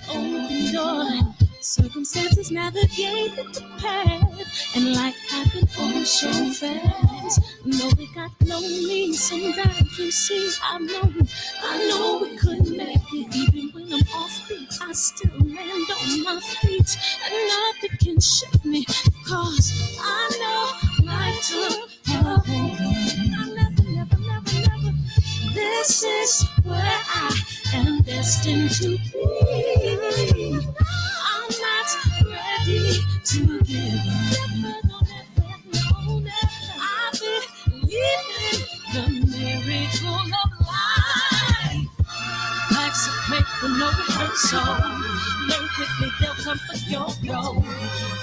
open door. Circumstances navigated the path, and life happened all so fast. No, it got lonely sometimes. You see, I know we couldn't make it. Even when I'm off beat, I still land on my feet, and nothing can shake me, cause I know life took a hold on. I never. This is where I am destined to be. I'm not ready to give up. I believe in the miracle of life. Life's a break with no rehearsal. Learn quickly, they'll come for your role.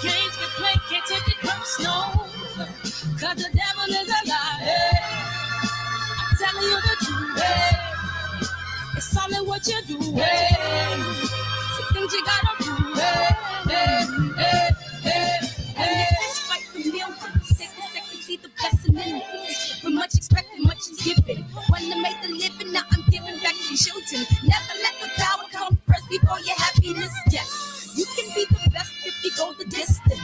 Games can play, can't take it personal. Cause the devil is a liar. I'm telling you the truth. It's all in what you do. Some things you gotta do. Let's fight for millions. Take a second, see the blessing in it. With much expected, much is given. When I made the living, now I'm giving back to children. Never let the power come first before your happiness. Yes, you can be the best if you go the distance.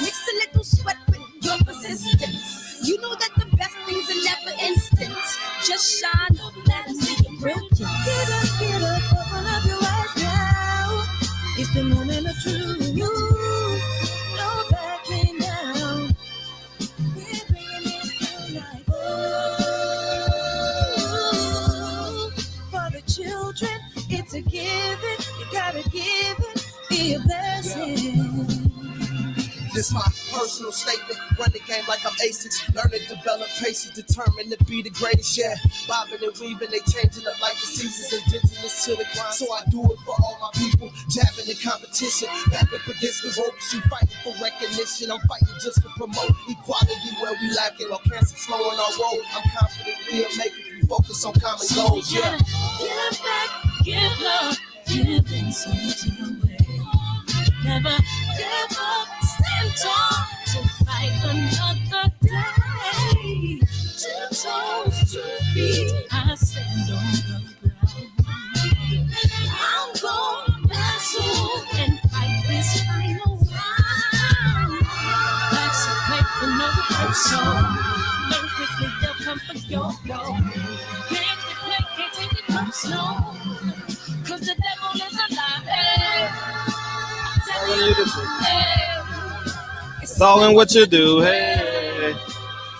Mix a little sweat with your persistence. You know that the best things are never instant. Just shine up, let them see your brilliance. Get up, open up your eyes now. It's the moment of truth. No backing down. We're bringing it to life. For the children, it's a given. You gotta give it, be a blessing. This my personal statement. Run the game like I'm aces. Learn and develop patience. Determined to be the greatest. Yeah, bobbing and weaving. They changing up like the seasons. Indigenous to the grind. So I do it for all my people. Jabbing the competition. Back up against the ropes. You fighting for recognition. I'm fighting just to promote equality where we lacking. While cancer slowing our road. I'm confident we'll make it. We focus on common goals. Yeah. Give back, give love, give something away. Never give up, stand tall to fight another day. 2 toes, 2 feet, I stand on the ground. I'm going wrestle and fight this final round. Life's a break for no rehearsal. Learn quickly, they'll come for your role. Can't play, can't take it personal. Cause the devil is alive. It's all in what you do. Hey,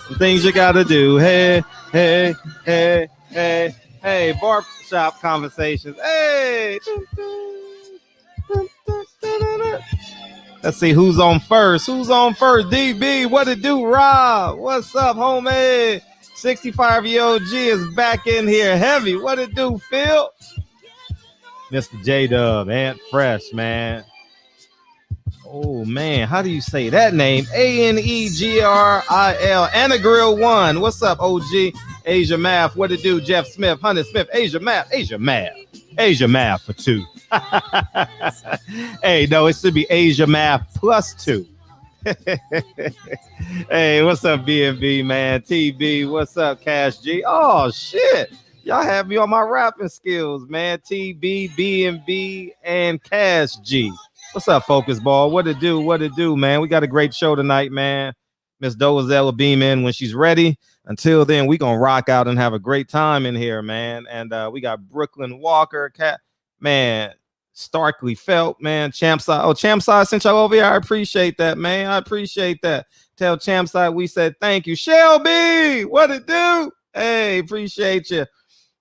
some things you gotta do. Hey. Barbershop conversations. Hey. Let's see who's on first. DB, what it do? Rob, what's up, homie? 65-year-old G is back in here heavy. What it do, Phil? Mr. J-Dub, Ant Fresh, man. Oh, man, how do you say that name? Anegril. Anna Grill 1. What's up, OG? Asia Math. What it do? Jeff Smith. Hunter Smith. Asia Math for 2. Hey, no, it should be Asia Math plus 2. Hey, what's up, B&B, man? TB, what's up, Cash G? Oh, shit. Y'all have me on my rapping skills, man. TB, B&B, and Cash G. What's up, Focus Ball? What it do, man? We got a great show tonight, man. Miss Dolezal will beam in when she's ready. Until then, we gonna rock out and have a great time in here, man. And we got Brooklyn Walker, Starkly Felt, man. Champside. Oh, Champside sent y'all over here. I appreciate that, man. I appreciate that. Tell Champside we said thank you. Shelby, what it do? Hey, appreciate you.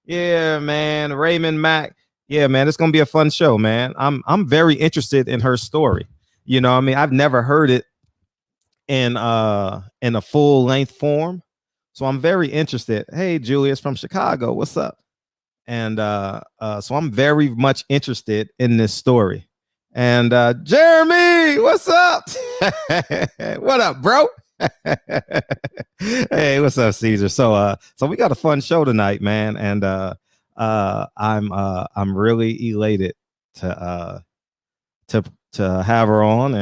Yeah, man. Raymond Mack. Yeah, man, it's gonna be a fun show, man. I'm very interested in her story. You know what I mean? I've never heard it in a full length form. So I'm very interested. Hey, Julius from Chicago, what's up? And so I'm very much interested in this story. And Jeremy, what's up? What up, bro? Hey, what's up, Caesar? So we got a fun show tonight, man. And I'm really elated to have her on,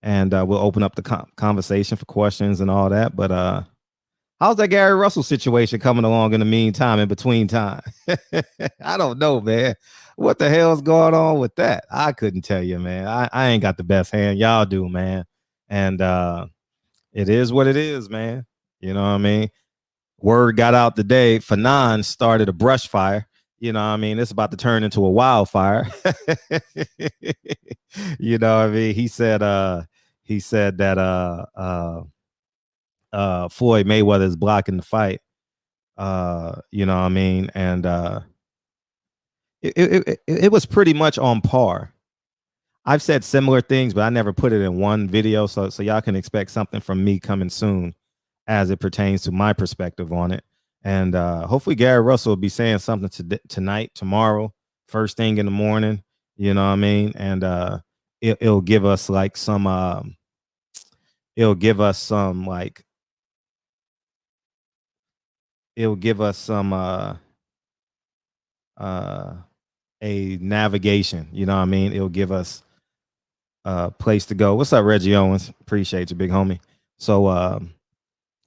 and we'll open up the conversation for questions and all that. But how's that Gary Russell situation coming along in the meantime, in between time? I don't know, man. What the hell's going on with that? I couldn't tell you, man. I ain't got the best hand. Y'all do, man. And it is what it is, man. You know what I mean? Word got out today. Fanon started a brush fire. You know what I mean? It's about to turn into a wildfire. You know what I mean? He said that Floyd Mayweather is blocking the fight. You know what I mean? And it was pretty much on par. I've said similar things, but I never put it in one video. So y'all can expect something from me coming soon as it pertains to my perspective on it. And hopefully Gary Russell will be saying something tonight, tomorrow, first thing in the morning. You know what I mean? And it'll give us like some it'll give us some a navigation. You know what I mean? It'll give us a place to go. What's up, Reggie Owens? Appreciate you, big homie. So I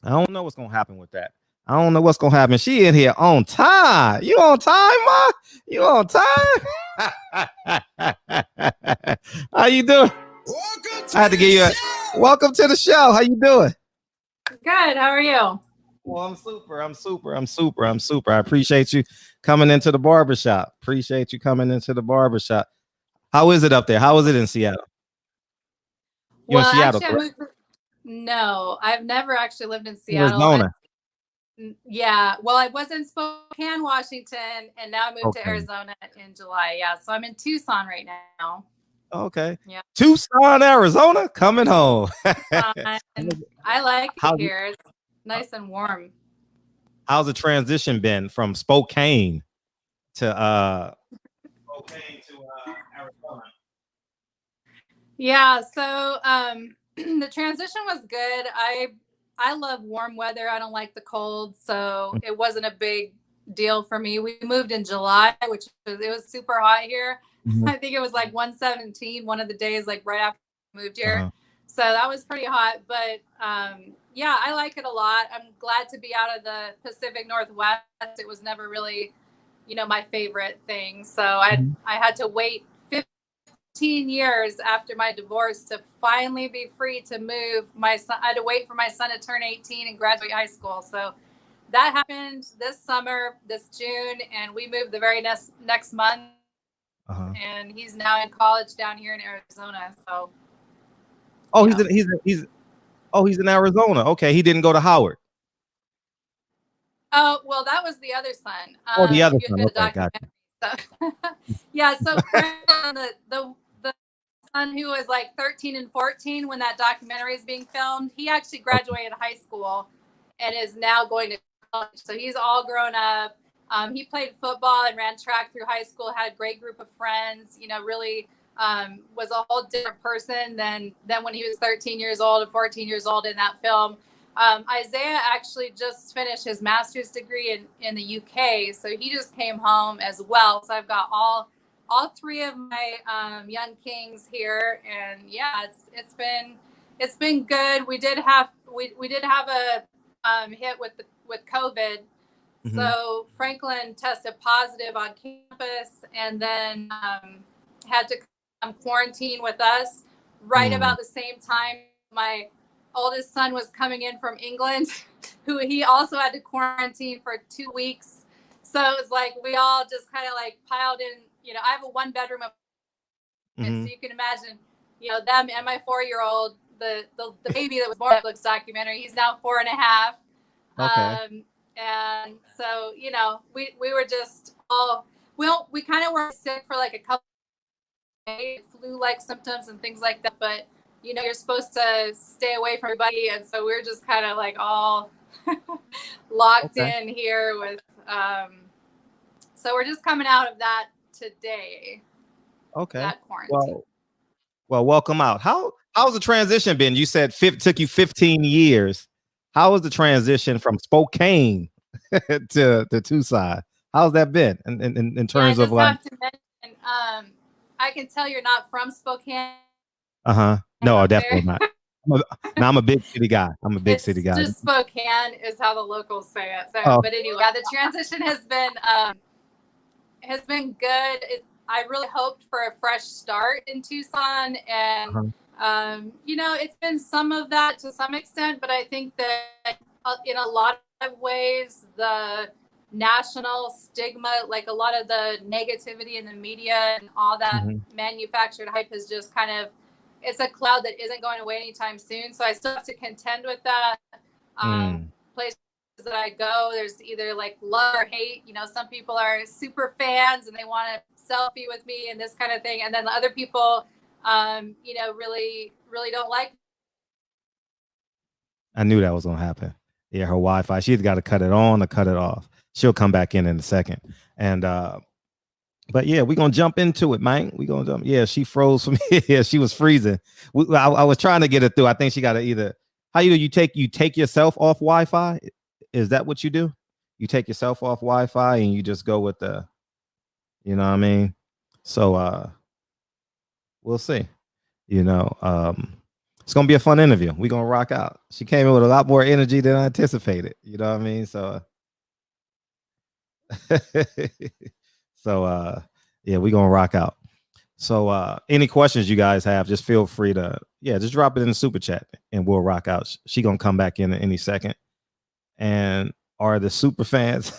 don't know what's gonna happen with that. I don't know what's gonna happen. She in here on time. You on time, Ma? You on time? How you doing? I had to give you welcome to the show. How you doing? Good. How are you? Well, I'm super. I appreciate you coming into the barbershop. Appreciate you coming into the barbershop. How is it up there? How is it in Seattle? You're in Seattle, actually, no, I've never actually lived in Seattle. Arizona. Yeah. Well, I was in Spokane, Washington, and now I moved to Arizona in July. Yeah. So I'm in Tucson right now. Okay. Yeah. Tucson, Arizona, coming home. I like it here. It's nice and warm. How's the transition been from Spokane to Arizona? Yeah, so the transition was good. I love warm weather. I don't like the cold, so it wasn't a big deal for me. We moved in July, it was super hot here. Mm-hmm. I think it was like 117 one of the days, like right after we moved here. So that was pretty hot, but yeah, I like it a lot. I'm glad to be out of the Pacific Northwest. It was never really, my favorite thing. So I had to wait 15 years after my divorce to finally be free to move. My son, I had to wait for my son to turn 18 and graduate high school. So that happened this summer, this June, and we moved the very next month. And he's now in college down here in Arizona. So he's in Arizona. Okay, he didn't go to Howard. Oh, well, that was the other son. The other son. Okay, gotcha. So, yeah, so the son who was like 13 and 14 when that documentary is being filmed, he actually graduated high school and is now going to college. So he's all grown up. He played football and ran track through high school, had a great group of friends, really was a whole different person than when he was 13 years old and 14 years old in that film. Isaiah actually just finished his master's degree in the UK. So he just came home as well. So I've got all three of my young kings here. And yeah, it's been good. We did have a hit with COVID. Mm-hmm. So Franklin tested positive on campus and then had to come quarantine with us right about the same time my oldest son was coming in from England, who he also had to quarantine for 2 weeks. So it was like we all just kind of like piled in. I have a 1-bedroom apartment, so you can imagine, them and my 4-year-old, the baby that was born in Netflix documentary. He's now 4.5. Okay. And so, we were just we kind of were sick for like a couple of days, flu-like symptoms and things like that. But, you're supposed to stay away from everybody. And so we're just kind of like all locked in here with, so we're just coming out of that today. Okay. That quarantine. Well, welcome out. How's the transition been? You said took you 15 years. How was the transition from Spokane to Tucson? How's that been in terms of like? Have to mention, I can tell you're not from Spokane. No, definitely not. I'm a big city guy. City guy. Just Spokane is how the locals say it. So, But anyway, the transition has been good. I really hoped for a fresh start in Tucson, and it's been some of that to some extent, but I think that in a lot of ways, the national stigma, like a lot of the negativity in the media and all that manufactured hype is just kind of, it's a cloud that isn't going away anytime soon. So I still have to contend with that. Places that I go, there's either like love or hate. Some people are super fans and they want to selfie with me and this kind of thing. And then the other people, really, really don't like. I knew that was going to happen. Yeah, her Wi-Fi, she's got to cut it on or cut it off. She'll come back in a second. And, but yeah, we're going to jump into it, man. We're going to jump. Yeah, she froze for me. Yeah, she was freezing. I was trying to get it through. I think she got to either, how you take yourself off Wi-Fi? Is that what you do? You take yourself off Wi-Fi and you just go with the, you know what I mean? So we'll see. It's gonna be a fun interview. We're gonna rock out. She came in with a lot more energy than I anticipated. You know what I mean? So yeah, we're gonna rock out. So any questions you guys have, just feel free to just drop it in the super chat and we'll rock out. She gonna come back in any second. And are the super fans?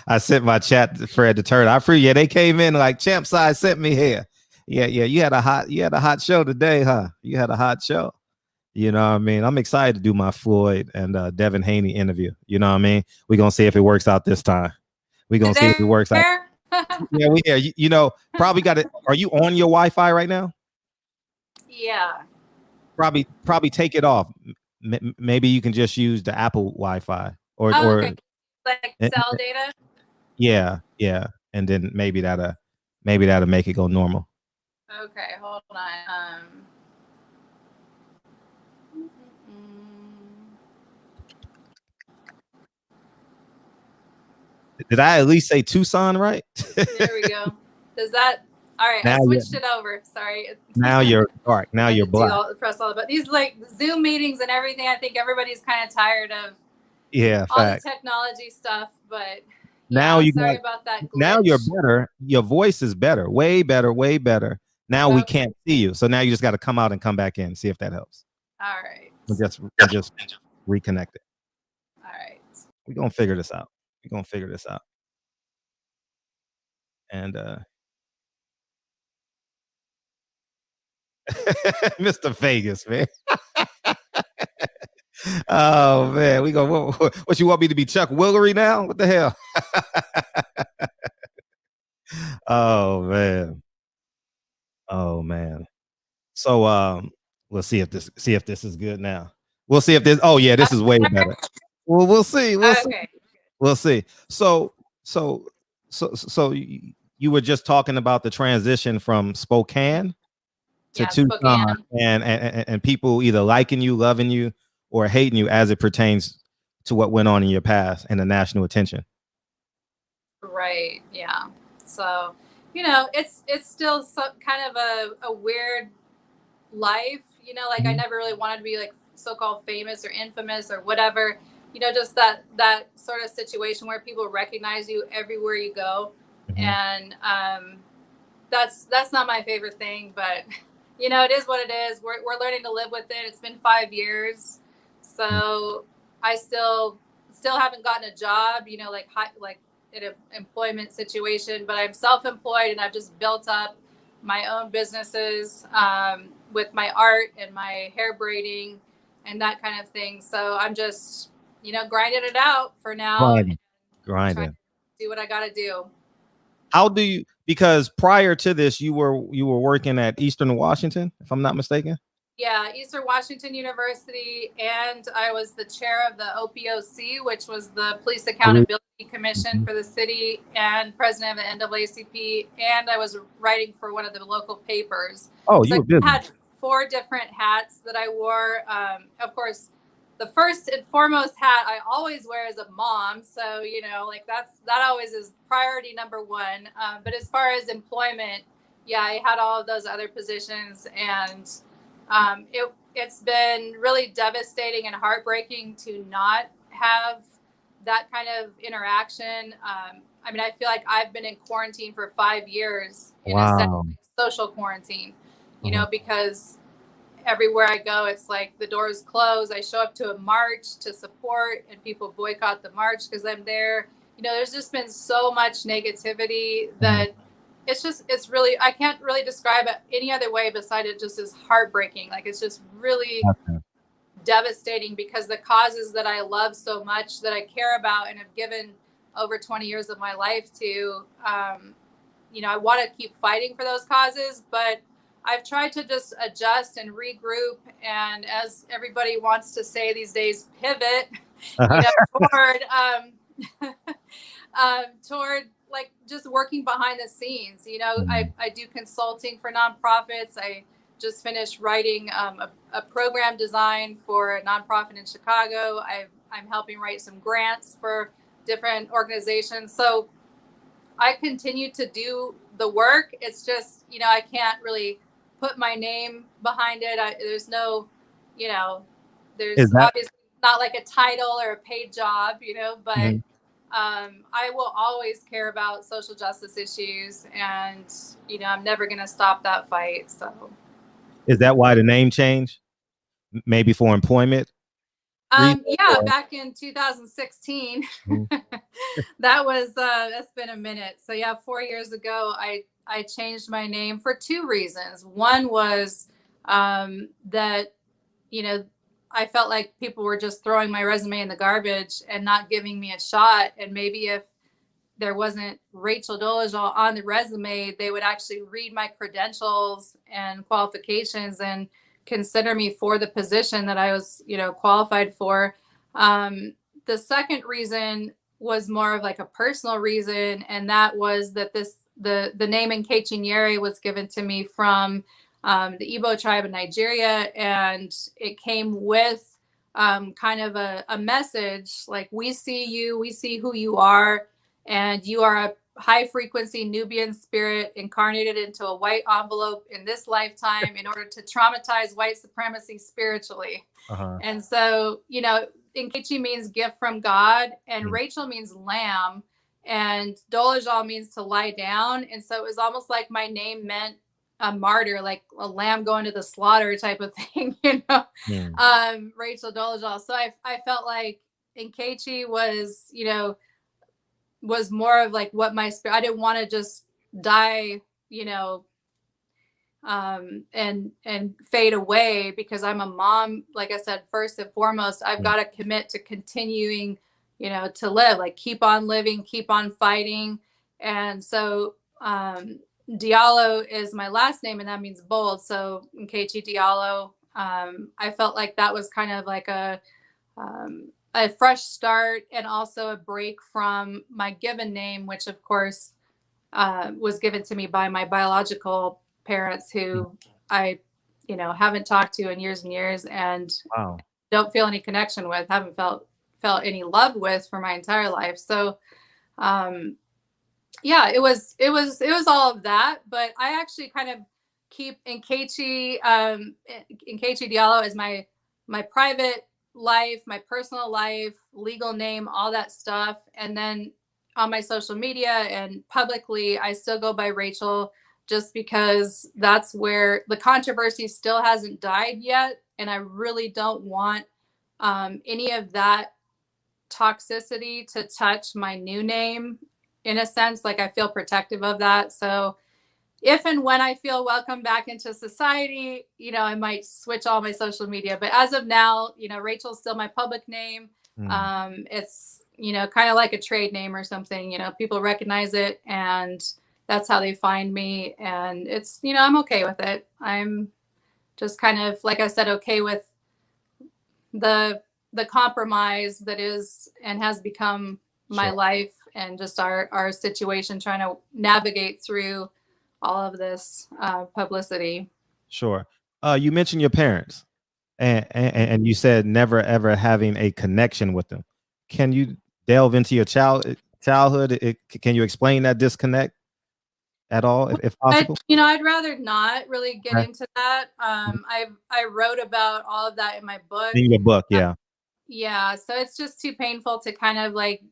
I sent my chat to Fred to turn. I appreciate. Yeah, they came in like Champ Side sent me here. Yeah. You had a hot show today, huh? You had a hot show. You know what I mean? I'm excited to do my Floyd and Devin Haney interview. You know what I mean? We're gonna see if it works out this time. We're gonna see if it works out. Yeah, probably got it. Are you on your Wi-Fi right now? Yeah. Probably take it off. Maybe you can just use the Apple Wi-Fi or okay. Like cell data. Yeah, and then maybe that'll make it go normal. Okay, hold on. Did I at least say Tucson right? There we go. Does that? All right, I switched it over. Sorry. Now you're dark. Now you're black. Press all, but these like Zoom meetings and everything, I think everybody's kind of tired of. Yeah, all the technology stuff, but now sorry about that glitch. Now you're better. Your voice is better, way better, way better. Now we can't see you, so now you just got to come out and come back in. See if that helps. All right. We'll just reconnect it. All right. We're gonna figure this out. And Mr. Vegas, man. Oh man, we go. What you want me to be, Chuck Willery now? What the hell? Oh man. So we'll see if this is good now. We'll see if this. Oh yeah, this is way better. Well, we'll see. We'll see. So you were just talking about the transition from Spokane to Tucson, and people either liking you, loving you, or hating you as it pertains to what went on in your past and the national attention. Right. Yeah. So, it's still kind of a weird life, like I never really wanted to be like so-called famous or infamous or whatever, just that sort of situation where people recognize you everywhere you go. And that's not my favorite thing, but it is what it is. We're learning to live with it. It's been 5 years. So I still haven't gotten a job, like in an employment situation, but I'm self-employed and I've just built up my own businesses with my art and my hair braiding and that kind of thing. So I'm just, grinding it out for now. Grinding. Do what I got to do. How do you, because prior to this, you were working at Eastern Washington, if I'm not mistaken? Yeah, Eastern Washington University, and I was the chair of the OPOC, which was the Police Accountability Commission for the city, and president of the NAACP, and I was writing for one of the local papers. Oh, so you were busy. I had 4 different hats that I wore. Of course, the first and foremost hat I always wear is a mom, so that always is priority number 1. But as far as employment, yeah, I had all of those other positions, and it's been really devastating and heartbreaking to not have that kind of interaction. I mean, I feel like I've been in quarantine for 5 years in a sense, Wow. like social quarantine, you know, because everywhere I go, it's like the doors close. I show up to a march to support and people boycott the march because I'm there. You know, there's just been so much negativity that it's really, I can't really describe it any other way besides it just is heartbreaking. Like, it's just really devastating because the causes that I love so much, that I care about and have given over 20 years of my life to, you know, I want to keep fighting for those causes, but I've tried to just adjust and regroup. And as everybody wants to say these days, pivot, you know, toward like just working behind the scenes. You know, I do consulting for nonprofits. I just finished writing a program design for a nonprofit in Chicago. I'm helping write some grants for different organizations. So I continue to do the work. It's just, you know, I can't really put my name behind it. There's no, you know, there's obviously not like a title or a paid job, you know, but I will always care about social justice issues, and, you know, I'm never going to stop that fight. So is that why the name change? Maybe for employment? Yeah, back in 2016, that's been a minute. So yeah, 4 years ago, I changed my name for two reasons. One was that, you know, I felt like people were just throwing my resume in the garbage and not giving me a shot. And maybe if there wasn't Rachael Dolezal on the resume, they would actually read my credentials and qualifications and consider me for the position that I was, you know, qualified for. The second reason was more of like a personal reason, and that was that the name Nkechinyere was given to me from the Igbo tribe in Nigeria, and it came with kind of a message like, we see you, we see who you are, and you are a high frequency Nubian spirit incarnated into a white envelope in this lifetime in order to traumatize white supremacy spiritually. And so, you know, Nkechi means gift from God, and Rachael means lamb, and Dolezal means to lie down. And so it was almost like my name meant a martyr, like a lamb going to the slaughter type of thing, you know. Rachael Dolezal. So I felt like Nkechi was, you know, was more of like what my spirit, I didn't want to just die, you know, and fade away, because I'm a mom. Like I said, first and foremost, I've got to commit to continuing, you know, to live, like keep on living, keep on fighting. And so Diallo is my last name, and that means bold. So Nkechi Diallo, I felt like that was kind of like a fresh start, and also a break from my given name, which of course was given to me by my biological parents, who I, you know, haven't talked to in years and years, and don't feel any connection with, haven't felt any love with for my entire life. So yeah, it was all of that. But I actually kind of keep Nkechi Diallo as my private life, my personal life, legal name, all that stuff. And then on my social media and publicly, I still go by Rachael, just because that's where the controversy still hasn't died yet. And I really don't want any of that toxicity to touch my new name, in a sense. Like, I feel protective of that. So if and when I feel welcome back into society, you know, I might switch all my social media. But as of now, you know, Rachael's still my public name. It's, you know, kind of like a trade name or something. You know, people recognize it, and that's how they find me. And it's, you know, I'm okay with it. I'm just kind of, like I said, okay with the compromise that is and has become my life, and just our situation, trying to navigate through all of this publicity. Sure. You mentioned your parents, and you said never ever having a connection with them. Can you delve into your childhood? Can you explain that disconnect at all, if possible? I'd rather not really get into that. I wrote about all of that in my book. In your book, yeah. Yeah, so it's just too painful to kind of like,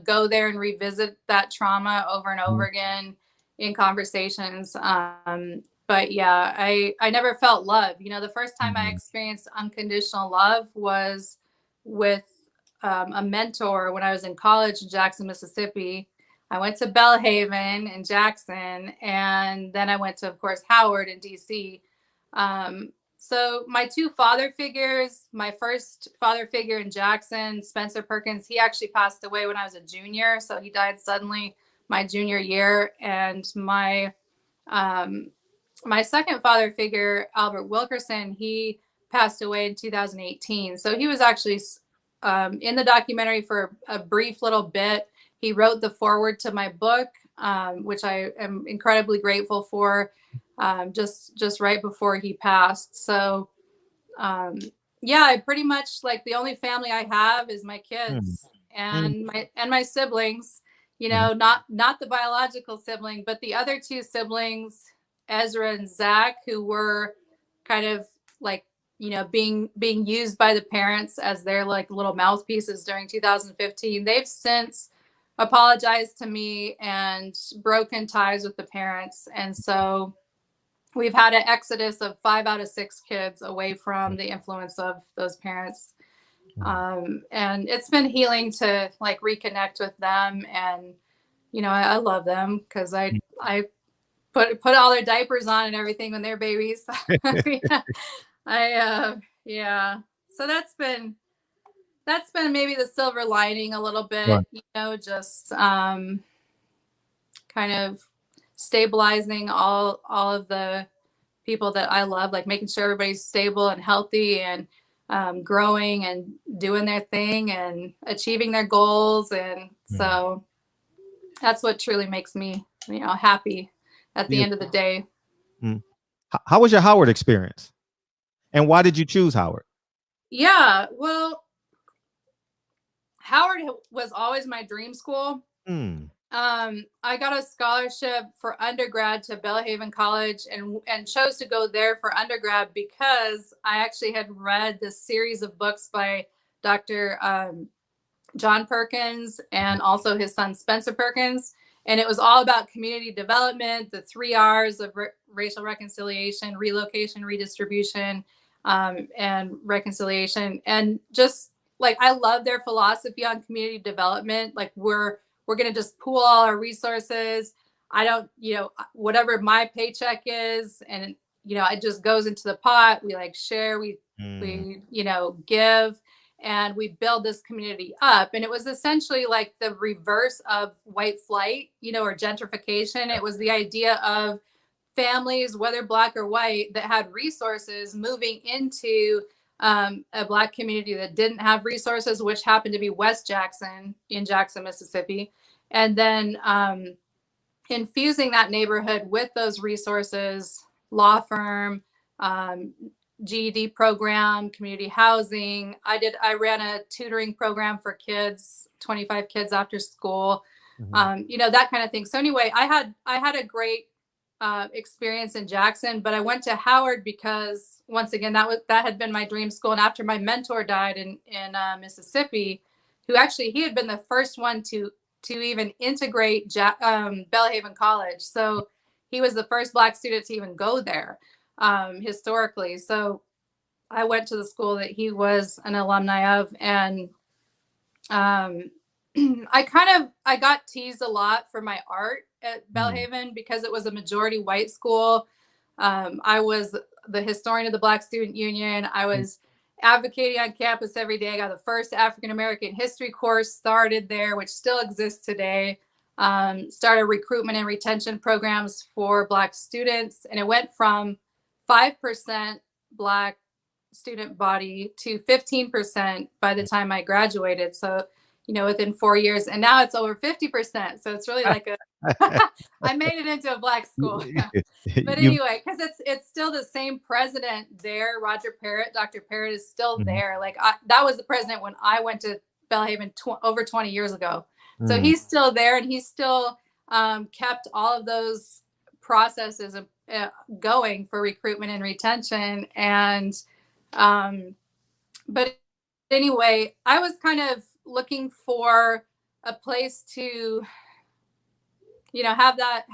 go there and revisit that trauma over and over again in conversations. But yeah, I never felt love. The first time I experienced unconditional love was with a mentor when I was in college in Jackson, Mississippi. I went to Belhaven in Jackson, and then I went to, of course, Howard in DC. So my two father figures, my first father figure in Jackson, Spencer Perkins, he actually passed away when I was a junior. So he died suddenly my junior year. And my second father figure, Albert Wilkerson, he passed away in 2018. So he was actually in the documentary for a brief little bit. He wrote the foreword to my book, which I am incredibly grateful for. Just right before he passed. So, yeah, I pretty much like the only family I have is my kids and my siblings, not the biological sibling, but the other two siblings, Ezra and Zach, who were kind of like, being used by the parents as their like little mouthpieces during 2015. They've since apologized to me and broken ties with the parents. And so we've had an exodus of 5 out of 6 kids away from the influence of those parents. And it's been healing to like reconnect with them. And, I love them because I put all their diapers on and everything when they're babies. Yeah. So that's been maybe the silver lining a little bit, just kind of stabilizing all of the people that I love, like making sure everybody's stable and healthy and growing and doing their thing and achieving their goals. And so that's what truly makes me, happy at the end of the day. How was your Howard experience? And why did you choose Howard? Yeah, well, Howard was always my dream school. I got a scholarship for undergrad to Belhaven College and chose to go there for undergrad because I actually had read this series of books by Dr. John Perkins and also his son Spencer Perkins. And it was all about community development, the 3 R's of racial reconciliation, relocation, redistribution, and reconciliation. And just like, I love their philosophy on community development. Like we're going to just pool all our resources. I don't, whatever my paycheck is, and, it just goes into the pot. We like share, we give, and we build this community up. And it was essentially like the reverse of white flight, or gentrification. It was the idea of families, whether Black or white, that had resources moving into a Black community that didn't have resources, which happened to be West Jackson in Jackson, Mississippi. And then infusing that neighborhood with those resources, law firm, GED program, community housing. I ran a tutoring program for kids, 25 kids after school, that kind of thing. So anyway, I had a great experience in Jackson, but I went to Howard because once again, that had been my dream school. And after my mentor died in Mississippi, who actually, he had been the first one to even integrate Belhaven College. So he was the first Black student to even go there historically. So I went to the school that he was an alumni of. And I got teased a lot for my art at Belhaven because it was a majority white school. I was the historian of the Black Student Union. I was advocating on campus every day. I got the first African-American history course started there, which still exists today. Started recruitment and retention programs for Black students. And it went from 5% Black student body to 15% by the time I graduated. So, within 4 years, and now it's over 50%. So it's really like I made it into a Black school. But anyway, because it's still the same president there, Dr. Parrott is still there. Like that was the president when I went to Belhaven over 20 years ago. So he's still there, and he's still kept all of those processes going for recruitment and retention. And but Anyway, I was kind of looking for a place to, have that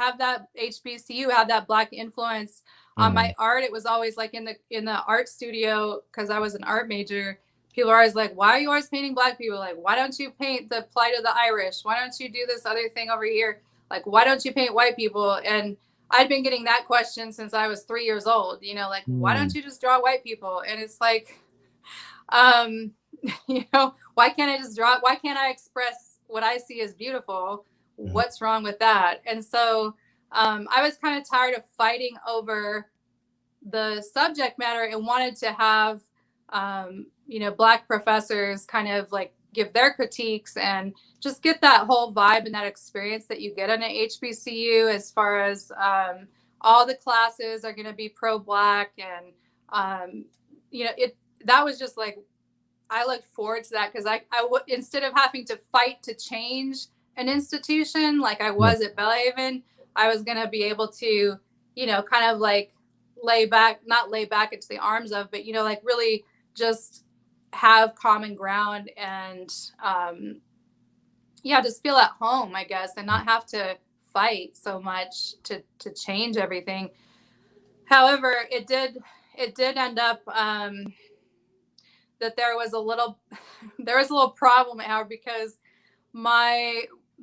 HBCU, have that Black influence on my art. It was always like in the art studio, because I was an art major. People are always like, why are you always painting Black people? Like, why don't you paint the plight of the Irish? Why don't you do this other thing over here? Like, why don't you paint white people? And I'd been getting that question since I was 3 years old, like, why don't you just draw white people? And it's like, why can't I just draw? Why can't I express what I see as beautiful? What's wrong with that? And so I was kind of tired of fighting over the subject matter and wanted to have, Black professors kind of like give their critiques and just get that whole vibe and that experience that you get in an HBCU, as far as all the classes are going to be pro-Black. And, that was just like, I looked forward to that, because instead of having to fight to change an institution like I was at Belhaven, I was going to be able to, kind of like not lay back into the arms of, but, like really just have common ground and, just feel at home, I guess, and not have to fight so much to change everything. However, it did end up, that there was a little problem at Howard, because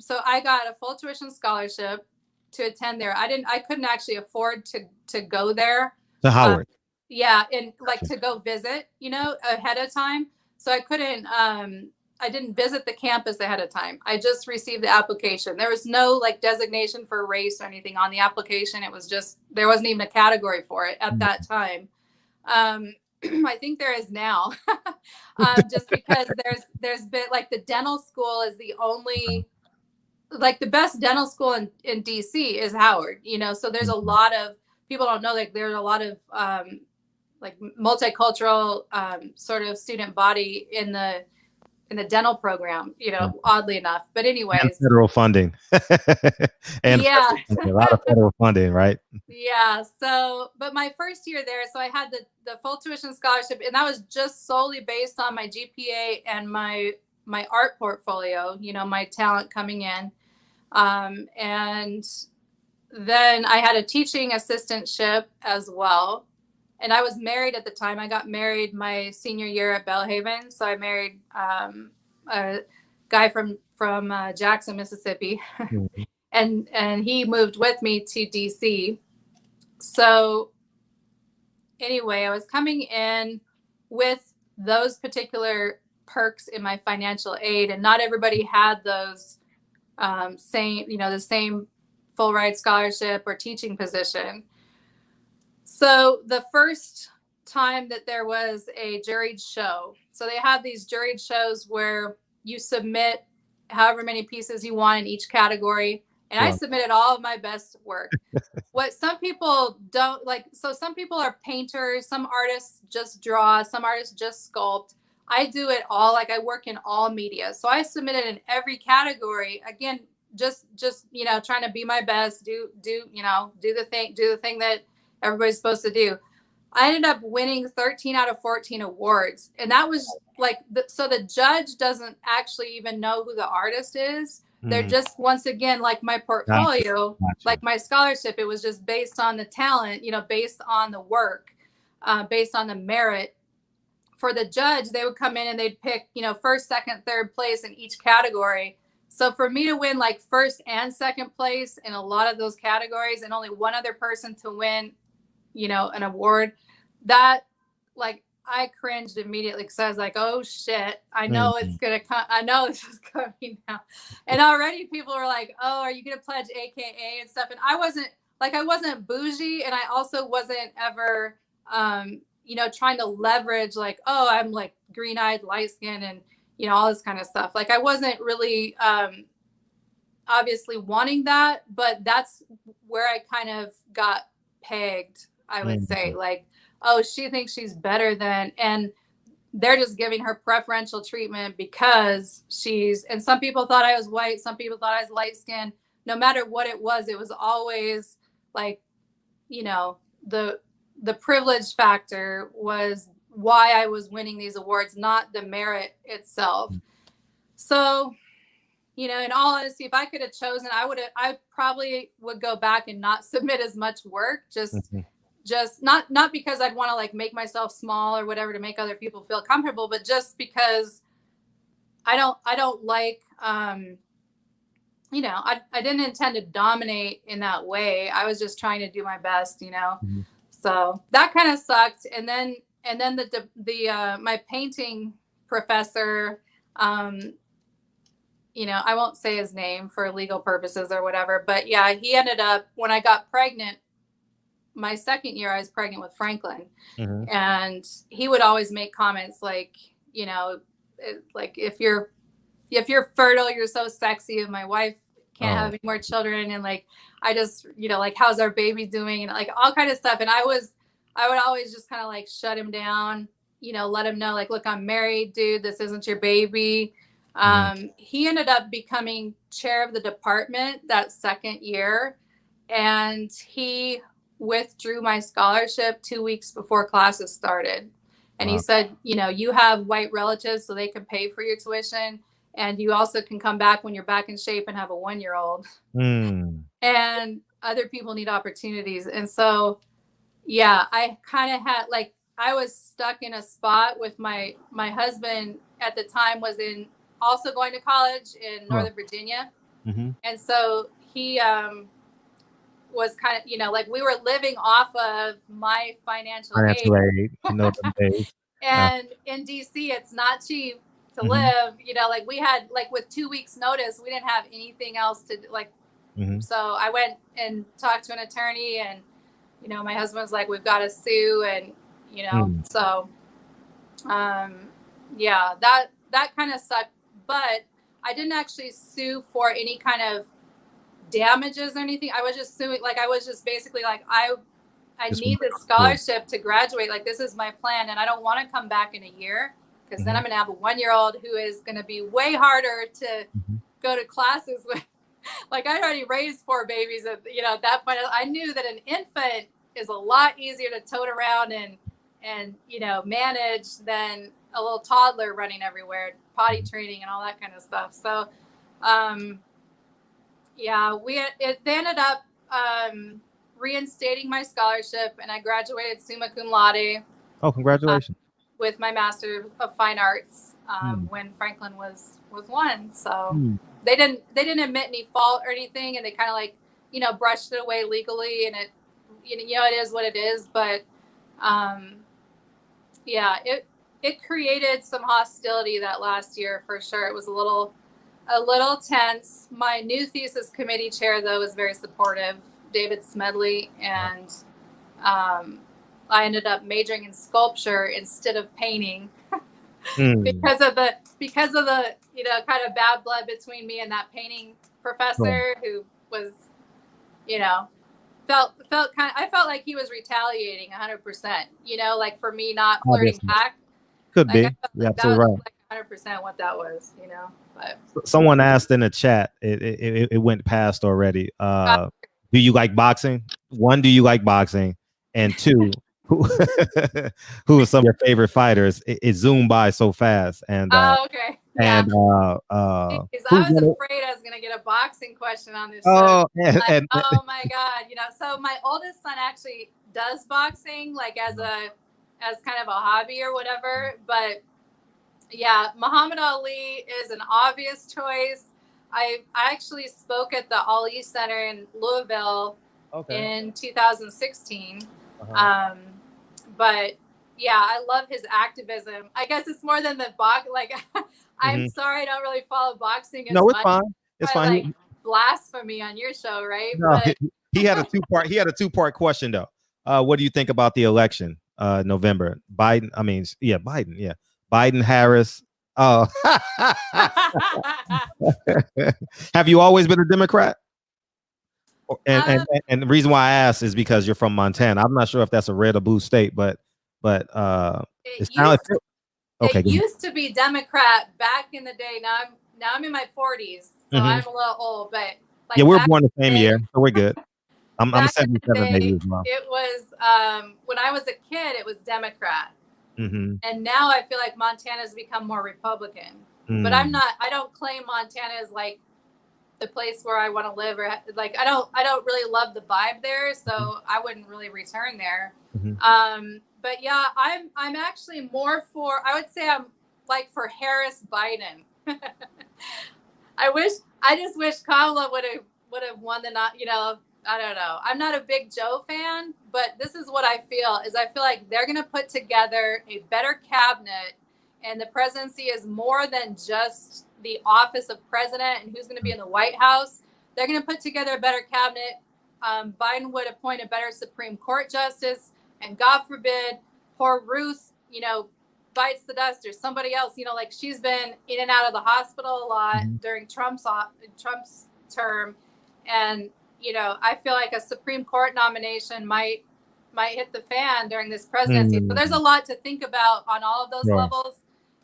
so I got a full tuition scholarship to attend there. I couldn't actually afford to go there to Howard. And like to go visit, ahead of time. So I couldn't, I didn't visit the campus ahead of time. I just received the application. There was no like designation for race or anything on the application. It was just, there wasn't even a category for it at that time. I think there is now, just because there's been like the dental school is the only, like the best dental school in DC is Howard, so there's a lot of people don't know, like there's a lot of like multicultural sort of student body in the dental program, oddly enough. But anyways, and federal funding. And yeah, a lot of federal funding, right? Yeah. So, but my first year there, so I had the full tuition scholarship, and that was just solely based on my GPA and my art portfolio, my talent coming in. And then I had a teaching assistantship as well. And I was married at the time. I got married my senior year at Belhaven. So I married a guy from Jackson, Mississippi. And he moved with me to DC. So anyway, I was coming in with those particular perks in my financial aid, and not everybody had those the same full ride scholarship or teaching position. So the first time that there was a juried show, so they have these juried shows where you submit however many pieces you want in each category. And I submitted all of my best work. What some people don't like, so some people are painters, some artists just draw, some artists just sculpt. I do it all. Like I work in all media. So I submitted in every category. Again, just trying to be my best, do the thing that everybody's supposed to do. I ended up winning 13 out of 14 awards. And that was like, so the judge doesn't actually even know who the artist is. They're just, once again, like my portfolio, like my scholarship, it was just based on the talent, based on the work, based on the merit. For the judge, they would come in and they'd pick, first, second, third place in each category. So for me to win like first and second place in a lot of those categories, and only one other person to win, an award, that like I cringed immediately, because I was like, oh shit, I know it's gonna come. I know this is coming now. And already people were like, oh, are you gonna pledge AKA and stuff? And I wasn't bougie, and I also wasn't ever trying to leverage like, oh, I'm like green-eyed, light-skinned, and all this kind of stuff. Like I wasn't really obviously wanting that, but that's where I kind of got pegged, I would say. Like, oh, she thinks she's better than, and they're just giving her preferential treatment because and some people thought I was white, some people thought I was light skinned. No matter what it was always like, the privilege factor was why I was winning these awards, not the merit itself. So, in all honesty, if I could have chosen, I probably would go back and not submit as much work. Just not because I'd want to like make myself small or whatever to make other people feel comfortable, but just because I don't like, I didn't intend to dominate in that way. I was just trying to do my best, So that kind of sucked. And then my painting professor, I won't say his name for legal purposes or whatever, but yeah, he ended up, when I got pregnant, my second year, I was pregnant with Franklin, and he would always make comments like, like if you're fertile, you're so sexy, and my wife can't have any more children, and like I just, like how's our baby doing, and like all kind of stuff. And I would always just kind of like shut him down, let him know like, look, I'm married, dude, this isn't your baby. He ended up becoming chair of the department that second year, and he withdrew my scholarship 2 weeks before classes started. And he said, you have white relatives, so they can pay for your tuition. And you also can come back when you're back in shape and have a 1-year-old. And other people need opportunities. And so, yeah, I kind of had like, I was stuck in a spot with my husband at the time was also going to college in Northern Virginia. And so he was kind of, like we were living off of my financial aid. And in DC, it's not cheap to live, like we had, like with 2 weeks notice, we didn't have anything else to like. So I went and talked to an attorney, and, my husband was like, we've got to sue. And, so, yeah, that kind of sucked, but I didn't actually sue for any kind of damages or anything. I was just suing, like I was just basically like, I need this scholarship to graduate. Like this is my plan, and I don't want to come back in a year, because then I'm gonna have a 1-year-old who is gonna be way harder to go to classes with. Like I already raised 4 babies at that point. I knew that an infant is a lot easier to tote around and manage than a little toddler running everywhere, potty training and all that kind of stuff. So yeah, they ended up reinstating my scholarship, and I graduated summa cum laude. Oh, congratulations! With my Master of Fine Arts when Franklin was 1. So they didn't admit any fault or anything, and they kind of like brushed it away legally, and it it is what it is. But yeah, it created some hostility that last year for sure. It was a little tense. My new thesis committee chair, though, was very supportive, David Smedley, and I ended up majoring in sculpture instead of painting because of the kind of bad blood between me and that painting professor who was I felt like he was retaliating 100%, like for me not flirting back. Could like, be. You're absolutely right. Like 100% what that was, But someone asked in the chat, it went past already. Do you like boxing? 1, do you like boxing? And 2, who are some of your favorite fighters? It zoomed by so fast. And okay. Yeah. And I was afraid I was gonna get a boxing question on this show. Oh my God, so my oldest son actually does boxing, like as kind of a hobby or whatever. But yeah, Muhammad Ali is an obvious choice. I actually spoke at the Ali Center in Louisville in 2016. But yeah, I love his activism. I guess it's more than the box. Like, I'm sorry, I don't really follow boxing as much. No, it's fine. It's fine. Like blasphemy on your show, right? No, but he had a 2-part. He had a 2-part question though. What do you think about the election, November? Biden. Biden. Biden, Harris. Oh, have you always been a Democrat? And the reason why I asked is because you're from Montana. I'm not sure if that's a red or blue state, but it used to be Democrat back in the day. Now I'm in my 40s, so I'm a little old. But like we're born the same year, so we're good. I'm 77 maybe as well. It was when I was a kid, it was Democrat, And now I feel like Montana's become more Republican. But I don't claim Montana as like the place where I want to live, or like I don't really love the vibe there, so I wouldn't really return there. But yeah, I'm actually more for, I would say I'm like for Harris Biden. I just wish Kamala would have won the, not, you know, I don't know. I'm not a big Joe fan, but this is what I feel like they're going to put together a better cabinet, and the presidency is more than just the office of president and who's going to be in the White House. They're going to put together a better cabinet. Biden would appoint a better Supreme Court justice, and God forbid, poor Ruth, you know, bites the dust, or somebody else, you know, like she's been in and out of the hospital a lot during Trump's term. And, you know, I feel like a Supreme Court nomination might hit the fan during this presidency. So there's a lot to think about on all of those levels.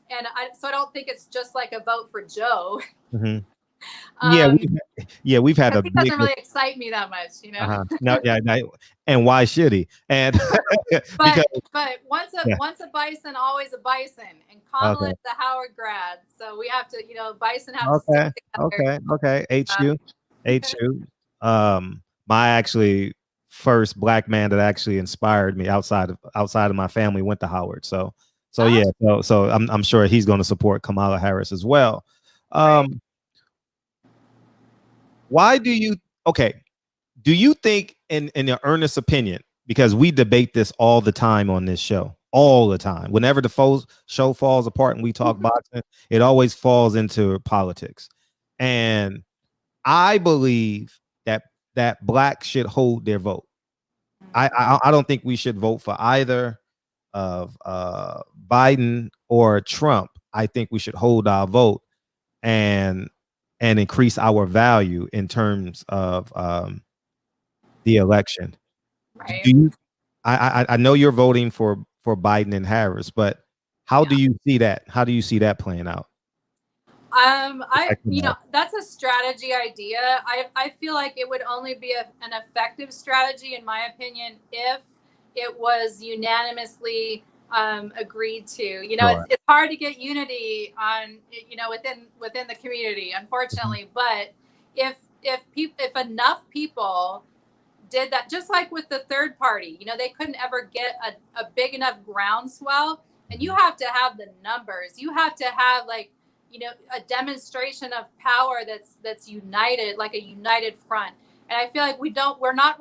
And I don't think it's just like a vote for Joe. We've had it doesn't really excite me that much, you know. No, and why should he? And but once a bison, always a bison. And Kamala is the Howard grad, so we have to, you know, bison have to stick together. Okay. HU. My actually first black man that actually inspired me outside of my family went to Howard. So I'm sure he's going to support Kamala Harris as well. Why do you think, in your earnest opinion, because we debate this all the time on this show, all the time, whenever the show falls apart and we talk boxing, it always falls into politics. And I believe that blacks should hold their vote. I don't think we should vote for either of Biden or Trump. I think we should hold our vote and increase our value in terms of the election. Right. I know you're voting for Biden and Harris, but how do you see that? How do you see that playing out? That's a strategy idea. I feel like it would only be an effective strategy, in my opinion, if it was unanimously agreed to. You know, it's hard to get unity on, you know, within the community, unfortunately. But if enough people did that, just like with the third party, you know, they couldn't ever get a big enough groundswell, and you have to have the numbers. You have to have, like, you know, a demonstration of power that's united, like a united front. And I feel like we're not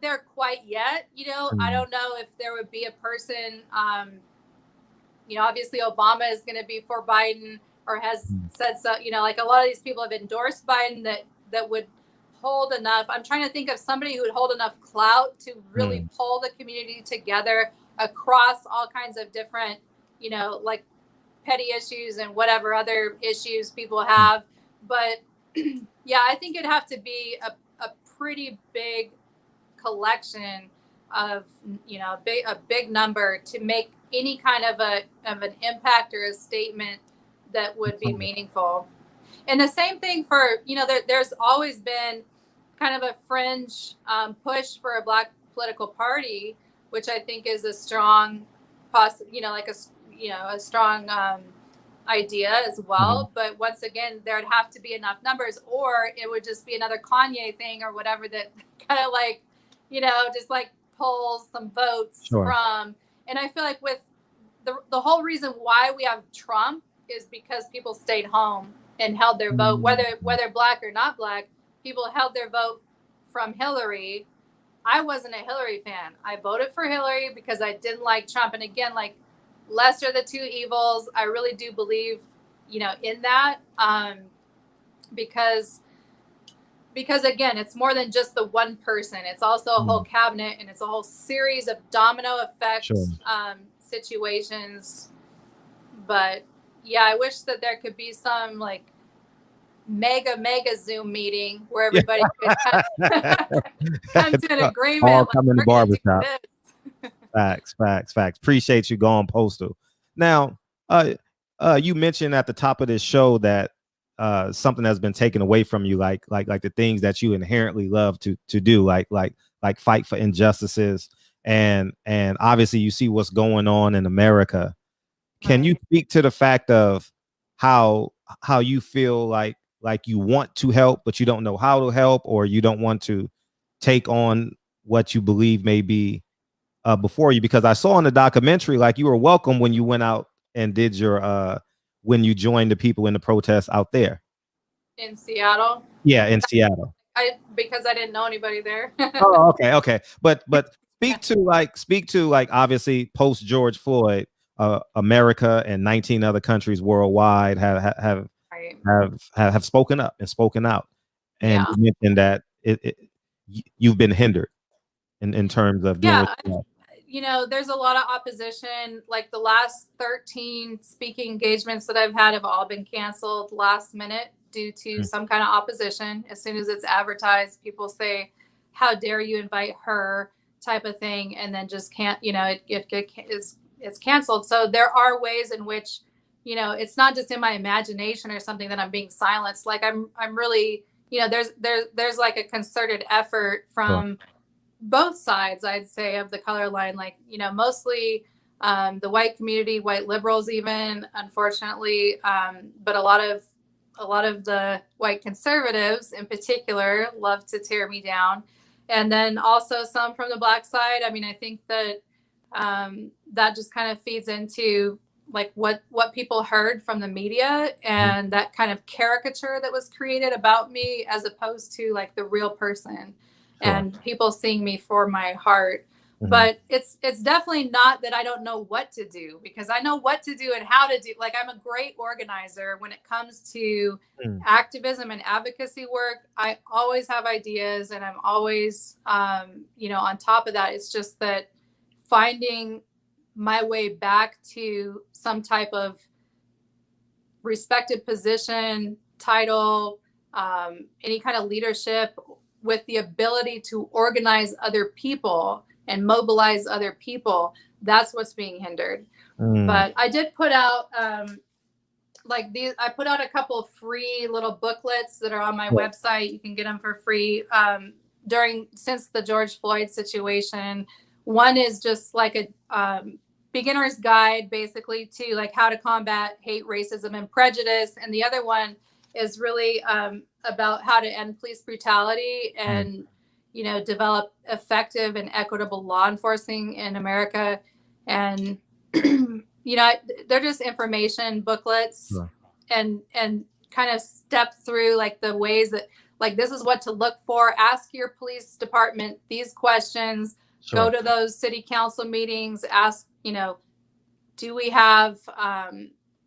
there quite yet. You know, I don't know if there would be a person, you know, obviously Obama is going to be for Biden, or has said so, you know, like a lot of these people have endorsed Biden that would hold enough. I'm trying to think of somebody who would hold enough clout to really pull the community together across all kinds of different, you know, like petty issues and whatever other issues people have. But yeah, I think it'd have to be a pretty big collection of, you know, a big number to make any kind of an impact or a statement that would be meaningful. And the same thing for, you know, there's always been kind of a fringe push for a black political party, which I think is a strong a strong idea as well. But once again, there'd have to be enough numbers, or it would just be another Kanye thing or whatever that kind of, like, you know, just like pulls some votes from. And I feel like with the whole reason why we have Trump is because people stayed home and held their vote, whether black or not black. People held their vote from Hillary. I wasn't a Hillary fan. I voted for Hillary because I didn't like Trump. And again, like, lesser of the two evils. I really do believe, you know, in that, because again, it's more than just the one person. It's also a whole cabinet, and it's a whole series of domino effect situations. But yeah, I wish that there could be some like mega Zoom meeting where everybody could come to an agreement. All come in the barbershop. Facts. Appreciate you going postal. Now, you mentioned at the top of this show that something has been taken away from you, like the things that you inherently love to do, like fight for injustices and obviously you see what's going on in America. Can you speak to the fact of how you feel like you want to help, but you don't know how to help, or you don't want to take on what you believe may be before you? Because I saw in the documentary, like, you were welcome when you went out and did your when you joined the people in the protests out there in Seattle. Yeah, in Seattle. Because I didn't know anybody there. Oh, okay. But speak to like obviously post George Floyd, America and 19 other countries worldwide have Right. have spoken up and spoken out, and Yeah. you mentioned that you've been hindered in terms of doing what you want. You know, there's a lot of opposition. Like the last 13 speaking engagements that I've had have all been canceled last minute due to some kind of opposition. As soon as it's advertised, people say, "How dare you invite her?" type of thing, and then just can't. You know, it's canceled. So there are ways in which, you know, it's not just in my imagination or something that I'm being silenced. Like I'm really, you know, there's like a concerted effort from both sides, I'd say, of the color line. Like, you know, mostly the white community, white liberals, even, unfortunately, but a lot of the white conservatives in particular love to tear me down, and then also some from the black side. I mean, I think that that just kind of feeds into like what people heard from the media, and that kind of caricature that was created about me, as opposed to like the real person. And people seeing me for my heart. But it's definitely not that I don't know what to do, because I know what to do and how to do. Like, I'm a great organizer when it comes to activism and advocacy work. I always have ideas, and I'm always, you know, on top of that. It's just that finding my way back to some type of respected position, title, any kind of leadership, with the ability to organize other people and mobilize other people, that's what's being hindered. But I did put out I put out a couple of free little booklets that are on my website. You can get them for free since the George Floyd situation. One is just like a beginner's guide, basically, to like how to combat hate, racism, and prejudice. And the other one is really about how to end police brutality and, you know, develop effective and equitable law enforcement in America. And, you know, they're just information booklets and kind of step through like the ways that, like, this is what to look for. Ask your police department these questions. Go to those city council meetings. Ask, you know, do we have,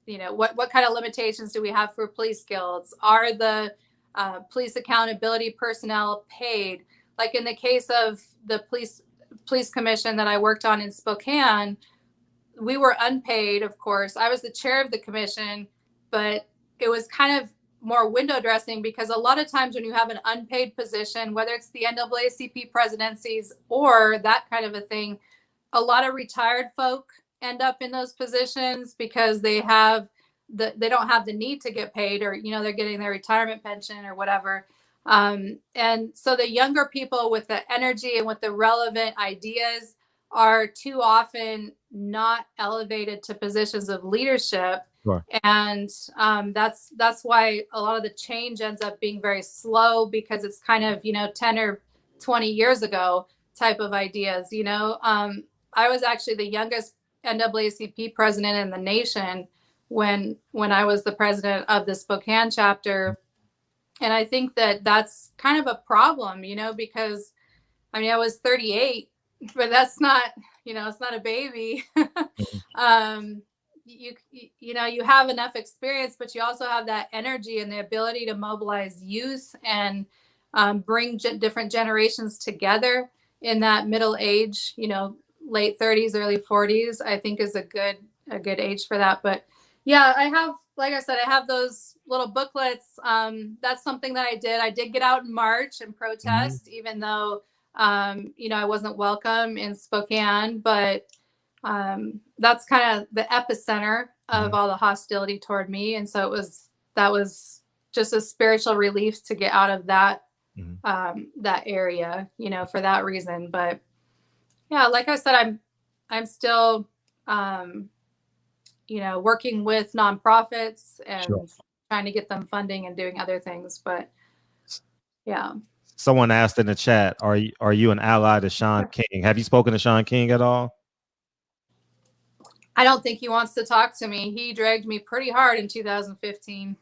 you know, what kind of limitations do we have for police guilds? Are the police accountability personnel paid? Like in the case of the police commission that I worked on in Spokane, we were unpaid, of course. I was the chair of the commission, but it was kind of more window dressing, because a lot of times when you have an unpaid position, whether it's the NAACP presidencies or that kind of a thing, a lot of retired folk end up in those positions because they don't have the need to get paid, or, you know, they're getting their retirement pension or whatever. And so the younger people with the energy and with the relevant ideas are too often not elevated to positions of leadership. And that's why a lot of the change ends up being very slow, because it's kind of, you know, 10 or 20 years ago type of ideas. You know, I was actually the youngest NAACP president in the nation when I was the president of the Spokane chapter. And I think that that's kind of a problem, you know, because I mean, I was 38, but that's not, you know, it's not a baby. You know, you have enough experience, but you also have that energy and the ability to mobilize youth and bring different generations together in that middle age, you know, late 30s, early 40s, I think is a good age for that. But yeah, I have, like I said, I have those little booklets. That's something that I did get out in March and protest, even though, you know, I wasn't welcome in Spokane, but that's kind of the epicenter of all the hostility toward me. And so that was just a spiritual relief to get out of that, that area, you know, for that reason. But Yeah, like I said, I'm still working with nonprofits Sure. and trying to get them funding and doing other things. But yeah. Someone asked in the chat, are you an ally to Sean King? Have you spoken to Sean King at all? I don't think he wants to talk to me. He dragged me pretty hard in 2015.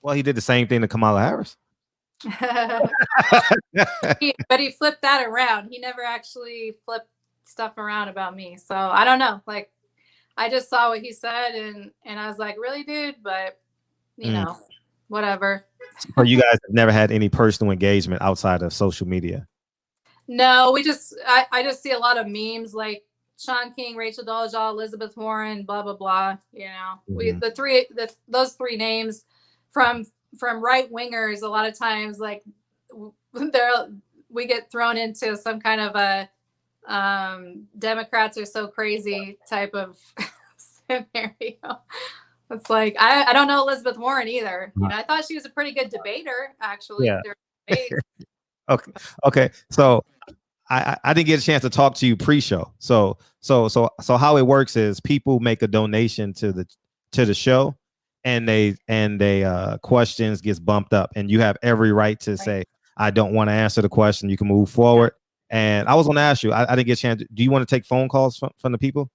Well, he did the same thing to Kamala Harris. But he flipped that around. He never actually flipped stuff around about me. So I don't know. Like, I just saw what he said and I was like, really, dude? But whatever. So you guys have never had any personal engagement outside of social media? No, I just see a lot of memes like Sean King, Rachael Dolezal, Elizabeth Warren, blah blah blah. Those three names from right wingers. A lot of times, like we get thrown into some kind of a Democrats are so crazy type of scenario. It's like I don't know Elizabeth Warren either. I thought she was a pretty good debater, actually. Yeah. Okay. So I didn't get a chance to talk to you pre-show. So how it works is people make a donation to the show, and they questions gets bumped up, and you have every right to say, I don't want to answer the question. You can move forward. And I was going to ask you, I didn't get a chance. Do you want to take phone calls from the people?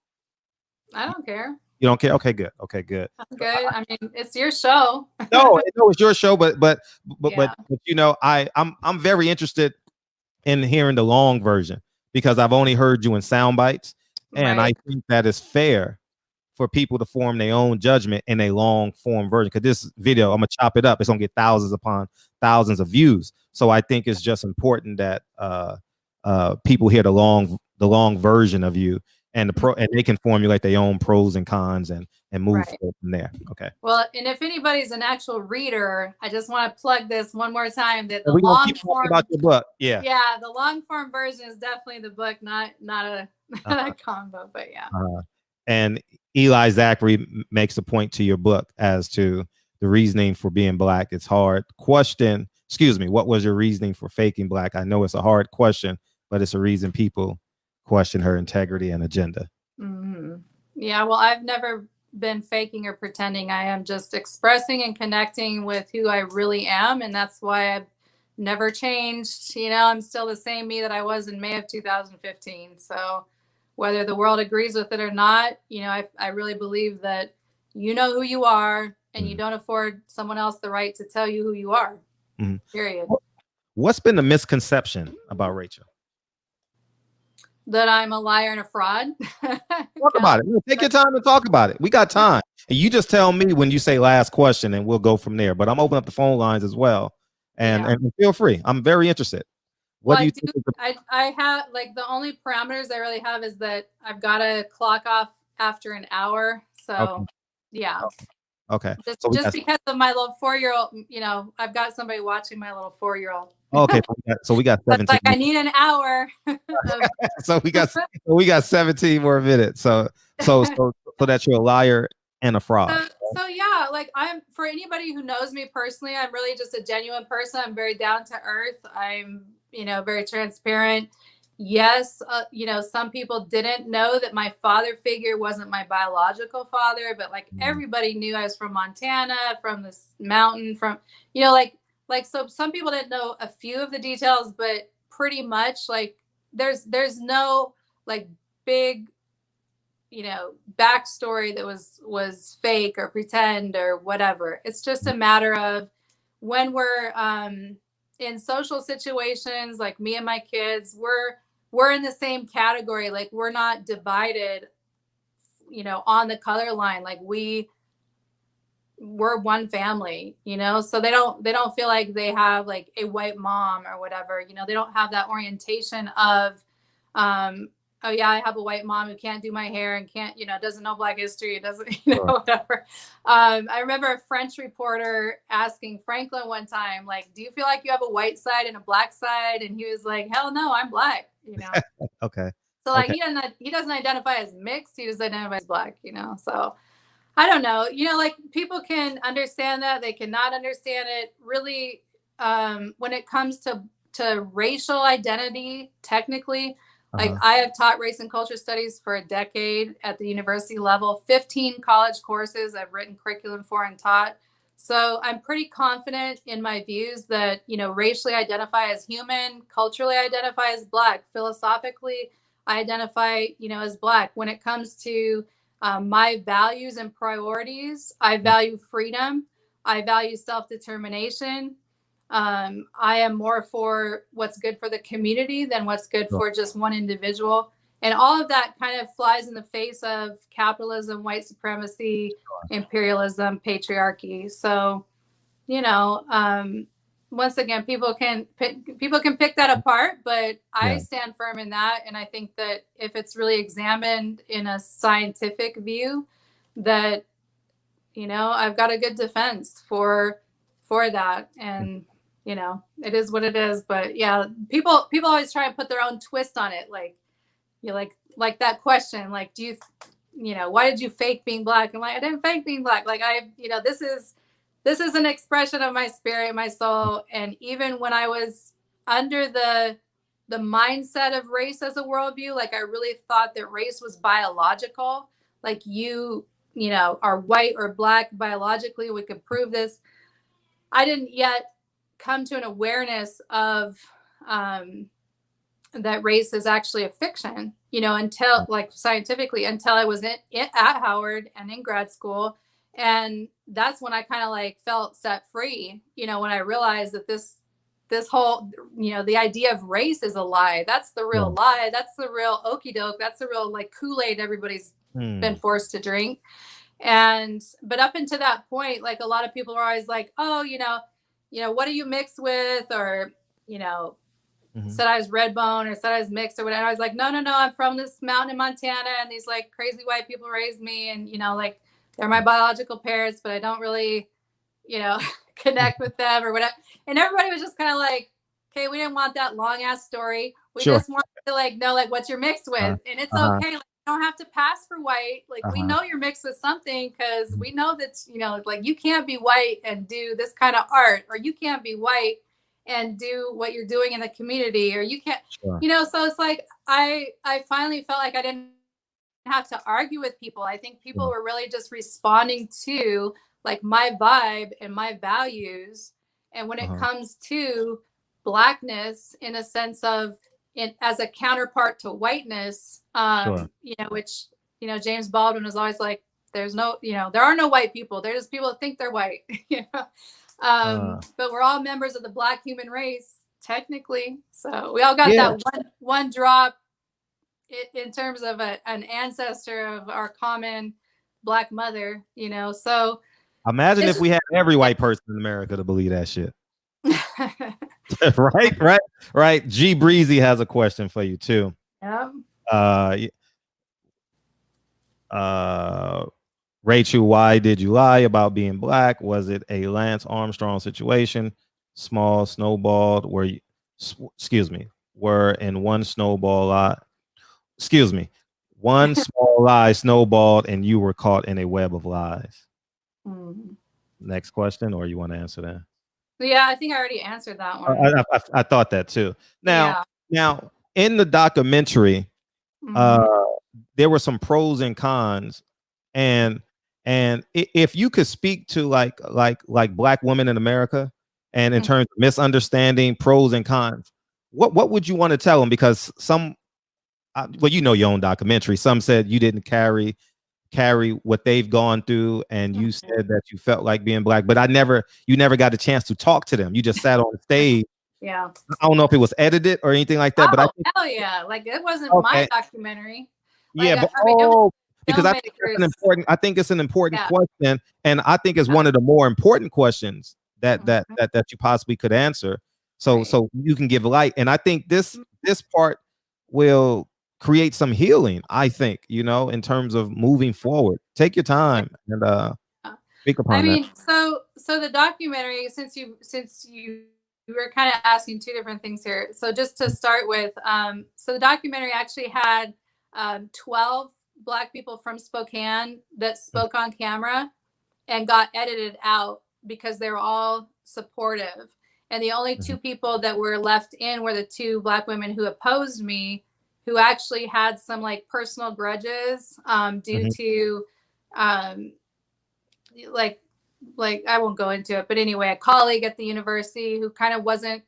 I don't care. You don't care? Okay, good. I'm good. I mean, it's your show. No, it's your show, but I'm very interested in hearing the long version because I've only heard you in sound bites, and I think that is fair for people to form their own judgment in a long form version. Because this video, I'm gonna chop it up. It's gonna get thousands upon thousands of views. So I think it's just important that people hear the long version of you, and and they can formulate their own pros and cons and move forward from there. Okay. Well, and if anybody's an actual reader, I just want to plug this one more time that the long form about your book. The long form version is definitely the book, not a combo, but and Eli Zachary makes a point to your book as to the reasoning for being Black. It's hard. What was your reasoning for faking Black? I know it's a hard question, but it's a reason people question her integrity and agenda. Mm-hmm. Yeah, well, I've never been faking or pretending. I am just expressing and connecting with who I really am, and that's why I've never changed. I'm still the same me that I was in May of 2015. So whether the world agrees with it or not, I really believe that you know who you are, and you don't afford someone else the right to tell you who you are. Mm-hmm. Period. What's been the misconception about Rachael? That I'm a liar and a fraud. Talk about it. Take your time to talk about it. We got time. And you just tell me when you say last question, and we'll go from there. But I'm opening up the phone lines as well, and feel free. I'm very interested. What do you think? I have, like, the only parameters I really have is that I've got to clock off after an hour. So Okay. Just because of my little 4-year-old, I've got somebody watching my little 4-year-old. Okay, so we got 17. Like, I need an hour. So we got 17 more minutes. So that you're a liar and a fraud. So like, I'm, for anybody who knows me personally, I'm really just a genuine person. I'm very down to earth. I'm very transparent. Yes, some people didn't know that my father figure wasn't my biological father, but like everybody knew I was from Montana, from this mountain, from, so some people didn't know a few of the details, but pretty much like there's no like big, backstory that was fake or pretend or whatever. It's just a matter of when we're in social situations, like me and my kids, we're in the same category. Like, we're not divided, on the color line. Like, we're one family, so they don't feel like they have like a white mom or whatever. They don't have that orientation of, oh yeah, I have a white mom who can't do my hair and can't, doesn't know Black history, doesn't, whatever. I remember a French reporter asking Franklin one time, like, do you feel like you have a white side and a Black side? And he was like, hell no, I'm Black, Okay. So like, he doesn't identify as mixed. He just identifies Black, so I don't know, like, people can understand that, they cannot understand it really. When it comes to racial identity, technically, Like I have taught race and culture studies for a decade at the university level, 15 college courses I've written curriculum for and taught. So I'm pretty confident in my views that, you know, racially identify as human, culturally identify as Black, philosophically I identify, you know, as Black. When it comes to my values and priorities, I value freedom. I value self-determination. I am more for what's good for the community than what's good for just one individual. And all of that kind of flies in the face of capitalism, white supremacy, imperialism, patriarchy. So, you know, once again, people can pick that apart, but I stand firm in that. And I think that if it's really examined in a scientific view, that, you know, I've got a good defense for that. And, you know, it is what it is. But yeah, people always try and put their own twist on it. Like, you like that question, like, you know, why did you fake being Black? I'm like, I didn't fake being Black. Like you know, this is an expression of my spirit, my soul. And even when I was under the mindset of race as a worldview, like I really thought that race was biological. Like you know, are white or Black biologically, we could prove this. I didn't yet come to an awareness of that race is actually a fiction, you know, until like scientifically, until I was at Howard and in grad school. And that's when I kind of like felt set free, you know, when I realized that this whole, you know, the idea of race is a lie. That's the real lie. That's the real okie doke. That's the real like Kool-Aid everybody's been forced to drink. But up until that point, like a lot of people were always like, oh, you know, what are you mixed with? Or, you know, said I was red bone or said I was mixed or whatever. I was like, no, I'm from this mountain in Montana and these like crazy white people raised me. And, you know, like they're my biological parents, but I don't really, you know, connect with them or whatever. And everybody was just kind of like, okay, we didn't want that long ass story. We just wanted to like know like what you're mixed with. And it's okay. Like, you don't have to pass for white. Like we know you're mixed with something because we know that, you know, like you can't be white and do this kind of art, or you can't be white and do what you're doing in the community, or you can't, you know, so it's like, I finally felt like I didn't have to argue with people. I think people were really just responding to like my vibe and my values. And when it comes to Blackness in a sense of as a counterpart to whiteness, you know, which, you know, James Baldwin was always like, there's no, you know, there are no white people. There's just people that think they're white, you know? But we're all members of the Black human race, technically. So we all got that one drop in terms of an ancestor of our common Black mother, you know. So imagine if we had every white person in America to believe that shit. right. G Breezy has a question for you too. Rachael, why did you lie about being Black? Was it a Lance Armstrong situation? Small snowballed were in one snowball lie. One small lie snowballed and you were caught in a web of lies. Next question, or you want to answer that? Yeah, I think I already answered that one. I thought that too. Now in the documentary, there were some pros and cons, and if you could speak to like Black women in America, and in terms of misunderstanding pros and cons, what would you want to tell them? Because well, you know your own documentary. Some said you didn't carry what they've gone through, and you said that you felt like being Black, but you never got a chance to talk to them. You just sat on the stage. Yeah. I don't know if it was edited or anything like that, but hell yeah, like it wasn't my documentary. Like, because I think it's an important. I think it's an important question, and I think it's one of the more important questions that you possibly could answer. So you can give light, and I think this part will create some healing. I think, you know, in terms of moving forward. Take your time and speak upon that. I mean, so the documentary, since you were kind of asking two different things here. So just to start with, so the documentary actually had 12 Black people from Spokane that spoke on camera and got edited out because they were all supportive. And the only two people that were left in were the two Black women who opposed me, who actually had some like personal grudges due to like I won't go into it, but anyway, a colleague at the university who kind of wasn't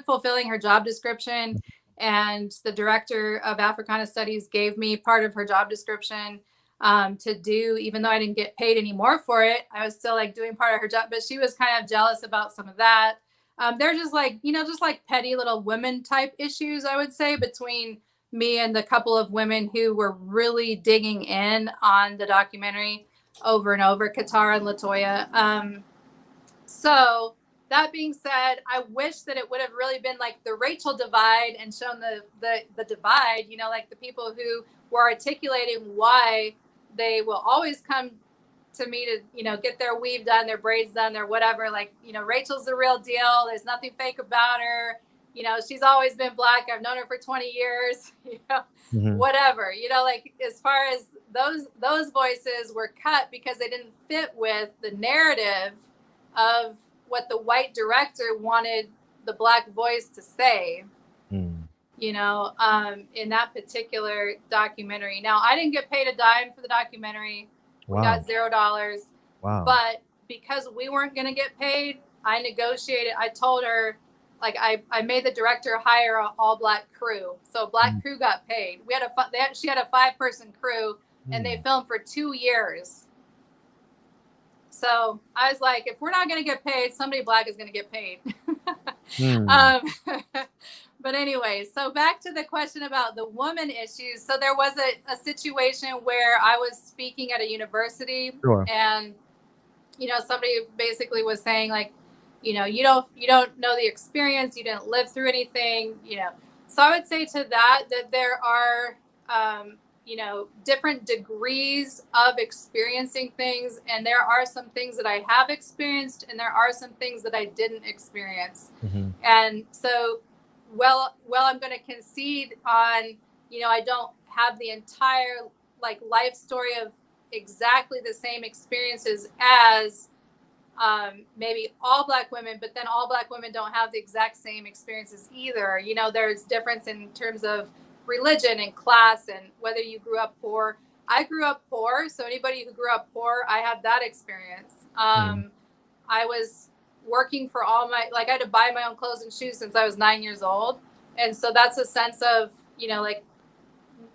fulfilling her job description, and the director of Africana Studies gave me part of her job description to do, even though I didn't get paid anymore for it. I was still like doing part of her job, but she was kind of jealous about some of that. They're just like, just like petty little women type issues, I would say, between me and the couple of women who were really digging in on the documentary over and over, Katara and Latoya. So that being said, I wish that it would have really been like the Rachael divide and shown the divide, like the people who were articulating why they will always come to me to, get their weave done, their braids done, their whatever. Like, Rachel's the real deal. There's nothing fake about her. She's always been Black. I've known her for 20 years, whatever, like as far as those voices were cut because they didn't fit with the narrative of what the white director wanted the Black voice to say, in that particular documentary. Now, I didn't get paid a dime for the documentary. We got $0. Wow. But because we weren't going to get paid, I negotiated. I told her, like, I made the director hire an all Black crew. So Black crew got paid. She had a 5-person crew, and they filmed for 2 years. So I was like, if we're not going to get paid, somebody Black is going to get paid. But anyway, so back to the question about the woman issues. So there was a situation where I was speaking at a university, and somebody basically was saying, like, you don't know the experience, you didn't live through anything, So I would say to that there are different degrees of experiencing things, and there are some things that I have experienced, and there are some things that I didn't experience. And so, well, I'm going to concede on, I don't have the entire like life story of exactly the same experiences as maybe all Black women, but then all Black women don't have the exact same experiences either. There's difference in terms of religion and class and whether you grew up poor. I grew up poor, so anybody who grew up poor, I had that experience. I was working for I had to buy my own clothes and shoes since I was 9 years old. And so that's a sense of, like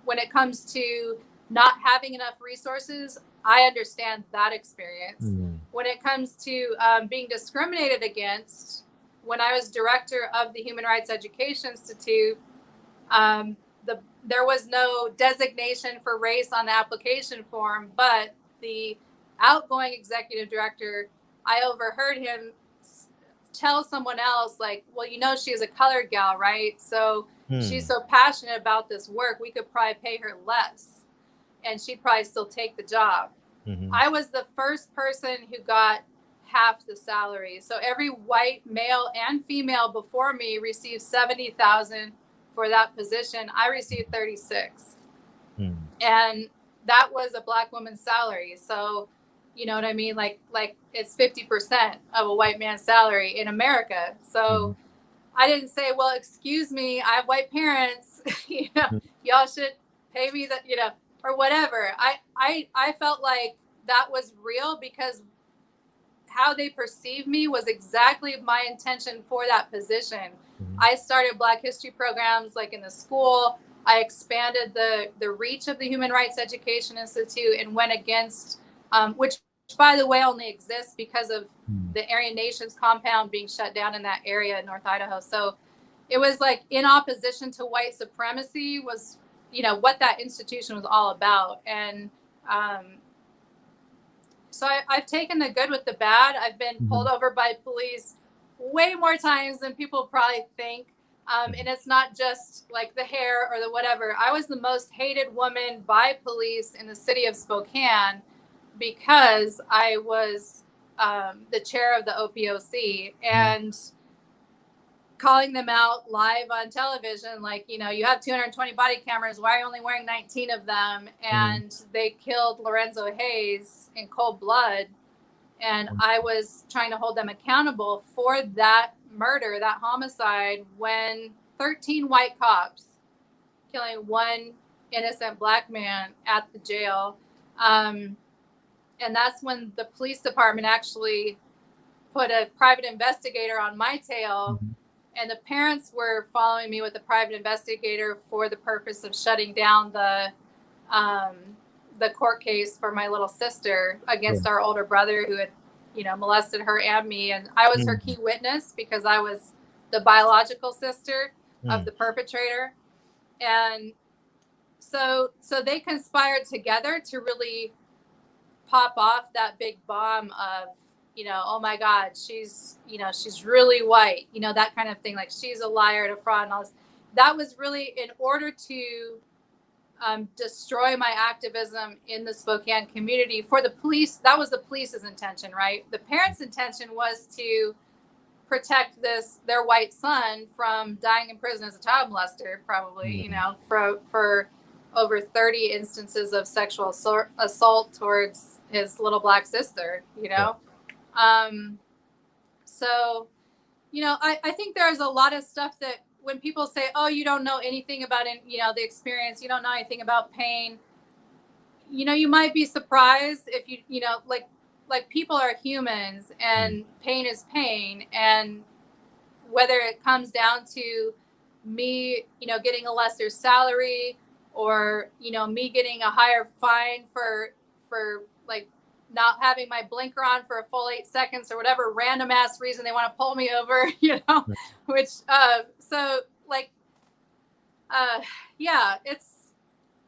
when it comes to not having enough resources, I understand that experience. When it comes to being discriminated against, when I was director of the Human Rights Education Institute, there was no designation for race on the application form, but the outgoing executive director, I overheard him tell someone else, like, well, she's a colored gal, right? So she's so passionate about this work, we could probably pay her less and she'd probably still take the job. I was the first person who got half the salary. So every white male and female before me received $70,000 for that position. I received 36. And that was a Black woman's salary. So, you know what I mean? Like it's 50% of a white man's salary in America. So I didn't say, well, excuse me, I have white parents, y'all should pay me that, or whatever. I felt like that was real because how they perceived me was exactly my intention for that position. I started Black history programs like in the school. I expanded the reach of the Human Rights Education Institute and went against, which by the way only exists because of the Aryan Nations compound being shut down in that area in North Idaho. So it was like in opposition to white supremacy was, what that institution was all about. And so I've taken the good with the bad. I've been pulled over by police way more times than people probably think. And it's not just like the hair or the whatever. I was the most hated woman by police in the city of Spokane because I was the chair of the OPOC and calling them out live on television. Like, you have 220 body cameras. Why are you only wearing 19 of them? And they killed Lorenzo Hayes in cold blood. And I was trying to hold them accountable for that murder, that homicide, when 13 white cops killing one innocent Black man at the jail. And that's when the police department actually put a private investigator on my tail. And the parents were following me with a private investigator for the purpose of shutting down the court case for my little sister against our older brother who had, molested her and me. And I was her key witness because I was the biological sister of the perpetrator. And so they conspired together to really pop off that big bomb of, oh my God, she's really white, that kind of thing. Like, she's a liar and a fraud and all this. That was really in order to destroy my activism in the Spokane community for the police. That was the police's intention, right? The parents' intention was to protect their white son from dying in prison as a child molester, probably, for over 30 instances of sexual assault towards his little Black sister, So, I think there's a lot of stuff that when people say, oh, you don't know anything about it, the experience, you don't know anything about pain, you might be surprised if like people are humans and pain is pain. And whether it comes down to me, getting a lesser salary or, me getting a higher fine for like not having my blinker on for a full 8 seconds or whatever random ass reason they want to pull me over, which, yeah,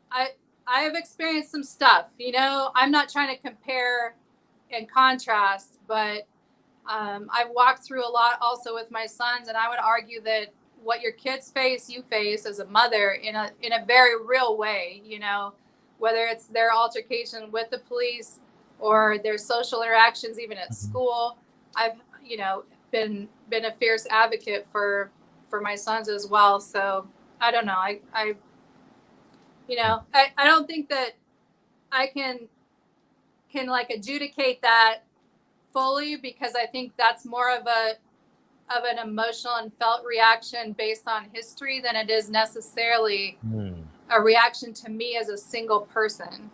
I have experienced some stuff, I'm not trying to compare and contrast, but I've walked through a lot also with my sons, and I would argue that what your kids face, you face as a mother in a very real way, whether it's their altercation with the police or their social interactions, even at school. I've, been a fierce advocate for my sons as well. So I don't know. I don't think that I can like adjudicate that fully, because I think that's more of an emotional and felt reaction based on history than it is necessarily a reaction to me as a single person.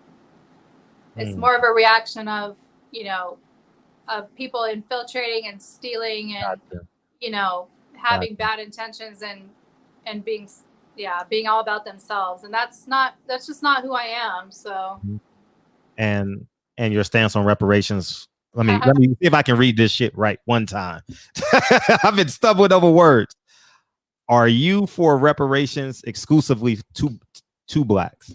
It's more of a reaction of, of people infiltrating and stealing and, having bad intentions and being all about themselves. And that's just not who I am. So. And your stance on reparations. Let me see if I can read this shit right one time. I've been stumbling over words. Are you for reparations exclusively to Blacks?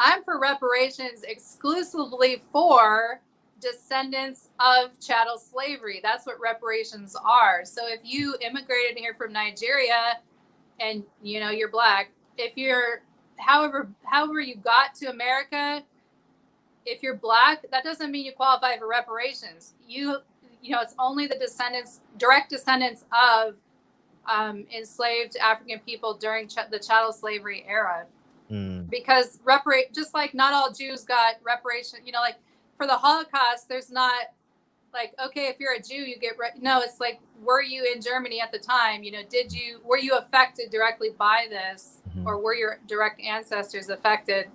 I'm for reparations exclusively for descendants of chattel slavery. That's what reparations are. So if you immigrated here from Nigeria and you're Black, if you're however you got to America, if you're Black, that doesn't mean you qualify for reparations. It's only the direct descendants of enslaved African people during the chattel slavery era. Because just like not all Jews got reparation, like for the Holocaust, there's not like, okay, if you're a Jew, you get no, it's like, were you in Germany at the time? Were you affected directly by this, or were your direct ancestors affected?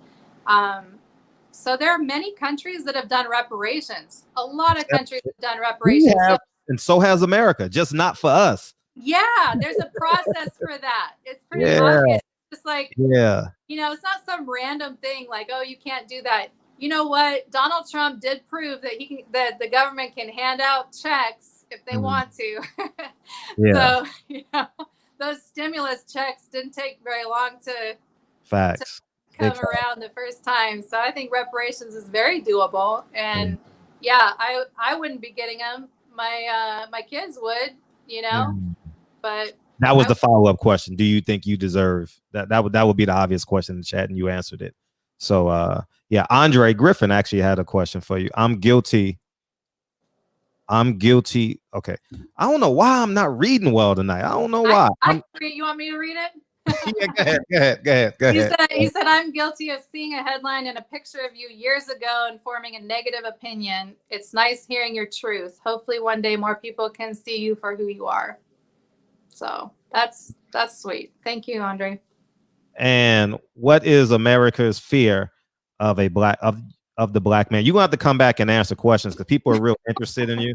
So there are many countries that have done reparations. A lot of countries have done reparations. And so has America, just not for us. Yeah, there's a process for that. It's pretty obvious. It's like, it's not some random thing like, oh, you can't do that. You know what? Donald Trump did prove that the government can hand out checks if they want to. So, those stimulus checks didn't take very long to come around the first time. So I think reparations is very doable. And I wouldn't be getting them. My kids would, but that was the follow-up question. Do you think you deserve that? That would be the obvious question in the chat, and you answered it. So Andre Griffin actually had a question for you. I'm guilty. Okay. I don't know why I'm not reading well tonight. I don't know why. You want me to read it? Yeah, go ahead. He said, I'm guilty of seeing a headline and a picture of you years ago and forming a negative opinion. It's nice hearing your truth. Hopefully one day more people can see you for who you are. So that's sweet. Thank you, Andre. And what is America's fear of a black of the black man? You're gonna have to come back and answer questions because people are real interested in you.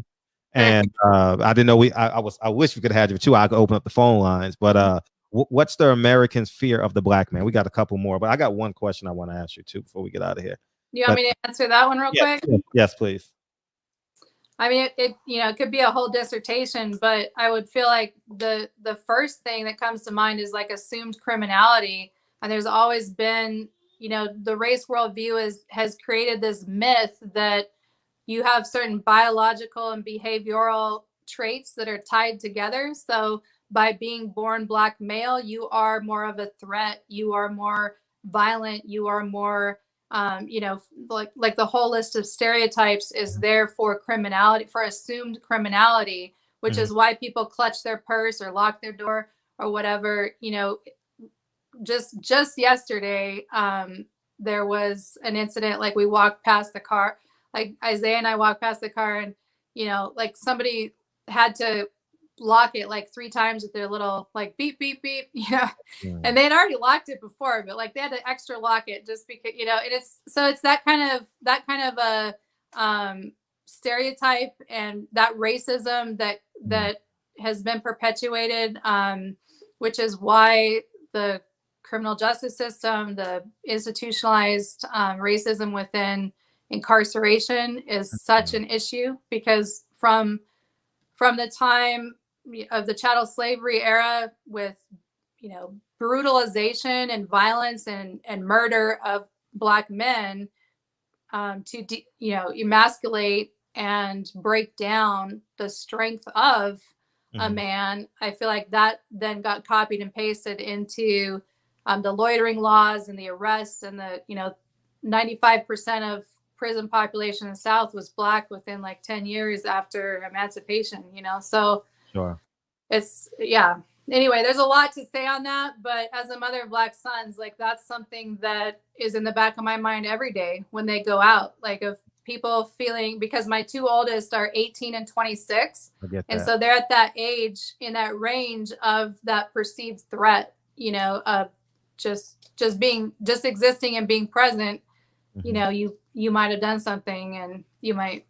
And I didn't know I wish we could have had you too. I could open up the phone lines, but what's the American's fear of the black man? We got a couple more, but I got one question I want to ask you too before we get out of here. You want me to answer that one real quick? Yes, please. I mean, it it could be a whole dissertation, but I would feel like the first thing that comes to mind is like assumed criminality. And there's always been, the race worldview has created this myth that you have certain biological and behavioral traits that are tied together. So by being born black male, you are more of a threat. You are more violent. You are more like the whole list of stereotypes is there for criminality, for assumed criminality, which is why people clutch their purse or lock their door or whatever. Just yesterday, there was an incident. Like we walked past the car, like Isaiah and I walked past the car, and like somebody had to lock it like 3 times with their little like beep beep beep, and they had already locked it before, but like they had to extra lock it just because and it's that kind of a stereotype and that racism that has been perpetuated, which is why the criminal justice system, the institutionalized racism within incarceration is such an issue, because from the time of the chattel slavery era, with brutalization and violence and murder of black men, to emasculate and break down the strength of a man. I feel like that then got copied and pasted into the loitering laws and the arrests, and the 95% of prison population in the South was black within like 10 years after emancipation, so sure. It's anyway, there's a lot to say on that, but as a mother of black sons, like that's something that is in the back of my mind every day when they go out, like of people feeling, because my 2 oldest are 18 and 26, and so they're at that age, in that range of that perceived threat, of just existing and being present. You might have done something, and you might,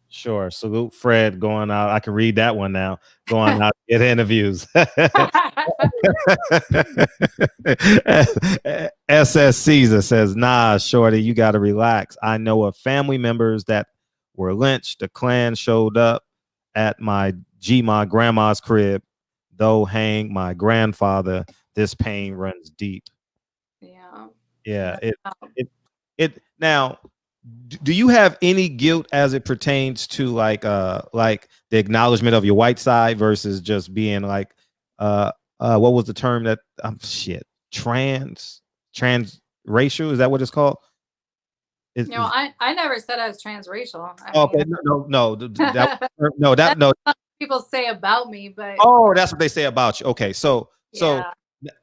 Sure. Salute Fred going out. I can read that one now. Going out to get interviews. SS Caesar says, nah, shorty, you got to relax. I know of family members that were lynched. The Klan showed up at my grandma's crib, though hang my grandfather. This pain runs deep. Yeah. It now, do you have any guilt as it pertains to like the acknowledgement of your white side versus just being like what was the term that transracial, is that what it's called? I never said I was transracial. No. People say about me, but that's what they say about you. Okay, so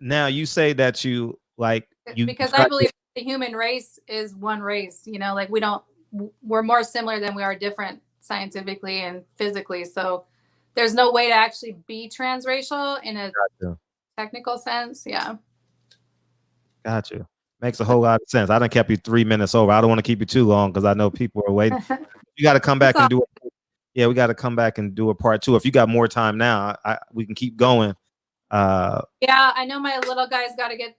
now you say that you like you, because I believe the human race is one race, like we're more similar than we are different scientifically and physically. So there's no way to actually be transracial in a technical sense. Yeah. Gotcha. Makes a whole lot of sense. I done kept you 3 minutes over. I don't want to keep you too long because I know people are waiting. You got to come back and do it. Yeah, we got to come back and do a part 2. If you got more time now, we can keep going. I know my little guy's got to get,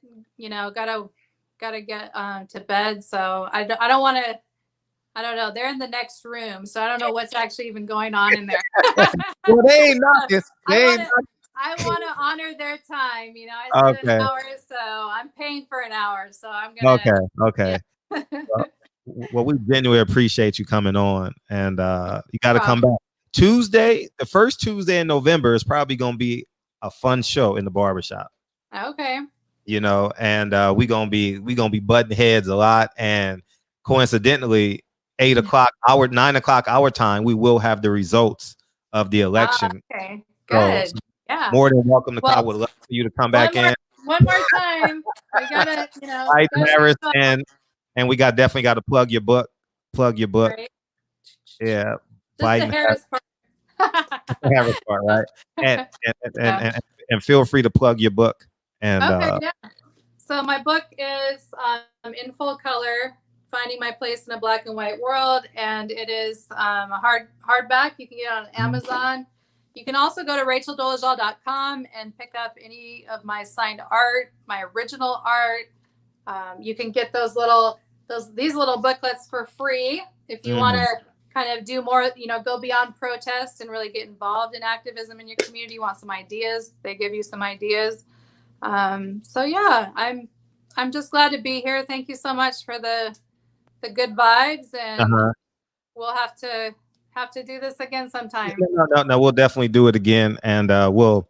gotta get to bed, so I don't want to. I don't know. They're in the next room, so I don't know what's actually even going on in there. Well, they ain't nothing. I want to honor their time. I said an hour, so I'm paying for an hour, so I'm gonna. Okay. Yeah. Well, we genuinely appreciate you coming on, and you got to come back Tuesday. The first Tuesday in November is probably gonna be a fun show in the barbershop. Okay. And we gonna be butting heads a lot, and coincidentally 9 o'clock our time, we will have the results of the election. Okay, good. So, more than welcome to I would love for you to come back in one more time. We gotta Harris, and we definitely got to plug your book right. Yeah, just the Harris part. Harris part, right? And feel free to plug your book. And So my book is in full color, Finding My Place in a Black and White World, and it is a hardback. You can get it on Amazon. You can also go to racheldolezal.com and pick up any of my signed art, my original art. You can get these little booklets for free if you want to kind of do more, go beyond protest and really get involved in activism in your community. You want some ideas, they give you some ideas. So yeah, I'm just glad to be here. Thank you so much for the good vibes, and we'll have to do this again sometime. No, we'll definitely do it again, and we'll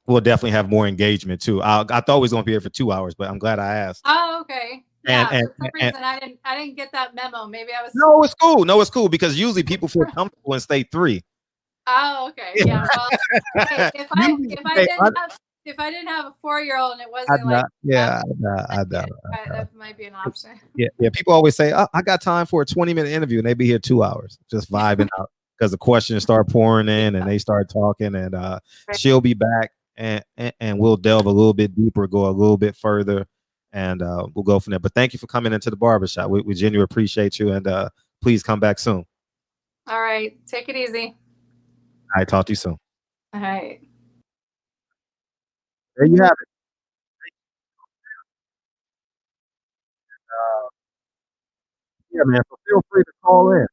definitely have more engagement too. I thought we was gonna be here for 2 hours, but I'm glad I asked. Oh, okay. Yeah, for some reason I didn't get that memo. Maybe I was. No, it's cool. No, it's cool because usually people feel comfortable and stay 3. Oh, okay. Yeah. Well, hey, if I didn't have a 4-year-old and it wasn't like that might be an option. Yeah. People always say, I got time for a 20-minute interview, and they be here 2 hours just vibing out because the questions start pouring in and they start talking, and she'll be back and we'll delve a little bit deeper, go a little bit further, and we'll go from there. But thank you for coming into the barbershop. We genuinely appreciate you, and please come back soon. All right. Take it easy. I talk to you soon. All right. There you have it. Yeah, man. So feel free to call in.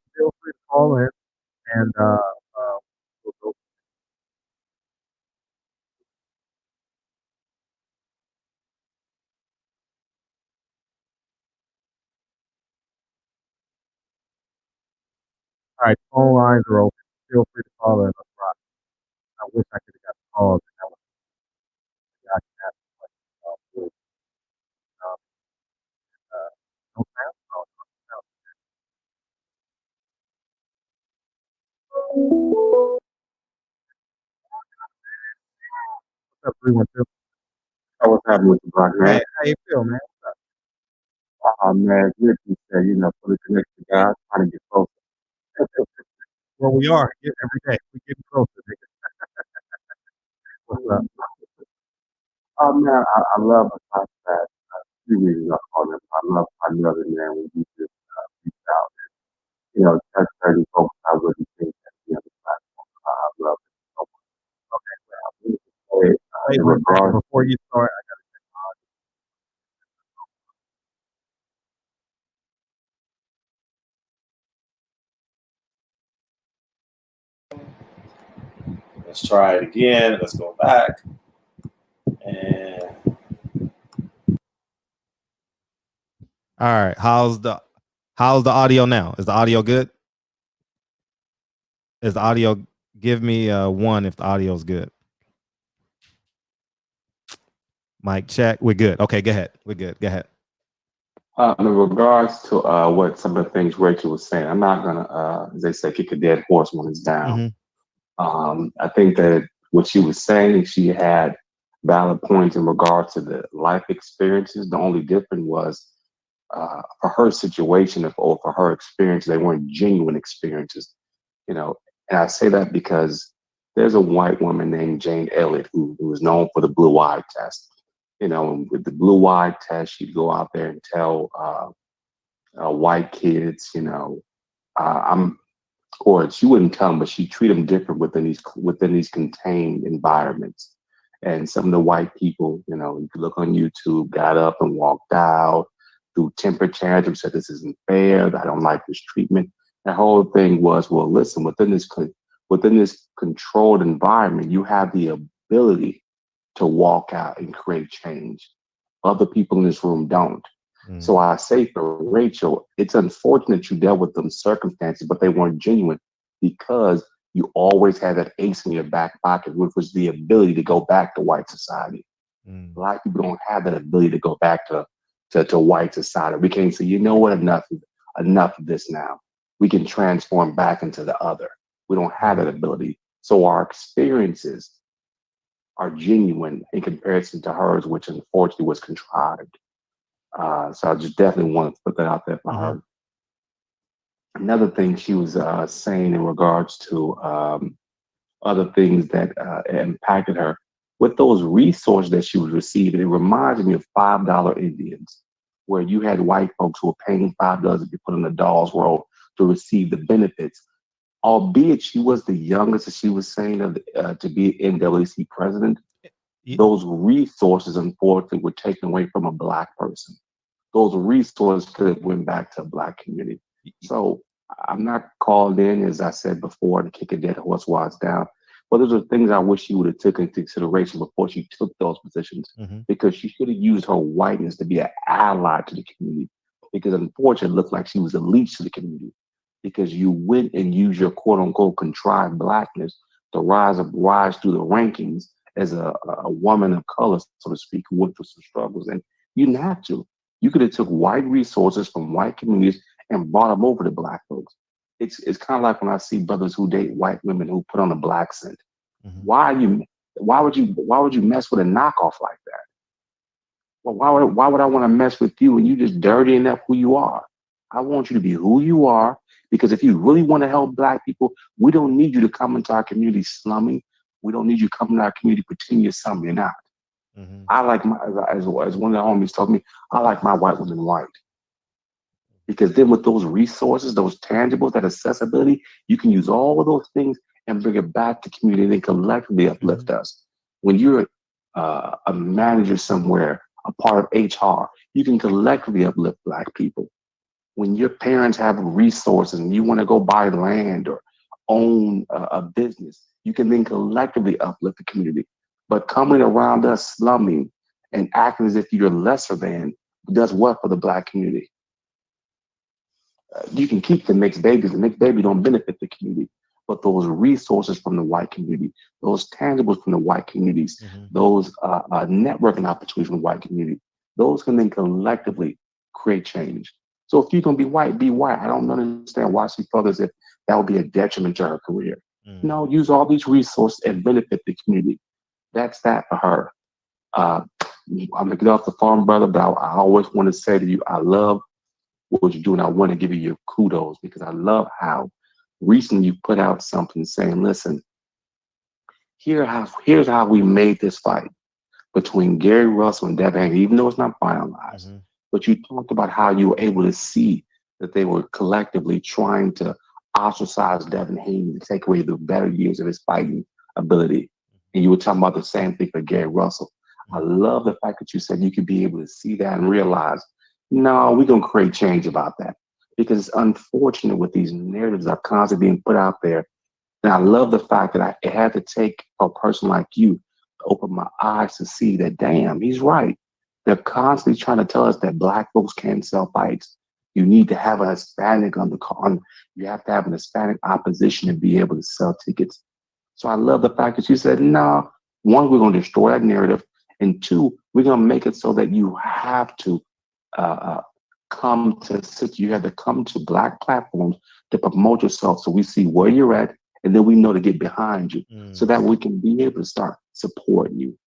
And we'll go. All right, phone lines are open. Feel free to call in. I wish I could have got the calls. I can ask questions. No sound? Oh, what's up, 312? What's happening with the Black man? Hey, how you feel, man? Man, good to say, for the connection guys, trying to get closer. Well, we are every day. We're getting closer, nigga. What's up? Man, I love the fact that, few reasons I call them. I love the man when you just reach out and, touch certain folks. I really think that, the platform. I love it so much. Okay, well, I'm going to say, in regards Before you start, I gotta check my audio. Let's try it again. Let's go back. And all right, how's the audio now? Is the audio good? Is the audio? Give me 1 if the audio is good. Mic check. We're good. Okay, go ahead. We're good. Go ahead. in regards to what some of the things Rachel was saying, I'm not gonna, as they say, kick a dead horse when it's down. I think that what she was saying, she had valid points in regards to the life experiences. The only difference was for her situation, or for her experience, they weren't genuine experiences, And I say that because there's a white woman named Jane Elliott who was known for the blue eye test. With the blue eye test, she'd go out there and tell white kids, or she wouldn't tell them, but she'd treat them different within these contained environments. And some of the white people, you could look on YouTube, got up and walked out, threw temper tantrums, said this isn't fair, I don't like this treatment. The whole thing was, well, listen, within this controlled environment, you have the ability to walk out and create change. Other people in this room don't. So I say for Rachel, it's unfortunate you dealt with them circumstances, but they weren't genuine because you always had that ace in your back pocket, which was the ability to go back to white society. A lot of people don't have that ability to go back to white society. We can't say, you know what, enough of this now. We can transform back into the other. We don't have that ability. So our experiences are genuine in comparison to hers, which unfortunately was contrived. So I just definitely want to put that out there for her. Another thing she was saying in regards to other things that impacted her with those resources that she was receiving, it reminded me of $5 Indians, where you had white folks who were paying $5 to be put in the doll's roll to receive the benefits. Albeit she was the youngest, as she was saying, to be NAACP president, those resources, unfortunately, were taken away from a Black person. Those resources could have went back to a Black community. So I'm not called in, as I said before, to kick a dead horse while it's down. But those are things I wish she would have taken into consideration before she took those positions, because she should have used her whiteness to be an ally to the community. Because unfortunately, it looked like she was a leech to the community, because you went and used your quote unquote contrived Blackness to rise through the rankings as a woman of color, so to speak, who went through some struggles. And you didn't have to. You could have took white resources from white communities and brought them over to Black folks. It's kind of like when I see brothers who date white women who put on a Black scent. Why would you mess with a knockoff like that? Well, why would I want to mess with you when you just dirtying up who you are? I want you to be who you are, because if you really want to help Black people, we don't need you to come into our community slumming. We don't need you coming to our community pretending you're something you're not. I like as one of the homies told me, I like my white women white. Because then with those resources, those tangibles, that accessibility, you can use all of those things and bring it back to community and then collectively uplift us. When you're a manager somewhere, a part of HR, you can collectively uplift Black people. When your parents have resources and you want to go buy land or own a business, you can then collectively uplift the community. But coming around us slumming and acting as if you're lesser than does what for the Black community? You can keep the mixed babies. The mixed baby don't benefit the community. But those resources from the white community, those tangibles from the white communities, those networking opportunities from the white community, those can then collectively create change. So if you're going to be white, be white. I don't understand why she felt as if that would be a detriment to her career. No, use all these resources and benefit the community. That's that for her. I'm going to get off the farm, brother, but I always want to say to you, I love what you're doing. I want to give you your kudos, because I love how recently you put out something saying, listen, here's how we made this fight between Gary Russell and Devin Haney, even though it's not finalized. But you talked about how you were able to see that they were collectively trying to ostracize Devin Haney to take away the better years of his fighting ability. And you were talking about the same thing for Gary Russell. I love the fact that you said you could be able to see that and realize, no, we're going to create change about that. Because it's unfortunate with these narratives that are constantly being put out there. And I love the fact that it had to take a person like you to open my eyes to see that, damn, he's right. They're constantly trying to tell us that Black folks can't sell fights. You need to have a Hispanic you have to have an Hispanic opposition to be able to sell tickets. So I love the fact that you said, no, one, we're going to destroy that narrative. And two, we're going to make it so that you have to you have to come to Black platforms to promote yourself, so we see where you're at, and then we know to get behind you, so that we can be able to start supporting you,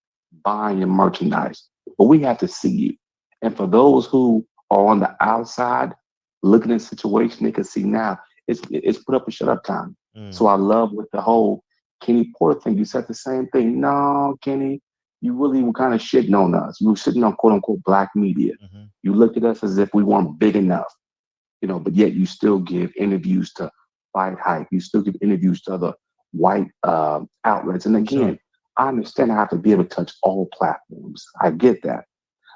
buying your merchandise. But we have to see you. And for those who are on the outside looking at the situation, they can see now it's put up and shut up time. So I love with the whole Kenny Porter thing, you said the same thing. No, Kenny, you really were kind of shitting on us. You were sitting on quote unquote Black media. You looked at us as if we weren't big enough, but yet you still give interviews to Fight Hype. You still give interviews to other white outlets. And again, I understand I have to be able to touch all platforms. I get that.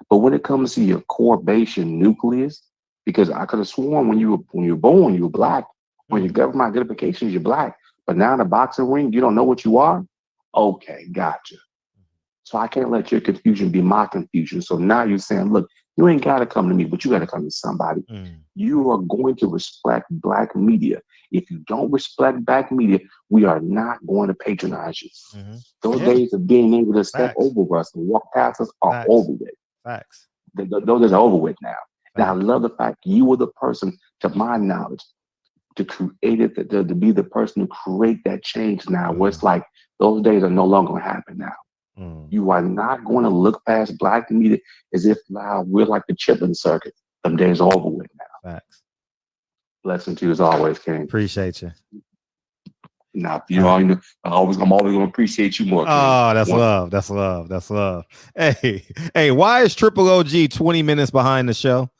But when it comes to your core base, your nucleus, because I could have sworn when you were born, you were Black. When your government identifications, you're Black. But now in the boxing ring, you don't know what you are? Okay, gotcha. So I can't let your confusion be my confusion. So now you're saying, look, you ain't got to come to me, but you got to come to somebody. You are going to respect Black media. If you don't respect Black media, we are not going to patronize you. Those days of being able to step over us and walk past us are over with. Those days are over with now. Now, I love the fact you were the person, to my knowledge, to create it, to be the person to create that change now, where it's like those days are no longer going to happen now. You are not going to look past Black media as if now we're like the Chitlin circuit. Them days are over with now. Blessing to you as always, King. Appreciate you. Nah, you know, I'm always gonna appreciate you more. Oh, that's love. That's love. That's love. Hey, why is Triple OG 20 minutes behind the show?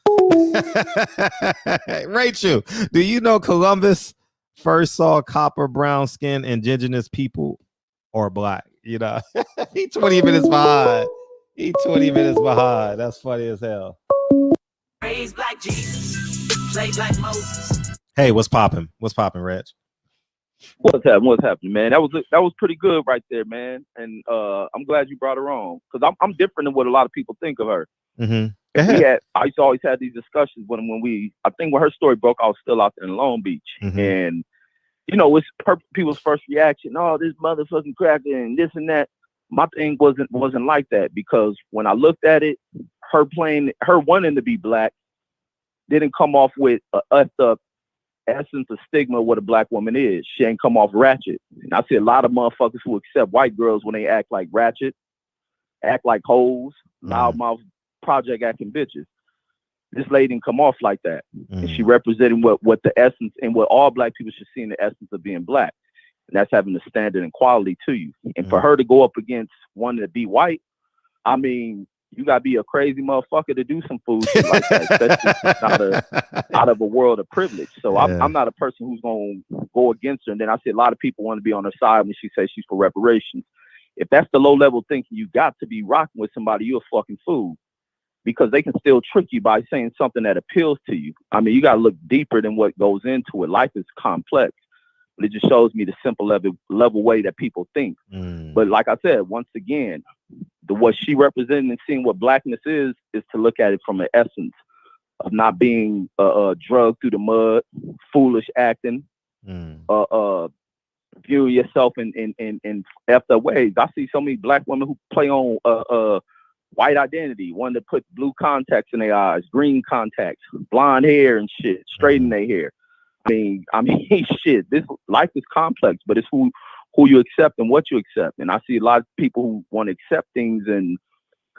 Rachel, do you know Columbus first saw copper, brown skin, indigenous people or black? You know, he 20 minutes behind. He 20 minutes behind. That's funny as hell. Praise Black Jesus, play Black Moses. Hey, what's popping? What's popping, Reg? What's happening, man? That was pretty good right there, man. And I'm glad you brought her on because I'm different than what a lot of people think of her. Mm-hmm. I used to always have these discussions when I think when her story broke, I was still out there in Long Beach, and you know, it's people's first reaction. Oh, this motherfucking cracker and this and that. My thing wasn't like that because when I looked at it, her wanting to be black didn't come off with a effed up essence of stigma of what a black woman is. She ain't come off ratchet. And I see a lot of motherfuckers who accept white girls when they act like ratchet, act like hoes, loudmouth, project acting bitches. This lady didn't come off like that. And she represented what the essence and what all black people should see in the essence of being black. And that's having a standard and quality to you. And for her to go up against wanting to be white, I mean, you gotta be a crazy motherfucker to do some food shit like that, especially out of a world of privilege. So I'm not a person who's gonna go against her. And then I see a lot of people want to be on her side when she says she's for reparations. If that's the low level thinking, you got to be rocking with somebody, you're a fucking fool. Because they can still trick you by saying something that appeals to you. I mean, you gotta look deeper than what goes into it. Life is complex. But it just shows me the simple level way that people think. But like I said, once again, what she represented and seeing what blackness is to look at it from an essence of not being drugged through the mud, foolish acting, view yourself in effed up ways. I see so many black women who play on white identity, one to put blue contacts in their eyes, green contacts, blonde hair and shit, straighten their hair. I mean, shit. This life is complex, but it's who you accept and what you accept. And I see a lot of people who want to accept things and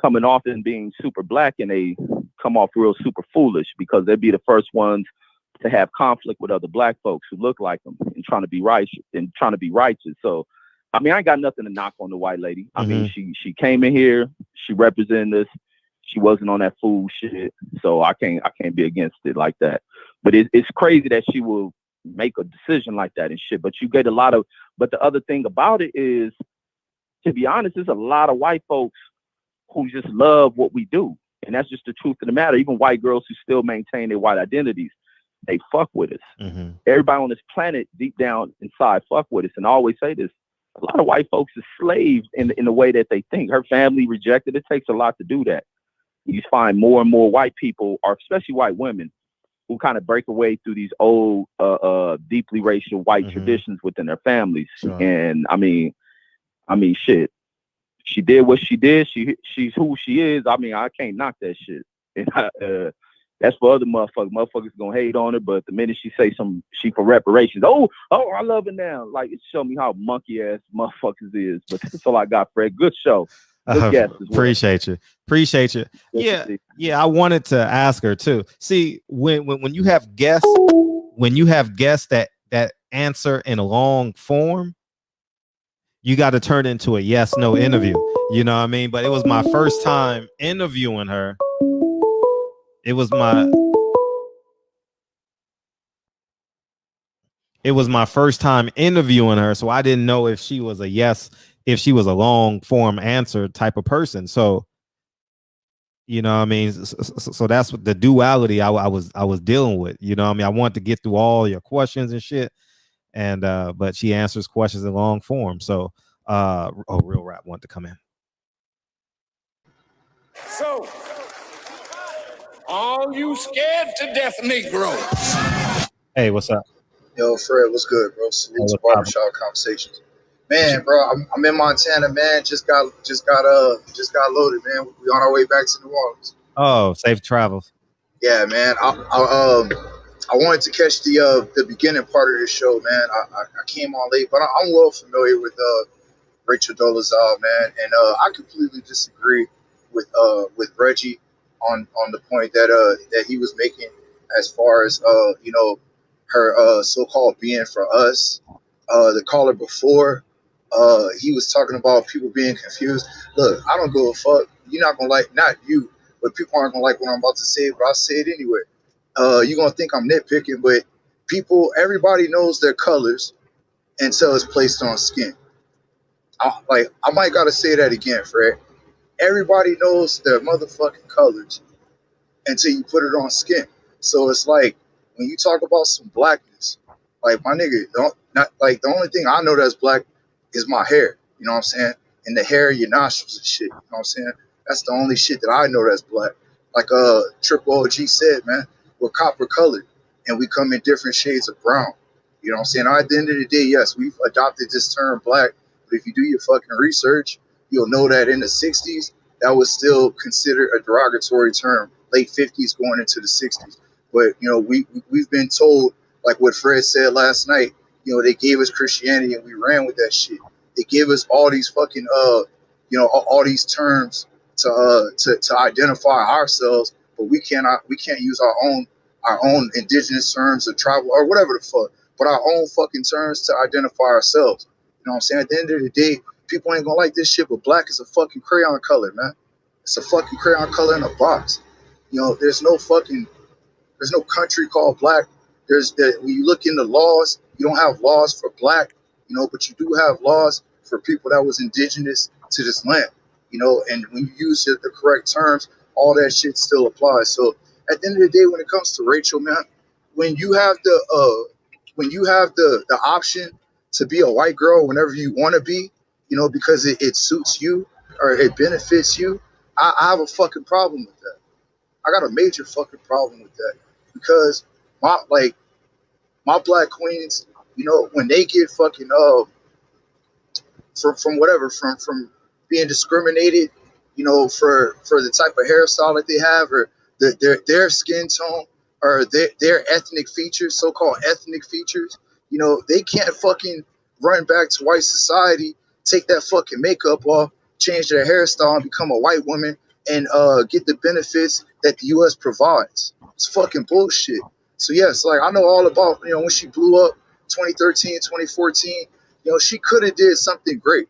coming off and being super black, and they come off real super foolish because they'd be the first ones to have conflict with other black folks who look like them and trying to be righteous. So, I mean, I ain't got nothing to knock on the white lady. I mean, she came in here, she represented us. She wasn't on that fool shit, so I can't be against it like that. But it's crazy that she will make a decision like that and shit. But you get a lot of. But the other thing about it is, to be honest, there's a lot of white folks who just love what we do, and that's just the truth of the matter. Even white girls who still maintain their white identities, they fuck with us. Everybody on this planet, deep down inside, fuck with us. And I always say this: a lot of white folks are slaves in the way that they think. Her family rejected. It takes a lot to do that. You find more and more white people, or especially white women, who kind of break away through these old, deeply racial white traditions within their families. Sure. And I mean, shit. She did what she did. She's who she is. I mean, I can't knock that shit. And that's for other motherfuckers. Motherfuckers gonna hate on her, but the minute she say she for reparations, oh, I love it now. Like, it show me how monkey ass motherfuckers is. But that's all I got, Fred. Good show. Appreciate you. Yeah. I wanted to ask her too. See, when you have guests, that answer in a long form, you got to turn it into a yes/no interview. You know what I mean? But it was my first time interviewing her. It was my first time interviewing her, so I didn't know if she was a long form answer type of person. So, you know what I mean? So that's what the duality I was dealing with. You know what I mean? I wanted to get through all your questions and shit. And but she answers questions in long form. So Real Rap wanted to come in. So, all you scared to death Negroes. Hey, what's up? Yo, Fred, what's good, bro? Salute to Barbershop Conversations. Man, bro, I'm in Montana, man. Just got loaded, man. We on our way back to New Orleans. Oh, safe travels. Yeah, man. I wanted to catch the beginning part of the show, man. I came on late, but I'm well familiar with Rachael Dolezal, man, and I completely disagree with Reggie on the point that he was making as far as her so-called being for us. The caller before, he was talking about people being confused. Look, I don't give a fuck. You're not gonna like, not you, but people aren't gonna like what I'm about to say, but I'll say it anyway. You're gonna think I'm nitpicking, but everybody knows their colors until it's placed on skin. I might gotta say that again, Fred. Everybody knows their motherfucking colors until you put it on skin. So it's like when you talk about some blackness, like my nigga, don't not like the only thing I know that's black is my hair. You know what I'm saying? And the hair, your nostrils and shit. You know what I'm saying? That's the only shit that I know that's black. Like Triple OG said, man, we're copper colored and we come in different shades of brown. You know what I'm saying? At the end of the day, yes, we've adopted this term black, but if you do your fucking research, you'll know that in the 60s, that was still considered a derogatory term. Late 50s going into the 60s. But, you know, we've been told, like what Fred said last night, you know, they gave us Christianity and we ran with that shit. They gave us all these fucking, all these terms to identify ourselves, but we can't use our own indigenous terms of travel or whatever the fuck, but our own fucking terms to identify ourselves. You know what I'm saying? At the end of the day, people ain't gonna like this shit, but black is a fucking crayon color, man. It's a fucking crayon color in a box. You know, there's no country called black. When you look into laws, you don't have laws for black, you know, but you do have laws for people that was indigenous to this land, you know, and when you use the correct terms, all that shit still applies. So at the end of the day, when it comes to Rachel, man, when you have the option to be a white girl whenever you want to be, you know, because it suits you or it benefits you, I have a fucking problem with that. I got a major fucking problem with that because my black queens, you know, when they get fucking from being discriminated, you know, for the type of hairstyle that they have or their skin tone or their ethnic features, so-called ethnic features, you know, they can't fucking run back to white society, take that fucking makeup off, change their hairstyle and become a white woman and get the benefits that the U.S. provides. It's fucking bullshit. So yes, like I know all about, you know, when she blew up 2013, 2014, you know, she could have did something great.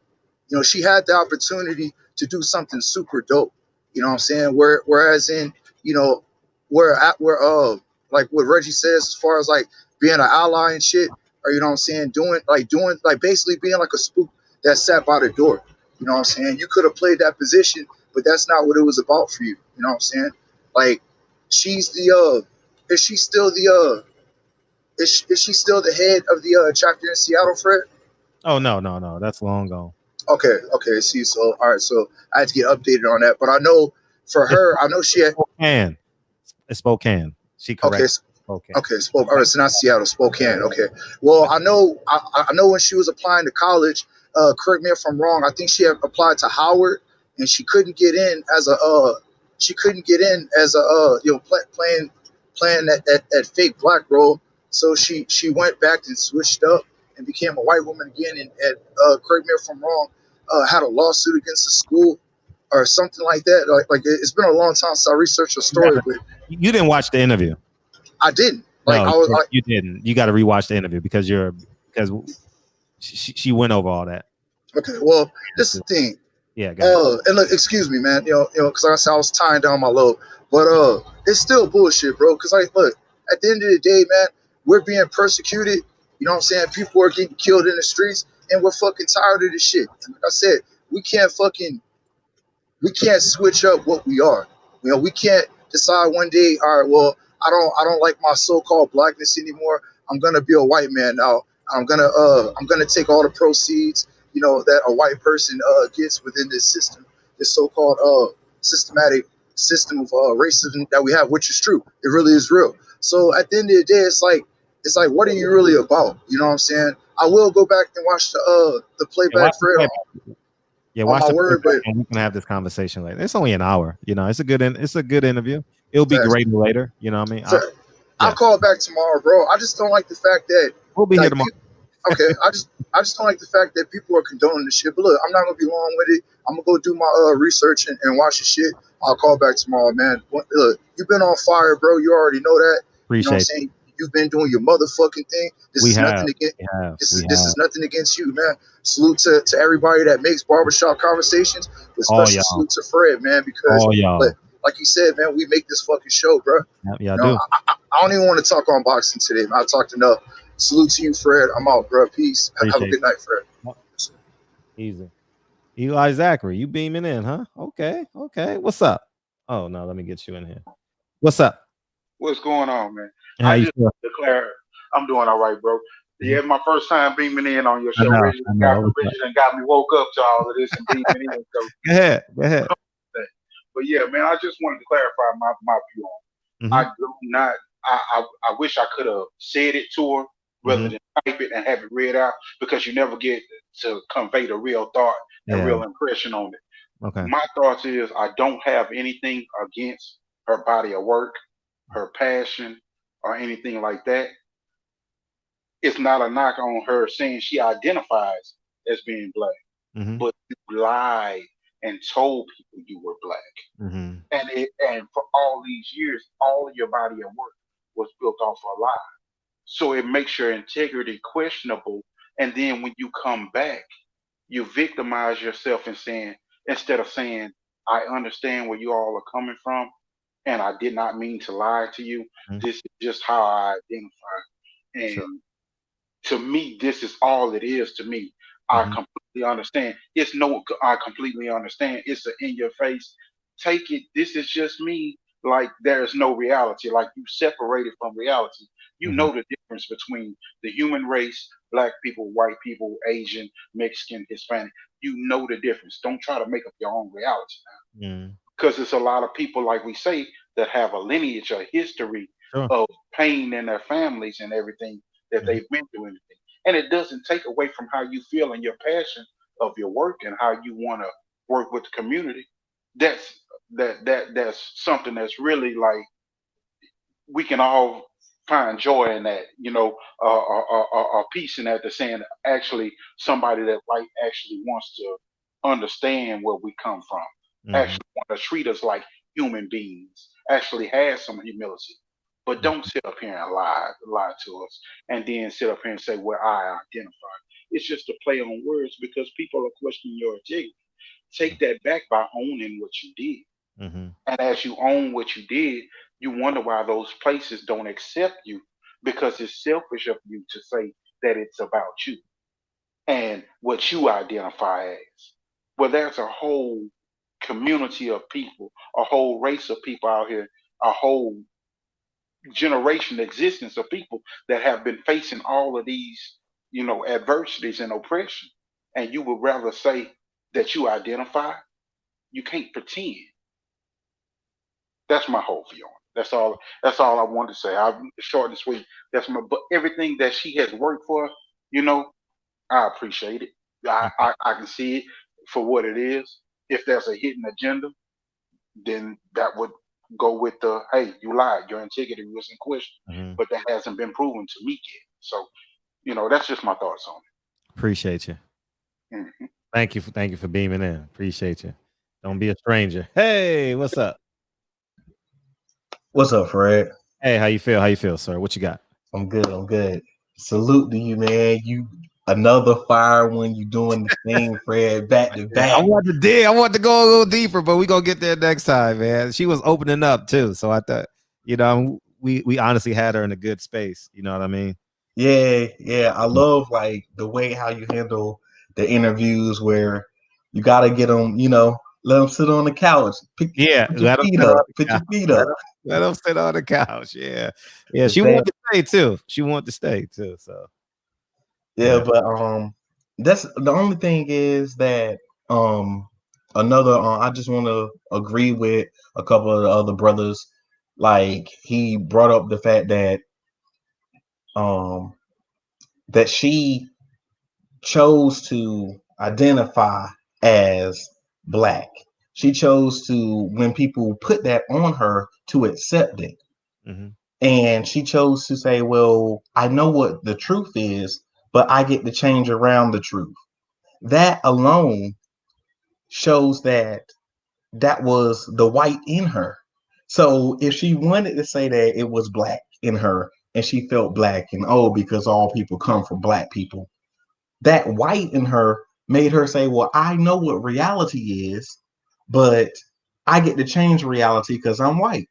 You know, she had the opportunity to do something super dope. You know what I'm saying? Whereas in, you know, like what Reggie says as far as like being an ally and shit, or you know what I'm saying, doing like basically being like a spook that sat by the door. You know what I'm saying? You could have played that position, but that's not what it was about for you. You know what I'm saying? Like she's the is she still the is she still the head of the chapter in Seattle, Fred? Oh no, that's long gone. Okay. See, so all right, so I had to get updated on that, but I know for her, I know she had Spokane. It's Spokane. She correct. okay. Spokane. Okay, all right, so not Seattle, Spokane. Okay, well, I know when she was applying to college. Correct me if I'm wrong. I think she had applied to Howard, and she couldn't get in as a you know, playing that fake black role. So she went back and switched up and became a white woman again. And correct me if I'm wrong. Had a lawsuit against the school or something like that. Like it's been a long time since I researched her story, but You didn't watch the interview. I didn't. You didn't. You got to rewatch the interview because she went over all that. Okay, well, this is the thing. Yeah. Go ahead. And look, excuse me, man. You know, because like I said, I was tying down my load, but it's still bullshit, bro. Because like, look, at the end of the day, man, we're being persecuted. You know what I'm saying? People are getting killed in the streets, and we're fucking tired of this shit. And like I said, we can't switch up what we are. You know, we can't decide one day, all right, well, I don't like my so-called blackness anymore. I'm gonna be a white man now. I'm gonna take all the proceeds, you know, that a white person gets within this system, this so-called systematic system of racism that we have, which is true. It really is real. So at the end of the day, it's like, what are you really about? You know what I'm saying? I will go back and watch the playback for it. Yeah, watch the word, and we can have this conversation later. It's only an hour, you know. It's a good interview. It'll be great later, you know what I mean? I'll call back tomorrow, bro. I just don't like the fact that we'll be here tomorrow. Okay, I just don't like the fact that people are condoning this shit. But look, I'm not gonna be long with it. I'm gonna go do my research and watch the shit. I'll call back tomorrow, man. Look, you've been on fire, bro. You already know that. Appreciate you know what I'm saying? You've been doing your motherfucking thing. This We is have. nothing against. We have. This is nothing against you, man. Salute to everybody that makes barbershop conversations, but All especially y'all. salute to Fred, man, because All y'all. like you said, man, we make this fucking show, bro. Yep, You y'all know, do. I don't even want to talk on boxing today, man. I talked enough. Salute to you, Fred. I'm out, bro. Peace. Have a Appreciate good night, Fred. Easy. Eli Zachary, you beaming in, huh? Okay. What's up? Oh no, let me get you in here. What's up? What's going on, man? How I you just feel? declare I'm doing all right, bro. Yeah, it's my first time beaming in on your I show. know. Reggie got me woke up to all of this and beaming in. So, Go ahead. but yeah, man, I just wanted to clarify my view on. Mhm. I do not. I wish I could have said it to her rather than type it and have it read out, because you never get to convey the real thought and real impression on it. Okay. My thoughts is I don't have anything against her body of work, her passion, or anything like that. It's not a knock on her saying she identifies as being black, but you lied and told people you were black. And for all these years, all of your body of work was built off a lie. So it makes your integrity questionable. And then when you come back, you victimize yourself and saying, instead of saying, I understand where you all are coming from, and I did not mean to lie to you. This is just how I identify. And to me, this is all it is to me. I completely understand. I completely understand. It's an in your face. Take it. This is just me. Like there's no reality. Like you separated from reality. You know the difference between the human race, black people, white people, Asian, Mexican, Hispanic. You know the difference. Don't try to make up your own reality now. Because there's a lot of people, like we say, that have a lineage, a history of pain in their families and everything that they've been through. And it doesn't take away from how you feel and your passion of your work and how you want to work with the community. That's something that's really like we can all find joy in that, a peace in that. To saying actually somebody that like actually wants to understand where we come from, actually want to treat us like human beings, actually has some humility. But don't sit up here and lie to us, and then sit up here and say, "Well, I identify." It's just a play on words because people are questioning your integrity. Take that back by owning what you did. And as you own what you did, you wonder why those places don't accept you, because it's selfish of you to say that it's about you and what you identify as. Well, there's a whole community of people, a whole race of people out here, a whole generation existence of people that have been facing all of these, adversities and oppression. And you would rather say that you identify. You can't pretend. That's my whole view on it. That's all I wanted to say. I'm short and sweet. But everything that she has worked for, I appreciate it. I can see it for what it is. If there's a hidden agenda, then that would go with the, hey, you lied, your integrity was in question. But that hasn't been proven to me yet. So, that's just my thoughts on it. Appreciate you. Thank you for beaming in. Appreciate you. Don't be a stranger. Hey, what's up? What's up, Fred? Hey, how you feel, sir? What you got? I'm good. Salute to you, man. You another fire when you doing the thing, Fred, back to back. I want to go a little deeper, but we gonna get there next time, man. She was opening up too, so I thought, we honestly had her in a good space. You know what I mean? Yeah. I love like the way how you handle the interviews where you gotta get them, let them sit on the couch. Put your feet up. Let them sit on the couch. Yeah. She wanted to stay too. So yeah, but that's the only thing is that another I just want to agree with a couple of the other brothers. Like he brought up the fact that that she chose to identify as black. She chose to, when people put that on her, to accept it. And she chose to say, well, I know what the truth is, but I get to change around the truth. That alone shows that was the white in her. So if she wanted to say that it was black in her and she felt black and oh, because all people come from black people. That white in her made her say, well, I know what reality is, but I get to change reality because I'm white.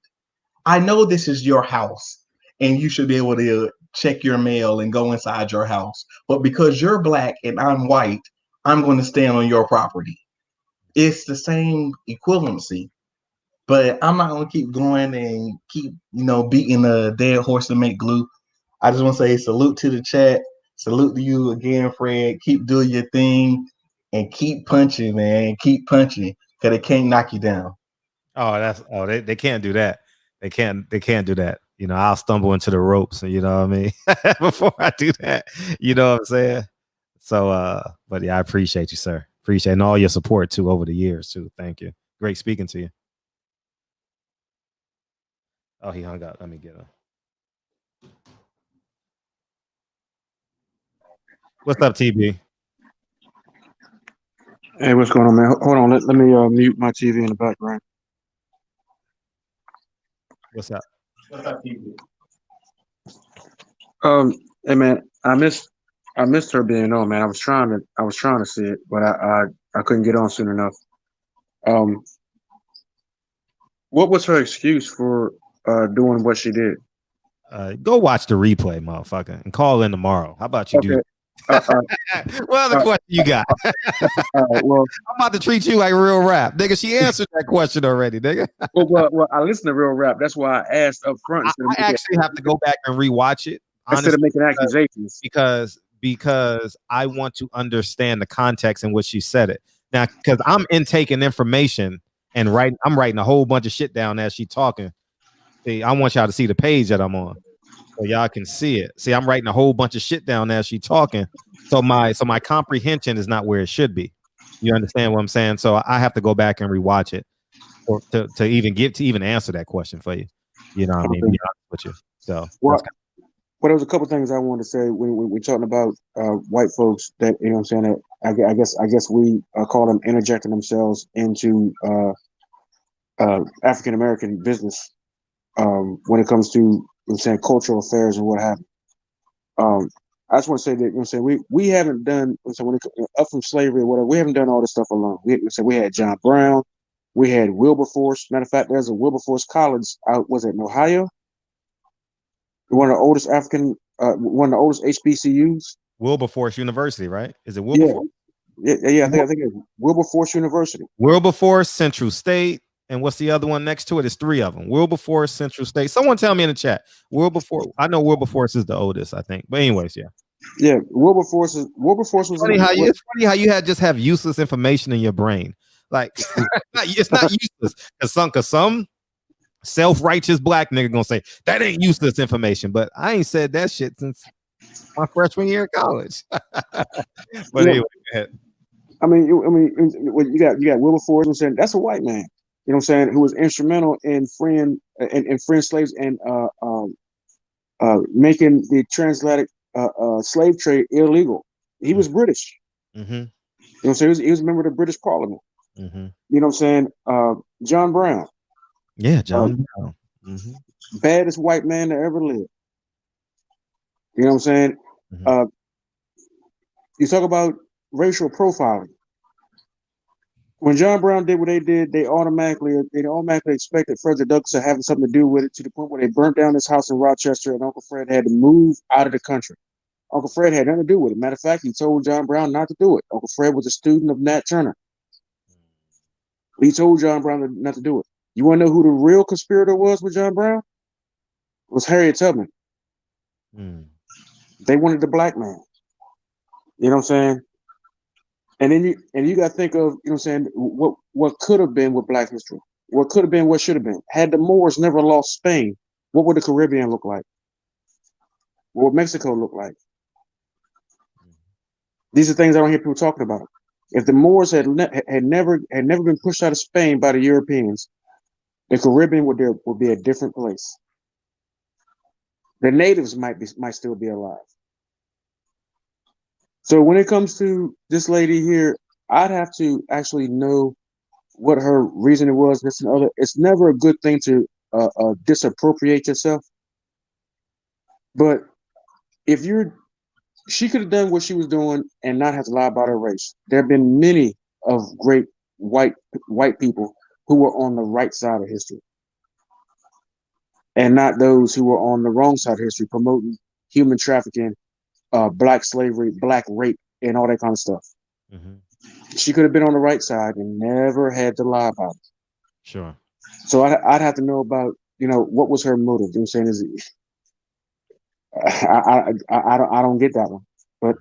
I know this is your house and you should be able to check your mail and go inside your house. But because you're black and I'm white, I'm going to stand on your property. It's the same equivalency. But I'm not going to keep going and keep, beating a dead horse to make glue. I just want to say salute to the chat. Salute to you again, Fred. Keep doing your thing and keep punching, man. Keep punching because it can't knock you down. They can't do that. They can't do that. I'll stumble into the ropes, and you know what I mean, before I do that. You know what I'm saying? So but yeah, I appreciate you, sir. Appreciate all your support too over the years too. Thank you. Great speaking to you. Oh, he hung up. Let me get him. What's up, TB? Hey, what's going on, man? Hold on, let me mute my TV in the background. What's up? Hey man, I missed her being on, man. I was trying to see it, but I couldn't get on soon enough. What was her excuse for doing what she did? Go watch the replay, motherfucker, and call in tomorrow. How about you do? What other question you got? Well, I'm about to treat you like real rap, nigga. She answered that question already, nigga. well, I listen to real rap. That's why I asked up front. I actually have to go back and rewatch it instead of making accusations because I want to understand the context in which she said it. Now, because I'm intaking information and I'm writing a whole bunch of shit down as she talking. See, I want y'all to see the page that I'm on, so y'all can see it. See, I'm writing a whole bunch of shit down as she talking, so my comprehension is not where it should be. You understand what I'm saying? So I have to go back and rewatch it, or to even answer that question for you. You know what I mean? Be honest with you. So well, there was a couple things I wanted to say when we're talking about white folks that what I'm saying, that I guess we call them interjecting themselves into African American business when it comes to I'm saying cultural affairs and what have you. I just want to say that I'm saying we haven't done so when it, up from slavery or whatever, we haven't done all this stuff alone. We had John Brown, we had Wilberforce. Matter of fact, there's a Wilberforce College out in Ohio. One of the oldest HBCUs. Wilberforce University, right? Is it Wilberforce? Yeah. I think it's Wilberforce University. Wilberforce, Central State, and what's the other one next to it? It's three of them. Wilberforce, Central State. Someone tell me in the chat. Wilberforce. I know Wilberforce is the oldest, I think. But anyways, yeah. Yeah, Wilberforce was. It's funny how you have useless information in your brain. Like it's not useless. Cause some self-righteous black nigga gonna say that ain't useless information, but I ain't said that shit since my freshman year of college. But anyway, go ahead. I mean, you got Wilberforce. I'm saying that's a white man. You know what I'm saying? Who was instrumental in freeing slaves and making the transatlantic slave trade illegal. He was British. Mm-hmm. You know what I'm saying? He was a member of the British Parliament. Mm-hmm. You know what I'm saying? John Brown. Yeah, John Brown. Mm-hmm. Baddest white man that ever lived. You know what I'm saying? Mm-hmm. You talk about racial profiling. When John Brown did what they did, they automatically expected Frederick Douglass to have something to do with it, to the point where they burnt down his house in Rochester, and Uncle Fred had to move out of the country. Uncle Fred had nothing to do with it. Matter of fact, he told John Brown not to do it. Uncle Fred was a student of Nat Turner. He told John Brown not to do it. You want to know who the real conspirator was with John Brown? It was Harriet Tubman. They wanted the black man. You know what I'm saying? And then you got to think of, you know what I'm saying, what could have been with black history. What could have been, what should have been. Had the Moors never lost Spain, what would the Caribbean look like? What would Mexico look like? These are things I don't hear people talking about. If the Moors had never been pushed out of Spain by the Europeans, the Caribbean would be a different place. The natives might still be alive. So when it comes to this lady here, I'd have to actually know what her reasoning was. This and other. It's never a good thing to disappropriate yourself. But if she could have done what she was doing and not have to lie about her race. There have been many of great white people who were on the right side of history, and not those who were on the wrong side of history, promoting human trafficking, black slavery, black rape, and all that kind of stuff. She could have been on the right side and never had to lie about it. Sure. So I'd have to know about, what was her motive. You know what I'm saying? I don't get that one. But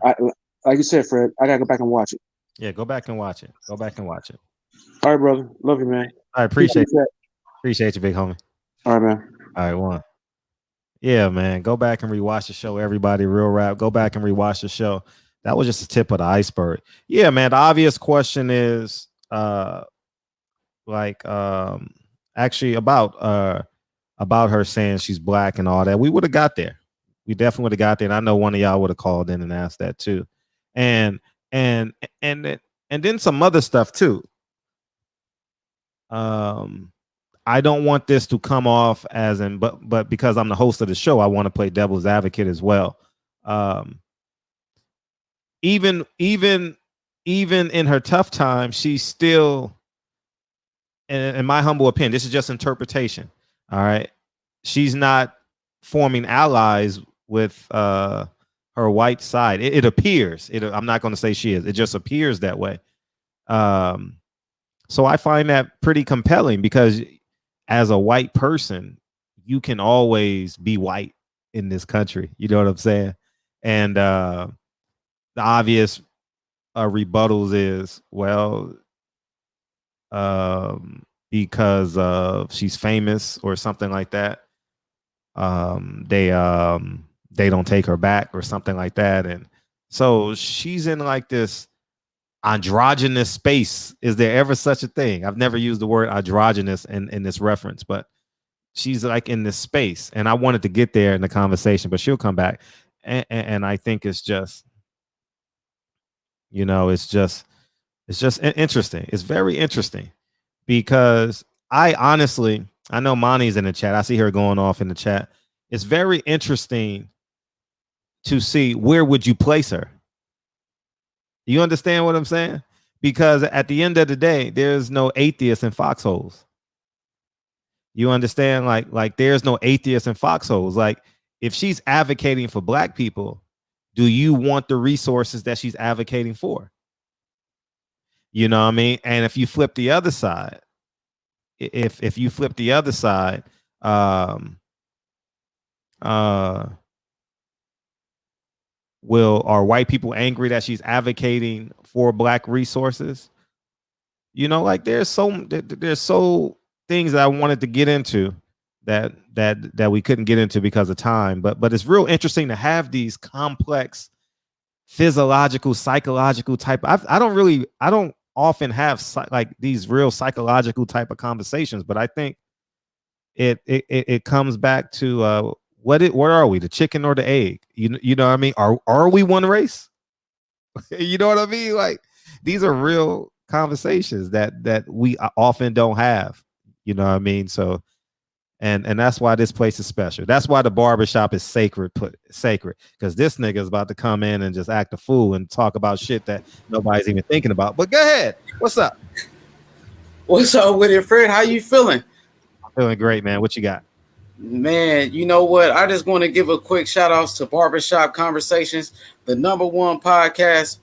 like you said, Fred, I gotta go back and watch it. Yeah, go back and watch it. Go back and watch it. All right, brother. Love you, man. I appreciate you. Appreciate you, big homie. All right, man. All right, one. Yeah, man. Go back and rewatch the show, everybody. Real rap. Go back and rewatch the show. That was just the tip of the iceberg. Yeah, man. The obvious question is actually about her saying she's black and all that. We would have got there. We definitely would have got there. And I know one of y'all would have called in and asked that too. And then some other stuff too. I don't want this to come off as but because I'm the host of the show, I want to play devil's advocate as well. Even in her tough time, she's still, in my humble opinion, this is just interpretation. All right. She's not forming allies with her white side. It appears. I'm not going to say she is. It just appears that way. So I find that pretty compelling because as a white person, you can always be white in this country. You know what I'm saying? And the obvious rebuttals is, well, because she's famous or something like that. They don't take her back or something like that. And so she's in like this androgynous space. Is there ever such a thing? I've never used the word androgynous in this reference, but she's like in this space. And I wanted to get there in the conversation, but she'll come back. And I think it's just, it's just interesting. It's very interesting because I know Monty's in the chat. I see her going off in the chat. It's very interesting to see where would you place her. You understand what I'm saying? Because at the end of the day, there's no atheists in foxholes. You understand? Like there's no atheists in foxholes. Like if she's advocating for black people, do you want the resources that she's advocating for? You know what I mean? And if you flip the other side, are white people angry that she's advocating for black resources? Like there's so things that I wanted to get into that we couldn't get into because of time. But it's real interesting to have these complex physiological, psychological type. I don't often have like these real psychological type of conversations, but I think it comes back to where are we, the chicken or the egg? You know what I mean? Are we one race? You know what I mean? Like these are real conversations that we often don't have. You know what I mean? So and that's why this place is special. That's why the barbershop is sacred, because this nigga is about to come in and just act a fool and talk about shit that nobody's even thinking about. But go ahead. What's up? What's up with it, Fred? How you feeling? I'm feeling great, man. What you got? Man, you know what? I just want to give a quick shout outs to Barbershop Conversations, the #1 podcast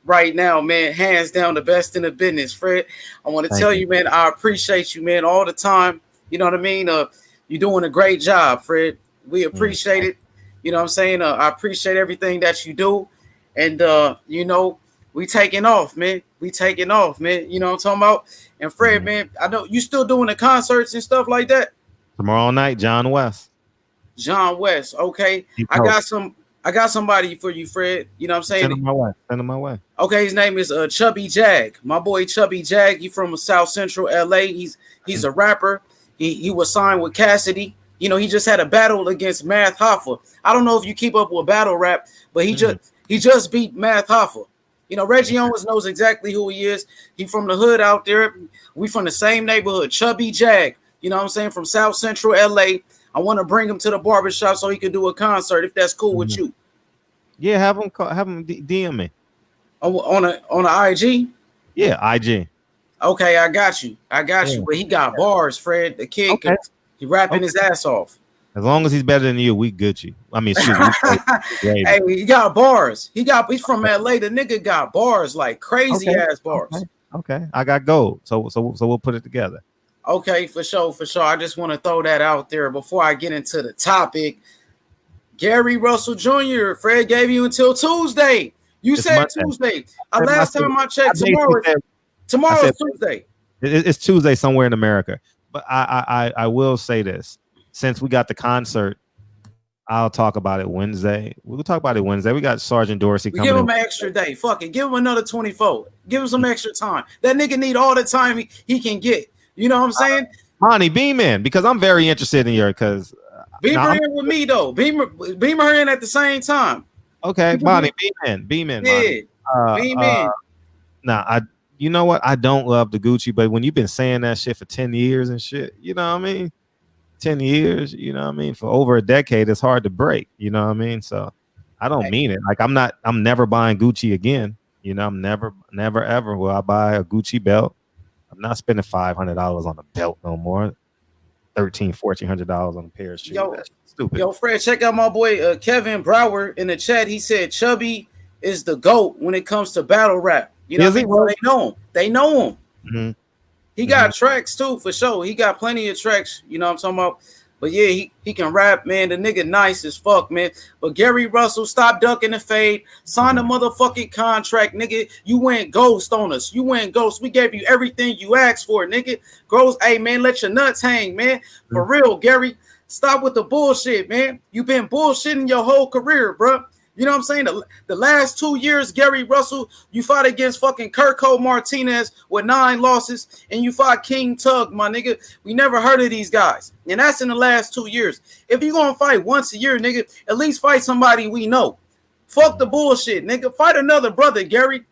right now, man. Hands down, the best in the business, Fred. I want to tell you, man, I appreciate you, man, all the time. You know what I mean? You're doing a great job, Fred. We appreciate it. You know what I'm saying? I appreciate everything that you do. And, we taking off, man. You know what I'm talking about? And Fred, man, I know you still doing the concerts and stuff like that. Tomorrow night, John West. Okay. I got somebody for you, Fred. You know what I'm saying? Send him my way. Okay, his name is Chubby Jag. My boy Chubby Jag. He from South Central LA. He's a rapper. He was signed with Cassidy. He just had a battle against Math Hoffa. I don't know if you keep up with battle rap, but he just beat Math Hoffa. Reggie Owens knows exactly who he is. He from the hood out there. We from the same neighborhood. Chubby Jag. You know what I'm saying? From South Central LA. I want to bring him to the barbershop so he can do a concert. If that's cool with you. Yeah, have him DM me on a IG. Yeah, IG. Okay, I got you. Yeah. But he got bars, Fred. The kid, he rapping his ass off. As long as he's better than you, we Gucci. I mean, excuse me. Hey, he got bars. He's from LA. The nigga got bars, like crazy ass bars. Okay. I got gold. So we'll put it together. Okay, for sure. I just want to throw that out there before I get into the topic. Gary Russell Jr., Fred gave you until Tuesday. You said Monday. Tuesday. Last time I checked, tomorrow is Tuesday. It's Tuesday somewhere in America. But I will say this. Since we got the concert, I'll talk about it Wednesday. We'll talk about it Wednesday. We got Sergeant Dorsey coming. Give him an extra day. Fuck it. Give him another 24. Give him some extra time. That nigga need all the time he can get. You know what I'm saying? Monty, beam in, because I'm very interested in your Beamer in with me though. Beamer in at the same time. Okay, Bonnie, beam in. Yeah, beam in. Nah, you know what? I don't love the Gucci, but when you've been saying that shit for 10 years and shit, you know what I mean? 10 years, you know what I mean? For over a decade, it's hard to break, you know what I mean? So I don't mean it. Like I'm never buying Gucci again. You know, I'm never ever will I buy a Gucci belt. I'm not spending $500 on a belt no more. $1,400 on a pair of shoes. That's stupid. Yo, Fred, check out my boy Kevin Brower in the chat. He said Chubby is the GOAT when it comes to battle rap. You know, they know him. They know him. Mm-hmm. He got tracks too, for sure. He got plenty of tracks. You know what I'm talking about? But yeah, he can rap, man. The nigga nice as fuck, man. But Gary Russell, stop ducking the fade. Sign the motherfucking contract, nigga. You went ghost on us. You went ghost. We gave you everything you asked for, nigga. Gross, hey, man, let your nuts hang, man. For real, Gary. Stop with the bullshit, man. You've been bullshitting your whole career, bro. You know what I'm saying? The last 2 years, Gary Russell, you fought against fucking Kirko Martinez with 9 losses, and you fought King Tug, my nigga. We never heard of these guys. And that's in the last 2 years. If you're going to fight once a year, nigga, at least fight somebody we know. Fuck the bullshit, nigga. Fight another brother, Gary.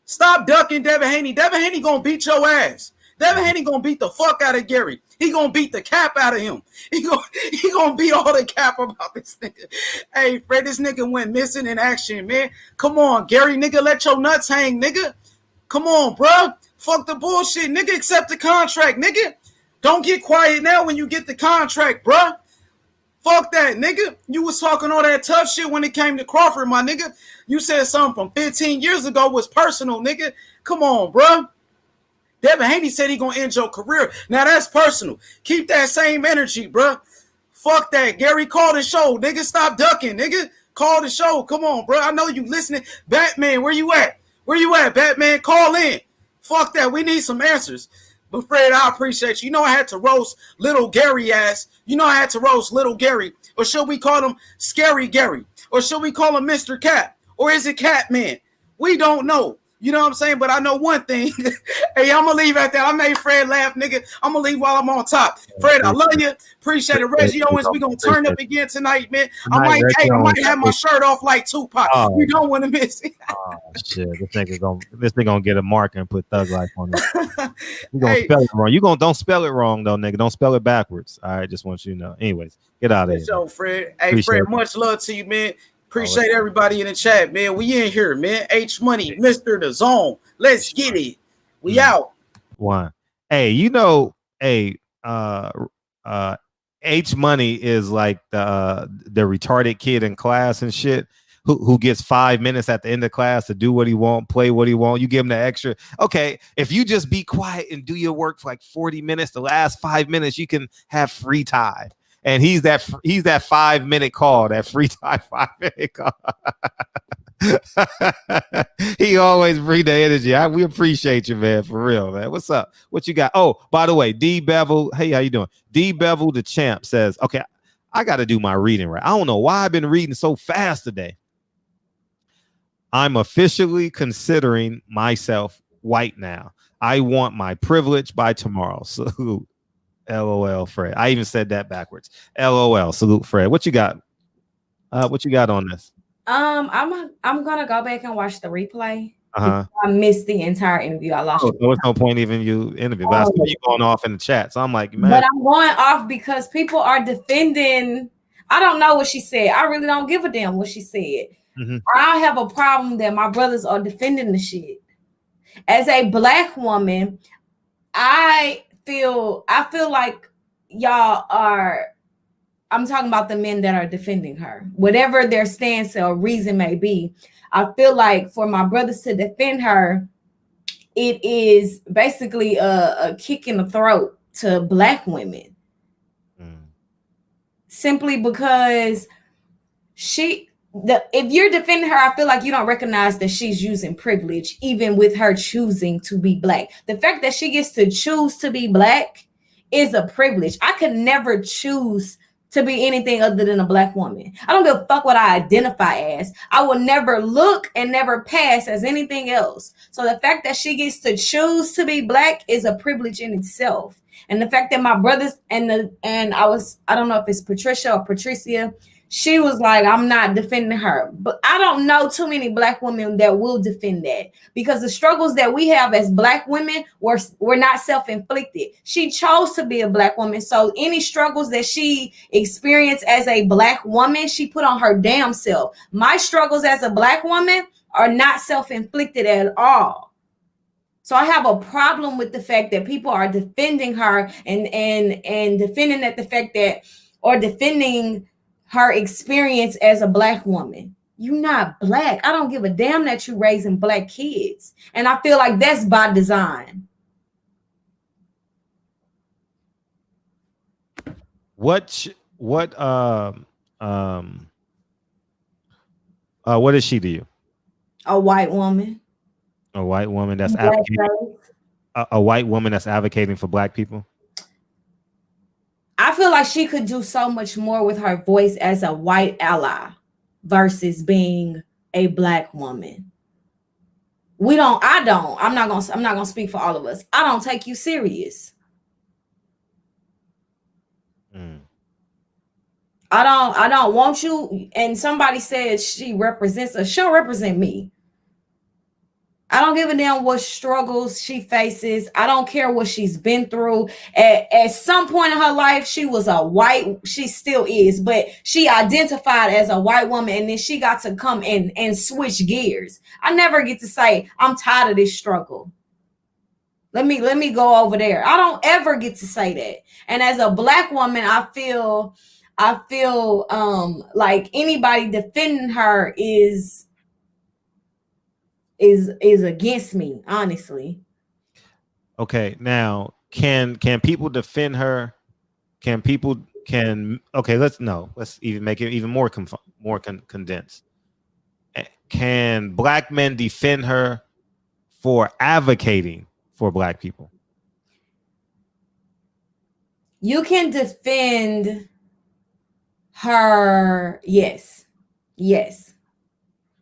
Stop ducking Devin Haney. Devin Haney going to beat your ass. Devin Haney going to beat the fuck out of Gary. He gonna beat the cap out of him. He gonna beat all the cap about this nigga. Hey, Fred, this nigga went missing in action, man. Come on, Gary, nigga, let your nuts hang, nigga. Come on, bro. Fuck the bullshit, nigga. Accept the contract, nigga. Don't get quiet now when you get the contract, bro. Fuck that, nigga. You was talking all that tough shit when it came to Crawford, my nigga. You said something from 15 years ago was personal, nigga. Come on, bro. Devin Haney said he gonna end your career. Now that's personal. Keep that same energy, bro. Fuck that. Gary, call the show, nigga. Stop ducking, nigga. Call the show. Come on, bro. I know you listening. Batman, where you at? Where you at, Batman? Call in. Fuck that. We need some answers. But Fred, I appreciate you. You know I had to roast little Gary ass. You know I had to roast little Gary. Or should we call him Scary Gary? Or should we call him Mr. Cat? Or is it Catman? We don't know. You know what I'm saying? But I know one thing. Hey, I'm going to leave at that. I made Fred laugh, nigga. I'm going to leave while I'm on top. Fred, I love you. Appreciate it. Reggie Owens, we going to turn up again tonight, man. I might have my shirt off like Tupac. You don't want to miss it. Oh, shit. This nigga going to get a marker and put Thug Life on it. You're going to spell it wrong. Don't spell it wrong, though, nigga. Don't spell it backwards. All right, just want you to know. Anyways, get out of here. So, Fred. Hey, Fred, much love to you, man. Appreciate everybody in the chat, man. We in here, man. H Money, Mr. The Zone. Let's get it. We out. One. Hey, you know, H Money is like the retarded kid in class and shit who gets 5 minutes at the end of class to do what he want, play what he want. You give him the extra. Okay, if you just be quiet and do your work for like 40 minutes, the last 5 minutes you can have free time. And he's that 5 minute call, that free time 5 minute call. He always bring the energy. We appreciate you, man, for real, man. What's up? What you got? Oh, by the way, D Bevel. Hey, how you doing? D Bevel the champ says, okay, I got to do my reading right. I don't know why I've been reading so fast today. I'm officially considering myself white now. I want my privilege by tomorrow. Salute. LOL, Fred. I even said that backwards. LOL. Salute, Fred. What you got? What you got on this? I'm gonna go back and watch the replay. Uh-huh. I missed the entire interview. I lost. Oh, there was no point even you interview. But I see you going off in the chat. So I'm like, man. But I'm going off because people are defending. I don't know what she said. I really don't give a damn what she said. Mm-hmm. I have a problem that my brothers are defending the shit. As a black woman, I feel like y'all are. I'm talking about the men that are defending her, whatever their stance or reason may be. I feel like for my brothers to defend her, it is basically a kick in the throat to black women. Simply because if you're defending her, I feel like you don't recognize that she's using privilege, even with her choosing to be black. The fact that she gets to choose to be black is a privilege. I could never choose to be anything other than a black woman. I don't give a fuck what I identify as. I will never look and never pass as anything else. So the fact that she gets to choose to be black is a privilege in itself. And the fact that my brothers I don't know if it's Patricia or Patricia, she was like, I'm not defending her. But I don't know too many black women that will defend that, because the struggles that we have as black women were not self-inflicted. She chose to be a black woman. So any struggles that she experienced as a black woman, she put on her damn self. My struggles as a black woman are not self-inflicted at all. So I have a problem with the fact that people are defending her and defending that the fact that, or defending her experience as a black woman. You're not black. I don't give a damn that you're raising black kids. And I feel like that's by design. What is she to you? A white woman. A white woman that's advocating. A white woman that's advocating for black people. I feel like she could do so much more with her voice as a white ally versus being a black woman. I'm not gonna speak for all of us. I don't take you serious. I don't want you. And somebody said she represents us. She'll represent me. I don't give a damn what struggles she faces. I don't care what she's been through. At some point in her life, she still is, but she identified as a white woman, and then she got to come and switch gears. I never get to say, I'm tired of this struggle. Let me go over there. I don't ever get to say that. And as a black woman, I feel like anybody defending her is against me, honestly. Okay, now can people defend her? Let's even make it even more condensed. Can black men defend her for advocating for black people? You can defend her, yes.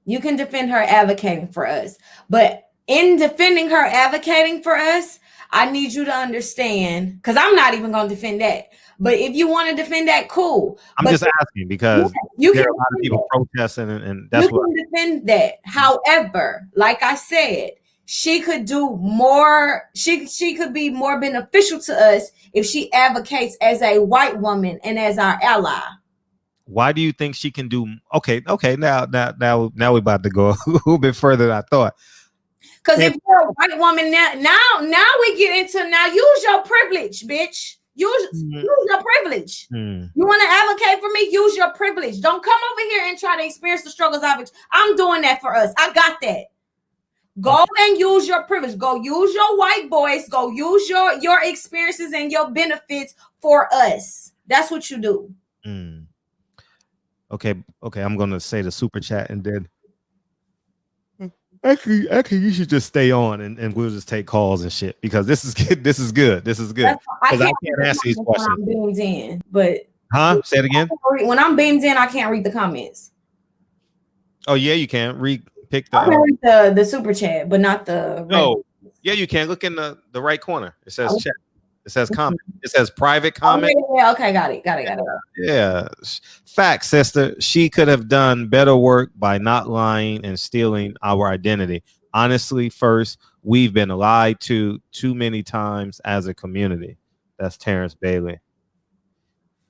You can defend her advocating for us. But in defending her advocating for us, I need you to understand, because I'm not even going to defend that. But if you want to defend that, cool. I'm just asking because there are a lot of people protesting, and that's what you can defend that. However, like I said, she could do more. She could be more beneficial to us if she advocates as a white woman and as our ally. Why do you think she can do? Okay. Now we're about to go a little bit further than I thought. Because if you're a white woman now we get into use your privilege, bitch. Use your privilege. You want to advocate for me? Use your privilege. Don't come over here and try to experience the struggles I'm doing that for us. I got that. Go and use your privilege. Go use your white voice. Go use your experiences and your benefits for us. That's what you do. Okay. I'm gonna say the super chat, and then actually, you should just stay on, and we'll just take calls and shit, because this is good. I can't answer these questions. I'm beamed in, but say it again. When I'm beamed in, I can't read the comments. Oh yeah, you can pick I can read the super chat, but not the. No, yeah, you can look in the right corner. It says chat. It says comment. It says private comment. Okay, got it. Yeah. Fact, sister. She could have done better work by not lying and stealing our identity. Honestly, first, we've been lied to too many times as a community. That's Terrence Bailey.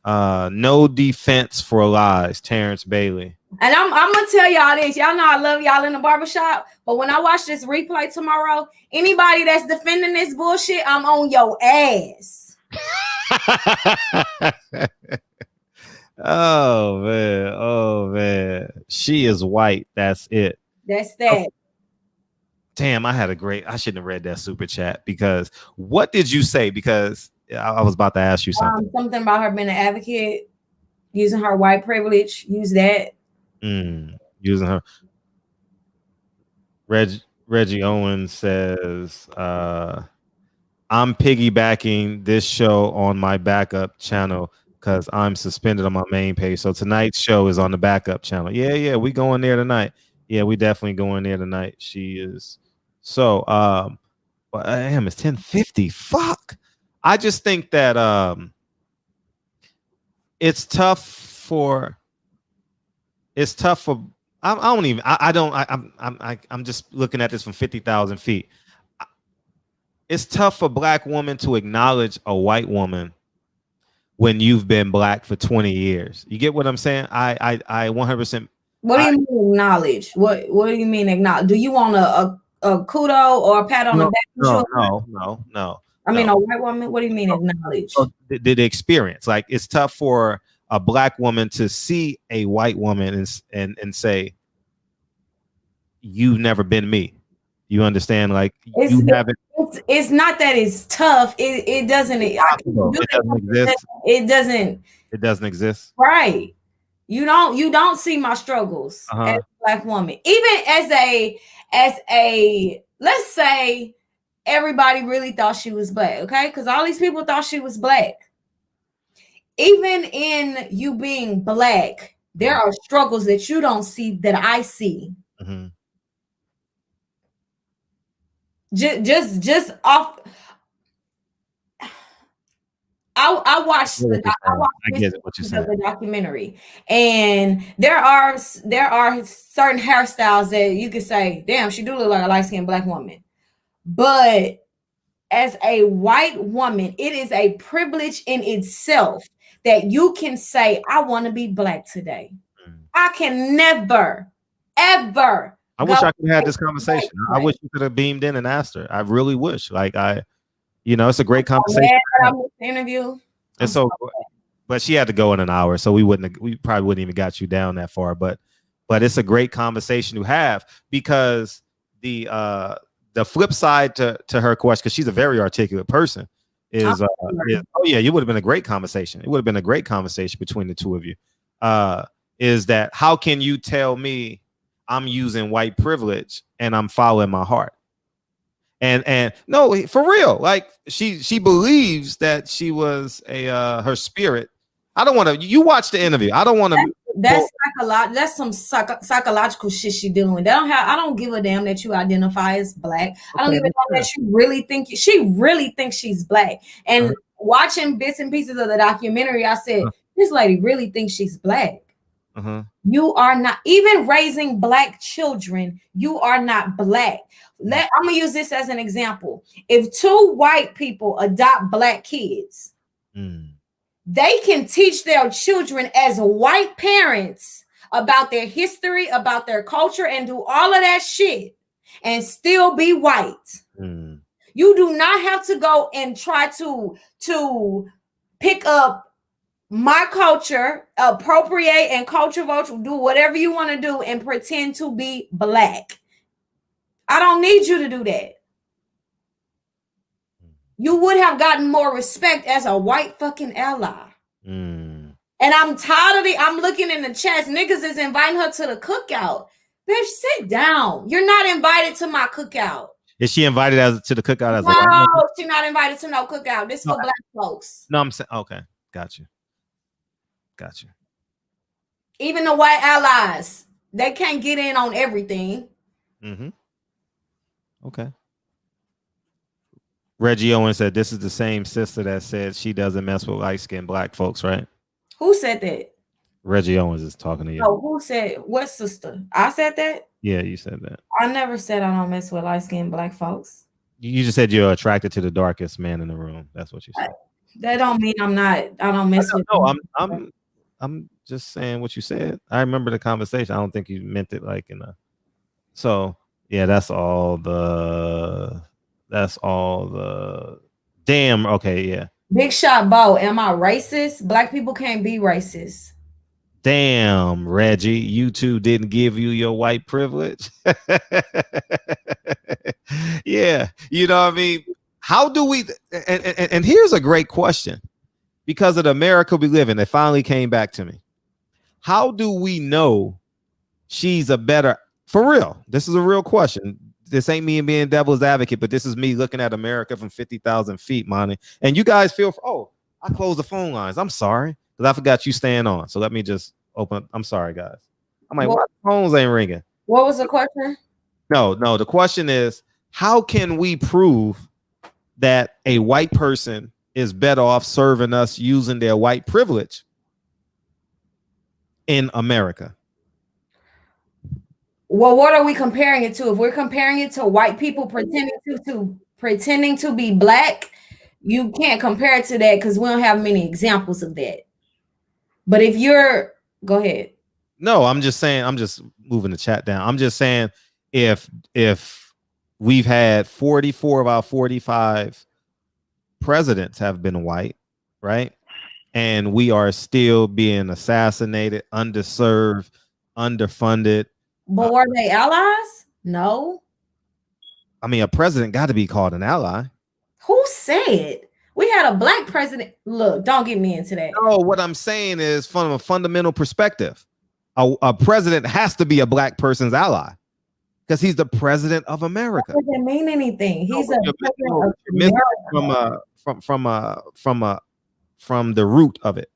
No defense for lies, Terrence Bailey. And I'm gonna tell y'all this. Y'all know I love y'all in the barbershop, but when I watch this replay tomorrow, anybody that's defending this bullshit, I'm on your ass. Oh man. She is white. That's it. That's that. Damn, I shouldn't have read that super chat, because what did you say? Because I was about to ask you something. Something about her being an advocate, using her white privilege, use that. Using her. Reggie Owens says, I'm piggybacking this show on my backup channel because I'm suspended on my main page. So tonight's show is on the backup channel. Yeah, we going there tonight. Yeah, we definitely going there tonight. She is. So, damn, it's 10:50. Fuck. I just think that it's tough for. I'm just looking at this from 50,000 feet. It's tough for Black women to acknowledge a white woman when you've been Black for 20 years. You get what I'm saying? I 100%. What do you mean acknowledge? What do you mean acknowledge? Do you want a kudo or a pat on the back? No. I mean, a white woman. What do you mean acknowledge? The experience, like, it's tough for a Black woman to see a white woman and say, "You've never been me." You understand? Like, you haven't. It's not that it's tough. It doesn't. It doesn't exist. It doesn't exist. Right. You don't see my struggles as a Black woman. Even as a let's say everybody really thought she was Black, okay? Because all these people thought she was Black. Even in you being Black, there are struggles that you don't see that I see. Just off. I watched the documentary, and there are certain hairstyles that you could say, damn, she do look like a light-skinned Black woman. But as a white woman, it is a privilege in itself that you can say, I want to be Black today. I can never, ever. I wish I could have had this conversation. I wish you could have beamed in and asked her. I really wish. Like, it's a great conversation. Interview. And so, but she had to go in an hour, so we probably wouldn't even got you down that far. But it's a great conversation to have, because the flip side to her question, because she's a very articulate person, is you would have been a great conversation. It would have been a great conversation between the two of you. Is that, how can you tell me I'm using white privilege and I'm following my heart? And no, for real, like, she believes that she was her spirit. I don't want to. You watch the interview. I don't want to. That's some psychological shit she dealing with. I don't give a damn that you identify as Black. I don't give a damn that she really thinks she's Black. And watching bits and pieces of the documentary, I said, this lady really thinks she's Black. You are not. Even raising Black children, you are not Black. I'm gonna use this as an example. If two white people adopt Black kids, they can teach their children as white parents about their history, about their culture, and do all of that shit and still be white. You do not have to go and try to pick up my culture, appropriate and culture vote, do whatever you want to do and pretend to be Black. I don't need you to do that. You would have gotten more respect as a white fucking ally. And I'm tired of I'm looking in the chats. Niggas is inviting her to the cookout. Bitch, sit down. You're not invited to my cookout. Is she invited to the cookout as a white? No, she's not invited to no cookout. This is for Black folks. No, I'm saying, okay, got you. Even the white allies, they can't get in on everything. Okay. Reggie Owen said this is the same sister that said she doesn't mess with light-skinned Black folks, right? Who said that? Reggie Owens is talking to you. Oh, who said what, sister? I said that. Yeah, you said that. I never said I don't mess with light skinned black folks. You just said you're attracted to the darkest man in the room. That's what you said. That don't mean I'm not. I don't mess with. No, I'm just saying what you said. I remember the conversation. I don't think you meant it like in a. So yeah, that's all the. Damn. Okay. Yeah. Big shot Bo. Am I racist? Black people can't be racist. Damn, Reggie, you two didn't give you your white privilege. Yeah, you know what I mean? How do we, and here's a great question, because of the America we live in, it finally came back to me. How do we know she's a better, for real, this is a real question. This ain't me being devil's advocate, but this is me looking at America from 50,000 feet, Monty. And you guys feel, oh, I closed the phone lines. I'm sorry, because I forgot you staying on. So let me just open. I'm sorry, guys. I'm like, why the phones ain't ringing? What was the question? No. The question is, how can we prove that a white person is better off serving us using their white privilege in America? Well, what are we comparing it to? If we're comparing it to white people pretending to be black, you can't compare it to that because we don't have many examples of that. But if you're, go ahead. No, I'm just saying, I'm just moving the chat down. I'm just saying, if we've had 44 of our 45 presidents have been white, right? And we are still being assassinated, underserved, underfunded. But were they allies? No. I mean, a president got to be called an ally. Who said? We had a black president. Look, don't get me into that. No, what I'm saying is, from a fundamental perspective, a president has to be a black person's ally because he's the president of America. That doesn't mean anything. He's from the root of it.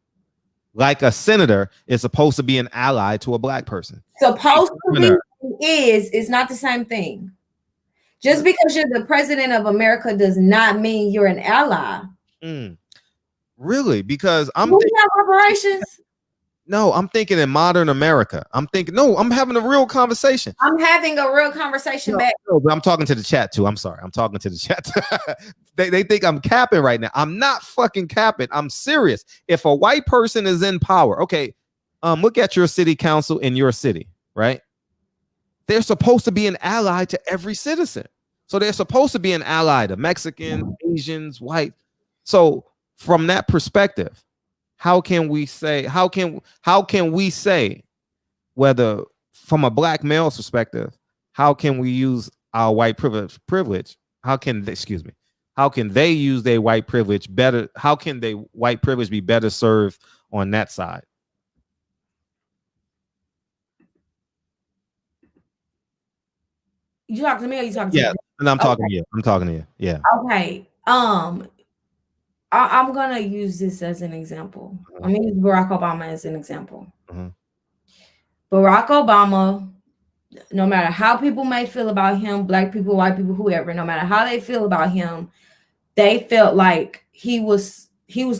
Like a senator is supposed to be an ally to a black person. Supposed to be is not the same thing. Just because you're the president of America does not mean you're an ally. Really? Because we have reparations. No, I'm thinking in modern America. I'm having a real conversation. I'm having a real conversation back. No, but I'm talking to the chat too. I'm sorry. I'm talking to the chat. They think I'm capping right now. I'm not fucking capping. I'm serious. If a white person is in power, okay, look at your city council in your city, right? They're supposed to be an ally to every citizen. So they're supposed to be an ally to Mexicans, Asians, white. So from that perspective, how can we say whether from a black male's perspective, how can we use our white privilege? How can they use their white privilege better? How can they white privilege be better served on that side? You talking to me or you talking to me? And I'm talking to you. I'm talking to you. Yeah. Okay. I'm gonna use this as an example. I'm gonna use Barack Obama as an example. Barack Obama, no matter how people may feel about him, black people, white people, whoever, no matter how they feel about him, they felt like he was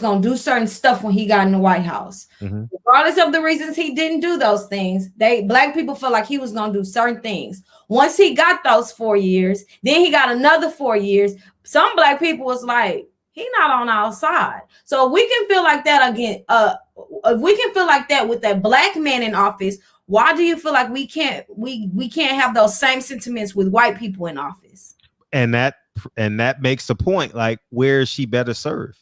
gonna do certain stuff when he got in the White House. Regardless of the reasons he didn't do those things, black people felt like he was gonna do certain things. Once he got those 4 years, then he got another 4 years. Some black people was like, he not on our side. So if we can feel like that again, if we can feel like that with that black man in office, why do you feel like we can't have those same sentiments with white people in office? And that makes the point. Like, where is she better served?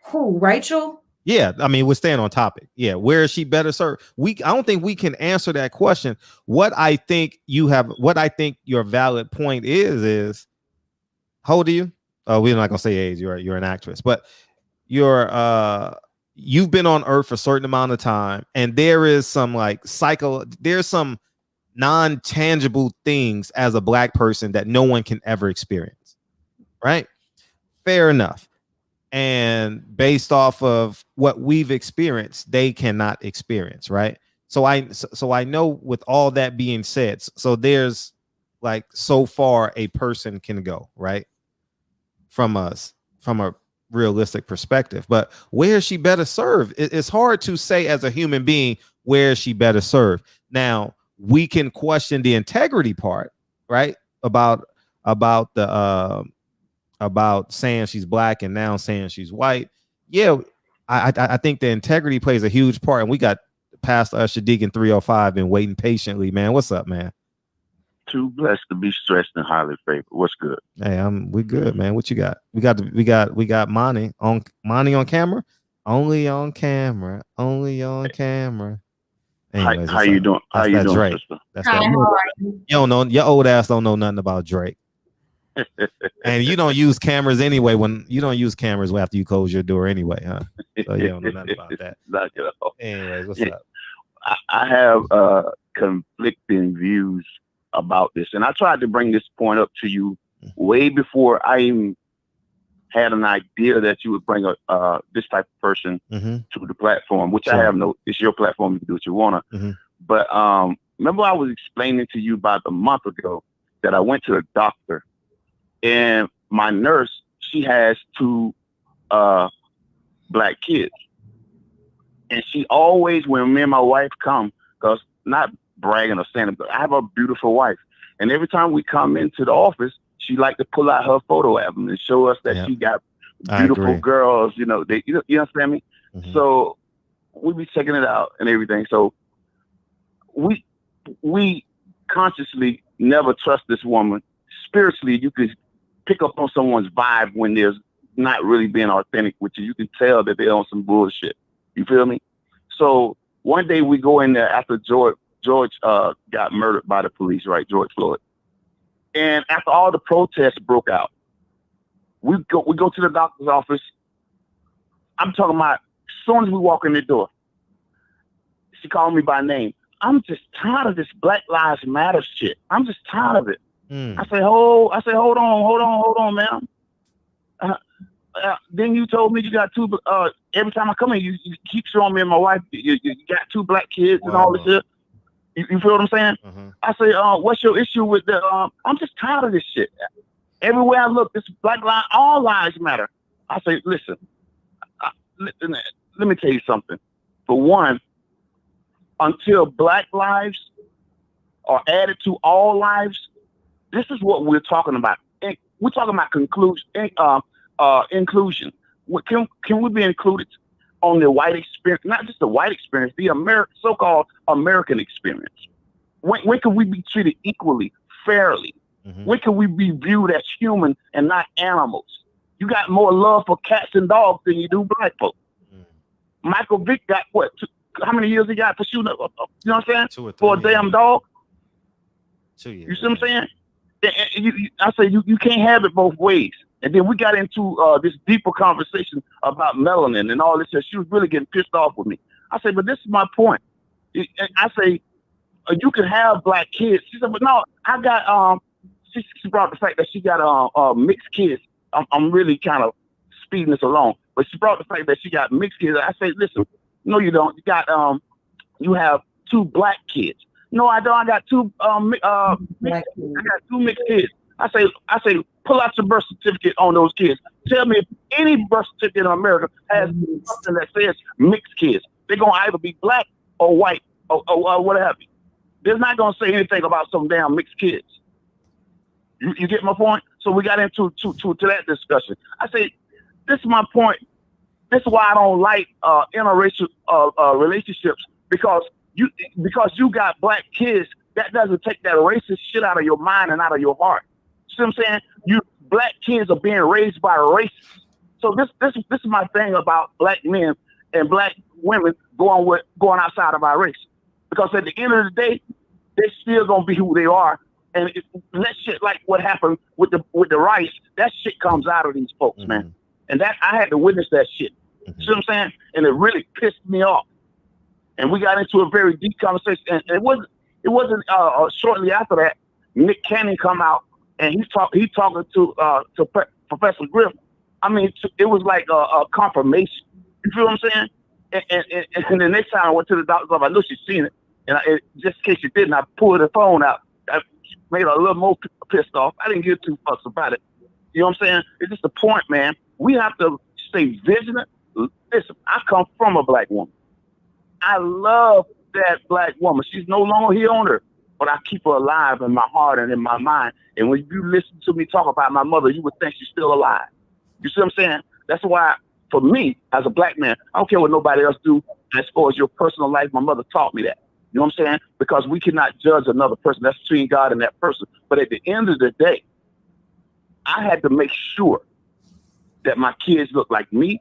Who, Rachael? Yeah, I mean, we're staying on topic. Yeah, where is she better served? I don't think we can answer that question. What I think your valid point is how old are you? We're not gonna say age. You're an actress, but you've been on Earth for a certain amount of time, and there is some there's some non-tangible things as a black person that no one can ever experience, right? Fair enough. And based off of what we've experienced, they cannot experience, right? So I know, with all that being said, so there's so far a person can go, right? From a realistic perspective. But where is she better served? It's hard to say as a human being where is she better served. Now we can question the integrity part, right? About saying she's black and now saying she's white. Yeah, I think the integrity plays a huge part, and we got Pastor Usher Deacon 305 been waiting patiently, man. What's up, man? Too blessed to be stressed and highly favored. What's good? Hey, we good, man. What you got? We got Monty on camera. Only on camera. Anyways, how you doing? How you doing, Drake. sister? That's that. You don't know. Your old ass don't know nothing about Drake. And you don't use cameras anyway. When you don't use cameras after you close your door anyway, huh? So you don't know nothing about that. Not at all. Anyways, what's up? I have conflicting views about this, and I tried to bring this point up to you way before I even had an idea that you would bring this type of person to the platform, which I have no. It's your platform. You can do what you wanna. But remember, I was explaining to you about a month ago that I went to the doctor, and my nurse, she has 2 black kids, and she always, when me and my wife come, because not bragging or saying it, but I have a beautiful wife, and every time we come into the office, she like to pull out her photo album and show us that she got beautiful girls, you understand me? So we be checking it out and everything. So we consciously never trust this woman. Spiritually, you can pick up on someone's vibe when there's not really being authentic with you. You can tell that they're on some bullshit. You feel me? So one day we go in there after George got murdered by the police, right? George Floyd. And after all the protests broke out, we go to the doctor's office. I'm talking about as soon as we walk in the door, she called me by name. I'm just tired of this Black Lives Matter shit. I'm just tired of it. I say, hold on, man. Then you told me you got 2. Every time I come in, you keep showing me and my wife you got 2 black kids and all this shit. You feel what I'm saying? I say, what's your issue with the? I'm just tired of this shit. Everywhere I look, this Black lives, all lives matter. I say, listen, let me tell you something. For one, until Black lives are added to all lives, this is what we're talking about. We're talking about inclusion. Can we be included on the white experience, not just the white experience, the so-called American experience? When can we be treated equally, fairly? When can we be viewed as human and not animals? You got more love for cats and dogs than you do black folks. Michael Vick got what? How many years he got for shooting? You know what I'm saying? 2 or 3 for a damn dog. 2 years. You see what I'm saying? I say you can't have it both ways. And then we got into this deeper conversation about melanin and all this. She was really getting pissed off with me. I say, but this is my point. I say, you can have black kids. She said, but no, I got, she brought the fact that she got mixed kids. I'm really kind of speeding this along, but she brought the fact that she got mixed kids. I say, listen, no, you don't. You got, you have 2 black kids. No, I don't. I got 2 mixed, I got 2 mixed kids. I say, pull out your birth certificate on those kids. Tell me if any birth certificate in America has something that says mixed kids. They're gonna either be black or white or what have you. They're not gonna say anything about some damn mixed kids. You get my point? So we got into to that discussion. I say, this is my point. This is why I don't like interracial relationships, because you got black kids. That doesn't take that racist shit out of your mind and out of your heart. See what I'm saying? You black kids are being raised by racists. So this is my thing about black men and black women going outside of our race. Because at the end of the day, they're still gonna be who they are. And that shit, like what happened with the rice, that shit comes out of these folks, man. And that I had to witness that shit. See what I'm saying? And it really pissed me off. And we got into a very deep conversation. And it wasn't shortly after that, Nick Cannon come out and he's talking to Professor Griff. I mean, it was like a confirmation. You feel what I'm saying? And the next time I went to the doctor's office, I knew she'd seen it. And just in case she didn't, I pulled her phone out. I made her a little more pissed off. I didn't give 2 fucks about it. You know what I'm saying? It's just the point, man. We have to stay vigilant. Listen, I come from a black woman. I love that black woman. She's no longer here on earth, but I keep her alive in my heart and in my mind. And when you listen to me talk about my mother, you would think she's still alive. You see what I'm saying? That's why, for me, as a black man, I don't care what nobody else do as far as your personal life. My mother taught me that. You know what I'm saying? Because we cannot judge another person. That's between God and that person. But at the end of the day, I had to make sure that my kids look like me,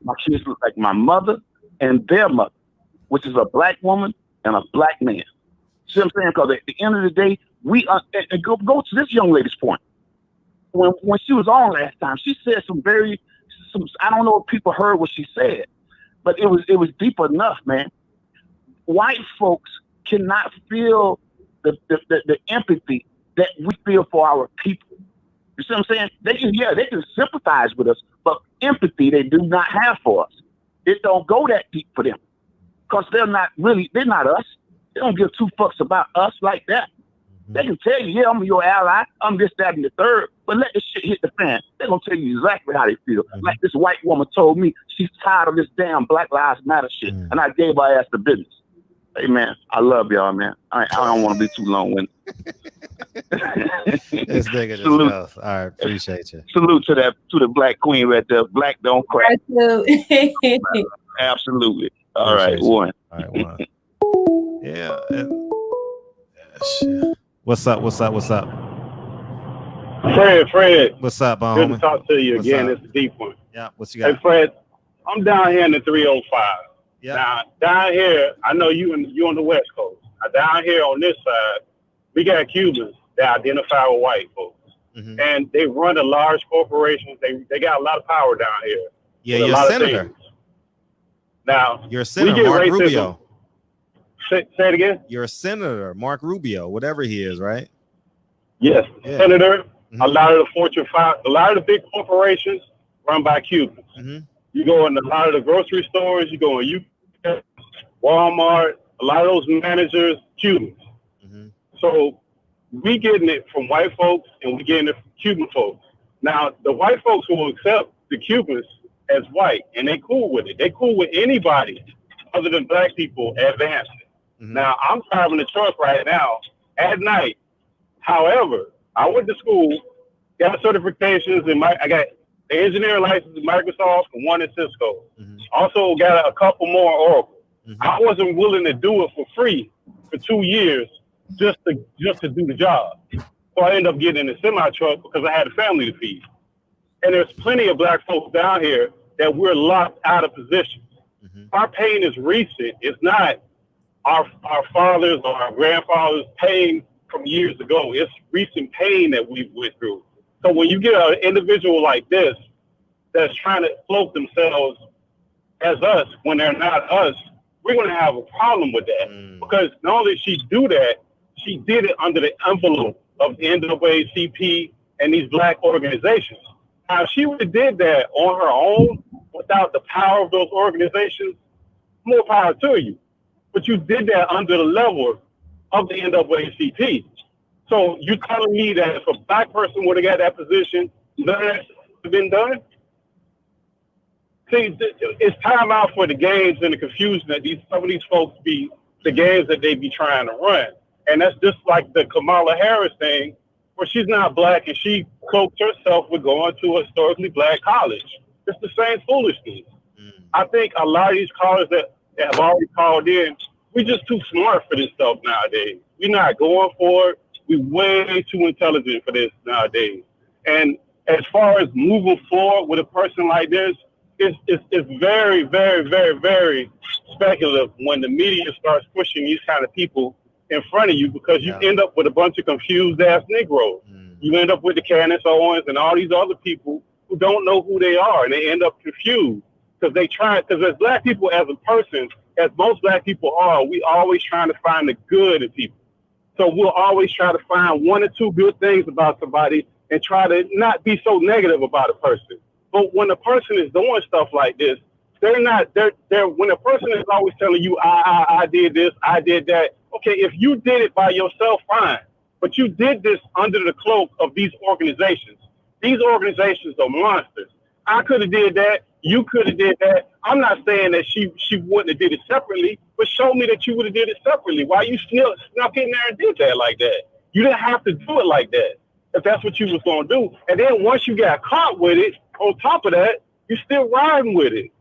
my kids look like my mother and their mother, which is a black woman and a black man. See what I'm saying? Because at the end of the day, we and go to this young lady's point. When she was on last time, she said some I don't know if people heard what she said, but it was deep enough, man. White folks cannot feel the empathy that we feel for our people. You see what I'm saying? They can sympathize with us, but empathy they do not have for us. It don't go that deep for them because they're not us. They don't give two fucks about us like that. They can tell you, yeah, I'm your ally, I'm this, that, and the third, but let this shit hit the fan. They're going to tell you exactly how they feel. Like this white woman told me she's tired of this damn Black Lives Matter shit, and I gave her ass the business. Hey, man, I love y'all, man. I don't want to be too long-winded. This nigga just goes. All right, appreciate you. Salute to the black queen right there. Black don't crack. Absolutely. All right, one. All right, one. Yeah. Shit. What's up? Fred. What's up, homie? Good to talk to you again. It's a deep one. Yeah, what you got? Hey, Fred, I'm down here in the 305. Yeah. Now, down here, I know you on the West Coast. Now, down here on this side, we got Cubans that identify with white folks. Mm-hmm. And they run a large corporations. They got a lot of power down here. Yeah, you're a senator. Now, you're a senator, Mark Rubio. Say it again? You're a senator, Mark Rubio, whatever he is, right? Yes, senator. Mm-hmm. A lot of the Fortune 5, a lot of the big corporations run by Cubans. Mm-hmm. You go in a lot of the grocery stores, you go in UPS, Walmart, a lot of those managers, Cubans. Mm-hmm. So we getting it from white folks and we getting it from Cuban folks. Now, the white folks will accept the Cubans as white, and they cool with it. They cool with anybody other than black people advancing. Mm-hmm. Now, I'm driving the truck right now at night. However, I went to school, got certifications, and I got the engineering license in Microsoft and one in Cisco. Mm-hmm. Also got a couple more Oracle. Mm-hmm. I wasn't willing to do it for free for 2 years just to do the job. So I ended up getting in a semi truck because I had a family to feed. And there's plenty of black folks down here that we're locked out of positions. Mm-hmm. Our pain is recent. It's not our fathers or our grandfathers' pain from years ago. It's recent pain that we've went through. So when you get an individual like this that's trying to float themselves as us when they're not us, we're going to have a problem with that. Because not only did she do that, she did it under the envelope of the NAACP and these black organizations. Now, if she would have did that on her own without the power of those organizations, more power to you. But you did that under the level of the NAACP. So you telling me that if a black person would have got that position, none of that would have been done? See, it's time out for the games and the confusion that some of these folks be, the games that they be trying to run. And that's just like the Kamala Harris thing, where she's not black and she cloaks herself with going to a historically black college. It's the same foolishness. I think a lot of these callers that have already called in, we just too smart for this stuff nowadays. We're not going for it. We're way too intelligent for this nowadays. And as far as moving forward with a person like this, it's very, very, very, very speculative when the media starts pushing these kind of people in front of you, because you end up with a bunch of confused ass Negroes. You end up with the Candace Owens and all these other people who don't know who they are, and they end up confused because as black people, as a person, as most black people are, we always trying to find the good in people. So we'll always try to find one or two good things about somebody and try to not be so negative about a person. But when a person is doing stuff like this, when a person is always telling you, I did this, I did that. Okay, if you did it by yourself, fine. But you did this under the cloak of these organizations. These organizations are monsters. I could have did that. You could have did that. I'm not saying that she wouldn't have did it separately, but show me that you would have did it separately. Why you snuck in there and did that like that? You didn't have to do it like that if that's what you was going to do. And then once you got caught with it, on top of that, you still riding with it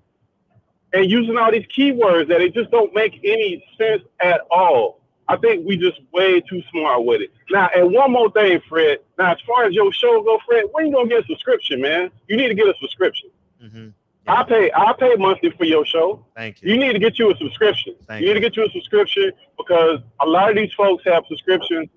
and using all these keywords that it just don't make any sense at all. I think we just way too smart with it. Now, and one more thing, Fred. Now, as far as your show go, Fred, when you gonna get a subscription, man? You need to get a subscription. Mm-hmm. Yeah. I'll pay monthly for your show. Thank you. You need to get you a subscription. You need to get you a subscription because a lot of these folks have subscriptions.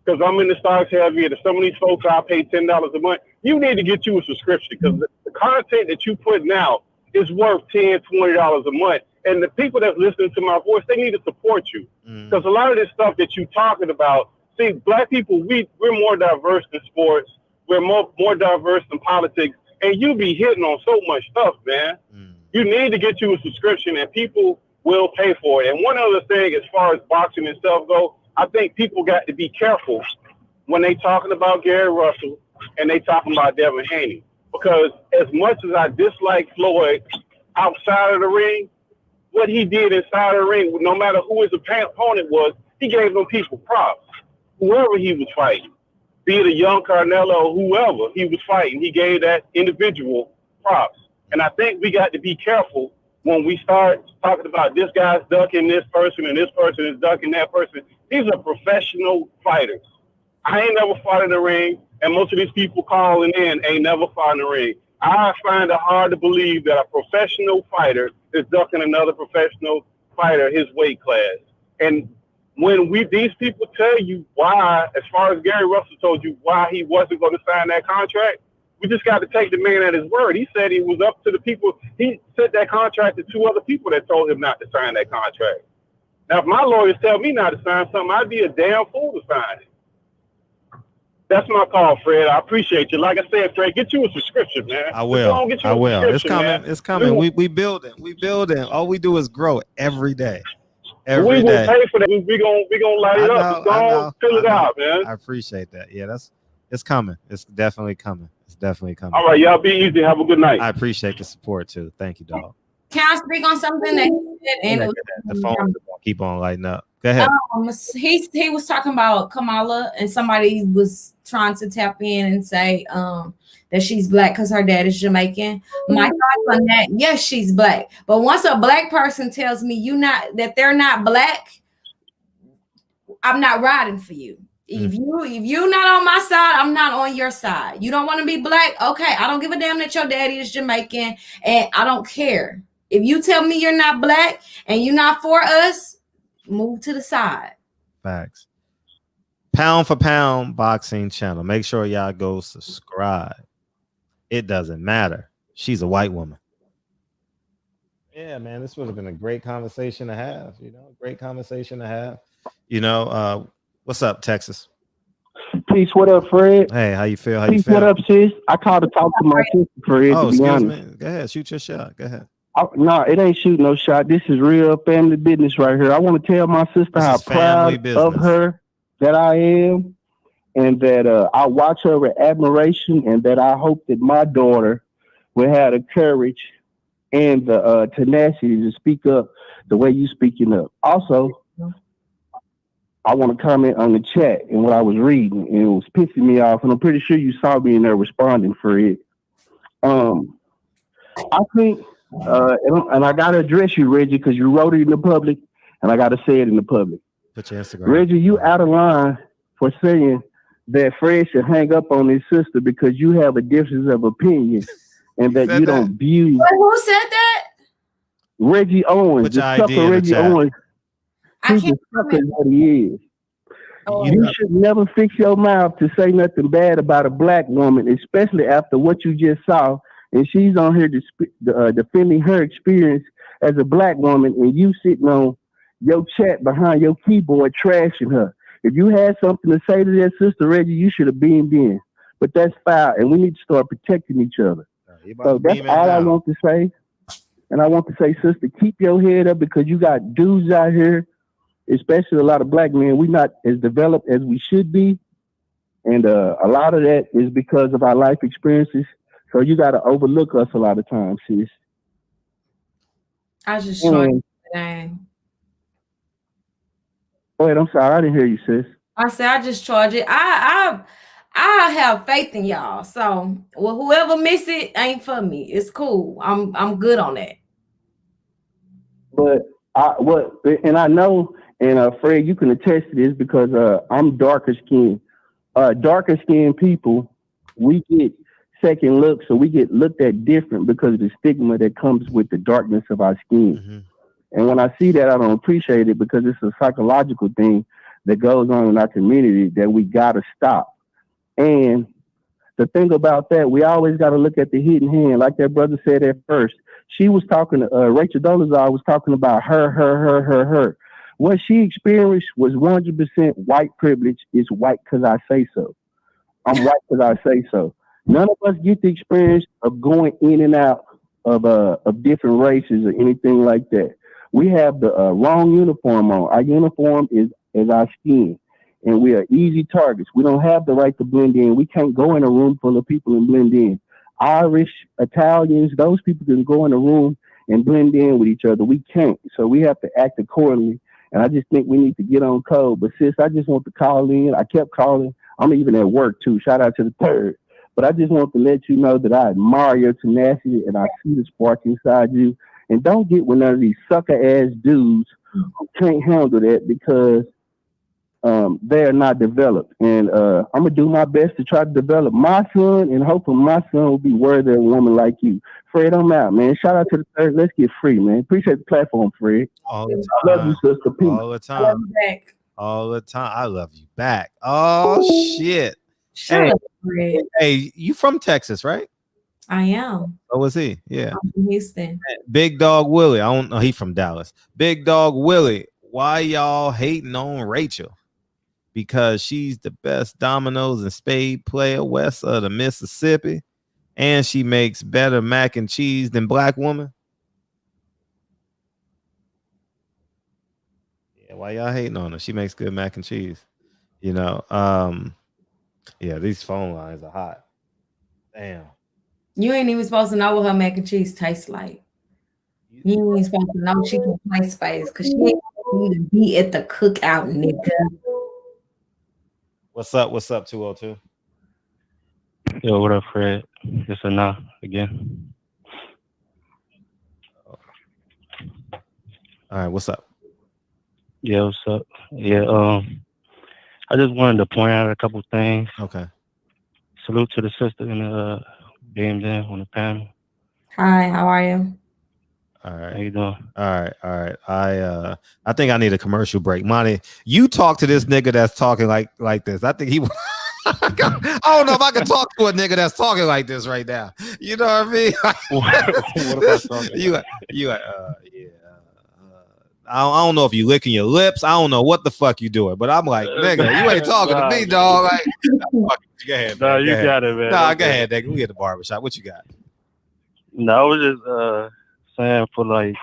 Because I'm in the stocks heavy, and some of these folks I pay $10 a month. You need to get you a subscription because the content that you putting out is worth $10, $20 a month. And the people that's listening to my voice, they need to support you. Because a lot of this stuff that you're talking about, see, black people, we're more diverse in sports. We're more diverse in politics. And you be hitting on so much stuff, man. You need to get you a subscription, and people will pay for it. And one other thing, as far as boxing and stuff go, I think people got to be careful when they talking about Gary Russell and they talking about Devin Haney. Because as much as I dislike Floyd outside of the ring, what he did inside of the ring, no matter who his opponent was, he gave them people props. Whoever he was fighting, be it a young Carnelo or whoever he was fighting, he gave that individual props. And I think we got to be careful when we start talking about this guy's ducking this person and this person is ducking that person. These are professional fighters. I ain't never fought in the ring, and most of these people calling in ain't never fought in the ring. I find it hard to believe that a professional fighter is ducking another professional fighter his weight class. And when these people tell you why, as far as Gary Russell told you why he wasn't going to sign that contract, we just got to take the man at his word. He said he was up to the people. He sent that contract to 2 other people that told him not to sign that contract. Now, if my lawyers tell me not to sign something, I'd be a damn fool to sign it. That's my call, Fred. I appreciate you. Like I said, Fred, get you a subscription, man. I will. It's coming. Man. It's coming. We building. All we do is grow every day. Every day. We will pay for that. We gonna light it up. Fill it out, man. I appreciate that. Yeah, it's coming. It's definitely coming. All right, y'all be easy. Have a good night. I appreciate the support too. Thank you, dog. Can I speak on something that he said? And the phone keep on lighting up. Go ahead. He was talking about Kamala, and somebody was trying to tap in and say that she's black because her dad is Jamaican. My thoughts on that: yes, she's black. But once a black person tells me that they're not black, I'm not riding for you. If you're not on my side, I'm not on your side. You don't want to be black? Okay, I don't give a damn that your daddy is Jamaican, and I don't care. If you tell me you're not black and you're not for us, move to the side. Facts. Pound for Pound boxing channel. Make sure y'all go subscribe. It doesn't matter. She's a white woman. Yeah, man, this would have been a great conversation to have. Great conversation to have. What's up, Texas? Peace. What up, Fred? Hey, how you feel? Peace. What up, sis? I called to talk to my sister, Fred. Oh, to be excuse honest. me. Go ahead, shoot your shot. Go ahead. No, it ain't shooting no shot. This is real family business right here. I want to tell my sister how proud of her that I am, and that I watch her with admiration, and that I hope that my daughter will have the courage and the tenacity to speak up the way you speaking up. Also, I want to comment on the chat and what I was reading, and it was pissing me off, and I'm pretty sure you saw me in there responding for it. I think, and I got to address you, Reggie, because you wrote it in the public, and I got to say it in the public. Put your Instagram. Reggie, you out of line for saying that Fred should hang up on his sister because you have a difference of opinion and that you don't view. But who said that? Reggie Owens. Put your ID in the Reggie chat. Owens. He's a sucker what he is. You should never fix your mouth to say nothing bad about a black woman, especially after what you just saw. And she's on here defending her experience as a black woman, and you sitting on your chat behind your keyboard trashing her. If you had something to say to that sister, Reggie, you should have beamed in. But that's foul, and we need to start protecting each other. So that's all I want to say. And I want to say, sister, keep your head up because you got dudes out here, especially a lot of black men. We're not as developed as we should be. And a lot of that is because of our life experiences. So you got to overlook us a lot of times, sis. I just trying to Wait, I'm sorry, I didn't hear you, sis. I said I just charge it. I have faith in y'all. So well, whoever miss it ain't for me. It's cool. I'm good on that. But I know, and Fred, you can attest to this because I'm darker skinned. Darker skinned people, we get second looks, so we get looked at different because of the stigma that comes with the darkness of our skin. Mm-hmm. And when I see that, I don't appreciate it because it's a psychological thing that goes on in our community that we gotta stop. And the thing about that, we always got to look at the hidden hand, like that brother said at first. She was talking to Rachael Dolezal was talking about her. What she experienced was 100% white privilege. Is white because I say so. I'm white because I say so. None of us get the experience of going in and out of different races or anything like that. We have the wrong uniform on. Our uniform is our skin, and we are easy targets. We don't have the right to blend in. We can't go in a room full of people and blend in. Irish, Italians, those people can go in a room and blend in with each other. We can't. So we have to act accordingly. And I just think we need to get on code. But sis, I just want to call in. I kept calling. I'm even at work too. Shout out to the third. But I just want to let you know that I admire your tenacity and I see the spark inside you. And don't get with none of these sucker ass dudes who can't handle that because they are not developed. And I'm gonna do my best to try to develop my son, and hopefully my son will be worthy of a woman like you. Fred, I'm out, man. Shout out to the third. Let's get free, man. Appreciate the platform, Fred. All the time. I love you, sister. Peace. All the time. All the time. I love you back. Oh shit. Shut up, Fred. Hey, you from Texas, right? I am. Oh, was he? Yeah. I'm from Houston. Big Dog Willie. I don't know. He from Dallas. Big Dog Willie. Why y'all hating on Rachael? Because she's the best dominoes and spade player west of the Mississippi, and she makes better mac and cheese than black woman. Yeah, why y'all hating on her? She makes good mac and cheese. You know, yeah, these phone lines are hot. Damn. You ain't even supposed to know what her mac and cheese tastes like. You ain't supposed to know she can play space because she ain't need to be at the cookout, nigga. What's up? What's up, 202? Yo, what up, Fred? This is Nah again. All right, what's up? Yeah, what's up? Yeah, I just wanted to point out a couple things. Okay. Salute to the sister in being there on the panel. Hi, how are you? All right. How you doing? All right. I think I need a commercial break. Monty, you talk to this nigga that's talking like this. I think he I don't know if I can talk to a nigga that's talking like this right now. You know what I mean? What about talking? Yeah. I don't know if you licking your lips. I don't know what the fuck you doing, but I'm like, nigga, you ain't talking to me, dog. Like, go ahead, man. No, you got it, man. Nah, go ahead, nigga. We at the barbershop. What you got? No, I was just saying for like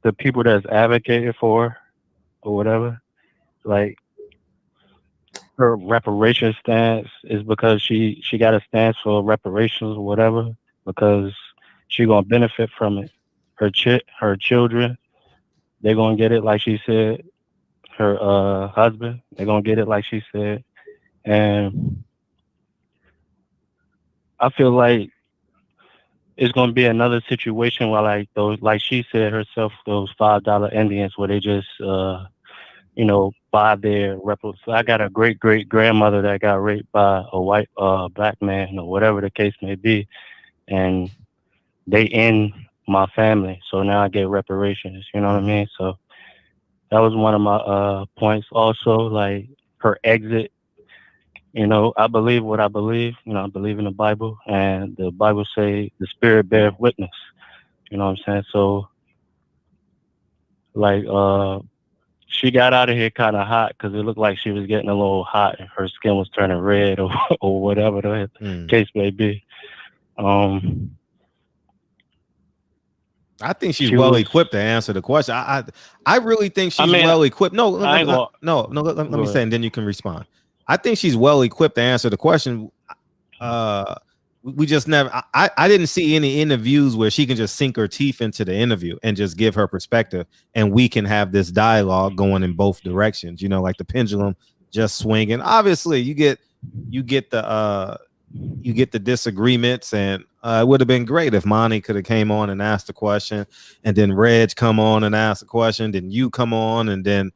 the people that's advocating for or whatever, like her reparation stance is because she got a stance for reparations or whatever because she gonna benefit from it. Her children, they're gonna get it like she said. Her husband, they're gonna get it like she said. And I feel like it's gonna be another situation where like those, like she said herself, those $5 Indians where they just buy their reparations. I got a great grandmother that got raped by a white black man or whatever the case may be, and they in my family, so now I get reparations. You know what I mean? So that was one of my points. Also, like her exit. I believe what I believe. I believe in the Bible, and the Bible say the Spirit bears witness. You know what I'm saying? So, like, she got out of here kind of hot because it looked like she was getting a little hot, and her skin was turning red or whatever the case may be. I think she's well equipped to answer the question. I really think she's well equipped. No, let me say, and then you can respond. I think she's well equipped to answer the question. we just never. I didn't see any interviews where she can just sink her teeth into the interview and just give her perspective, and we can have this dialogue going in both directions. You know, like the pendulum just swinging. Obviously, you get the disagreements, and it would have been great if Monty could have came on and asked a question, and then Reg come on and ask a question, then you come on, and then,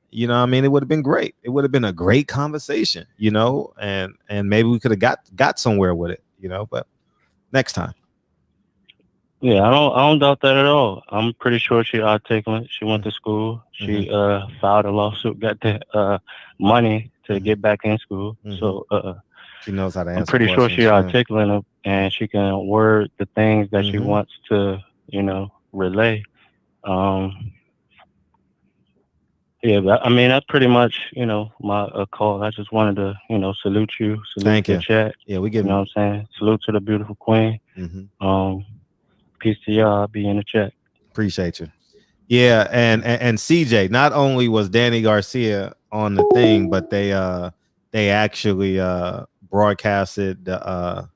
you know, I mean, it would have been great. It would have been a great conversation, you know, and maybe we could have got somewhere with it, you know, but next time. Yeah, I don't doubt that at all. I'm pretty sure she articulate. She went to school. She filed a lawsuit, got the money to get back in school. So she knows how to answer. I'm pretty sure she articulate and she can word the things that she wants to, you know, relay. Yeah, but I mean, that's pretty much, you know, my call. I just wanted to, you know, salute you, salute the chat. Yeah, we give you know what I'm saying. Salute to the beautiful queen. Peace to y'all. I'll be in the chat. Appreciate you. Yeah, and CJ, not only was Danny Garcia on the thing, but they actually broadcasted the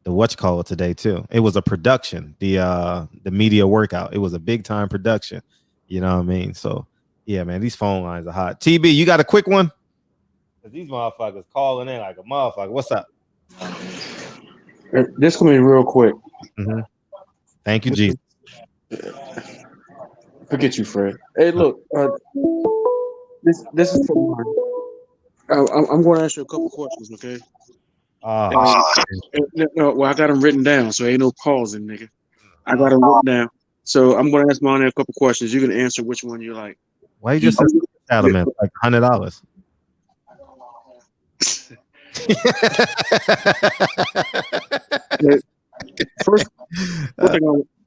whatchamacallit today too. It was a production, the media workout. It was a big time production. You know what I mean? So yeah, man, these phone lines are hot. TB, you got a quick one? Because these motherfuckers calling in like a motherfucker. What's up? This gonna be real quick. Thank you, Jesus. Forget you, Fred. Hey, look, this is for mine. I'm going to ask you a couple questions, okay? No, well, I got them written down, so ain't no pausing, nigga. I got them written down, so I'm going to ask Monty a couple questions. You can answer which one you like. Why you just out of man like $100?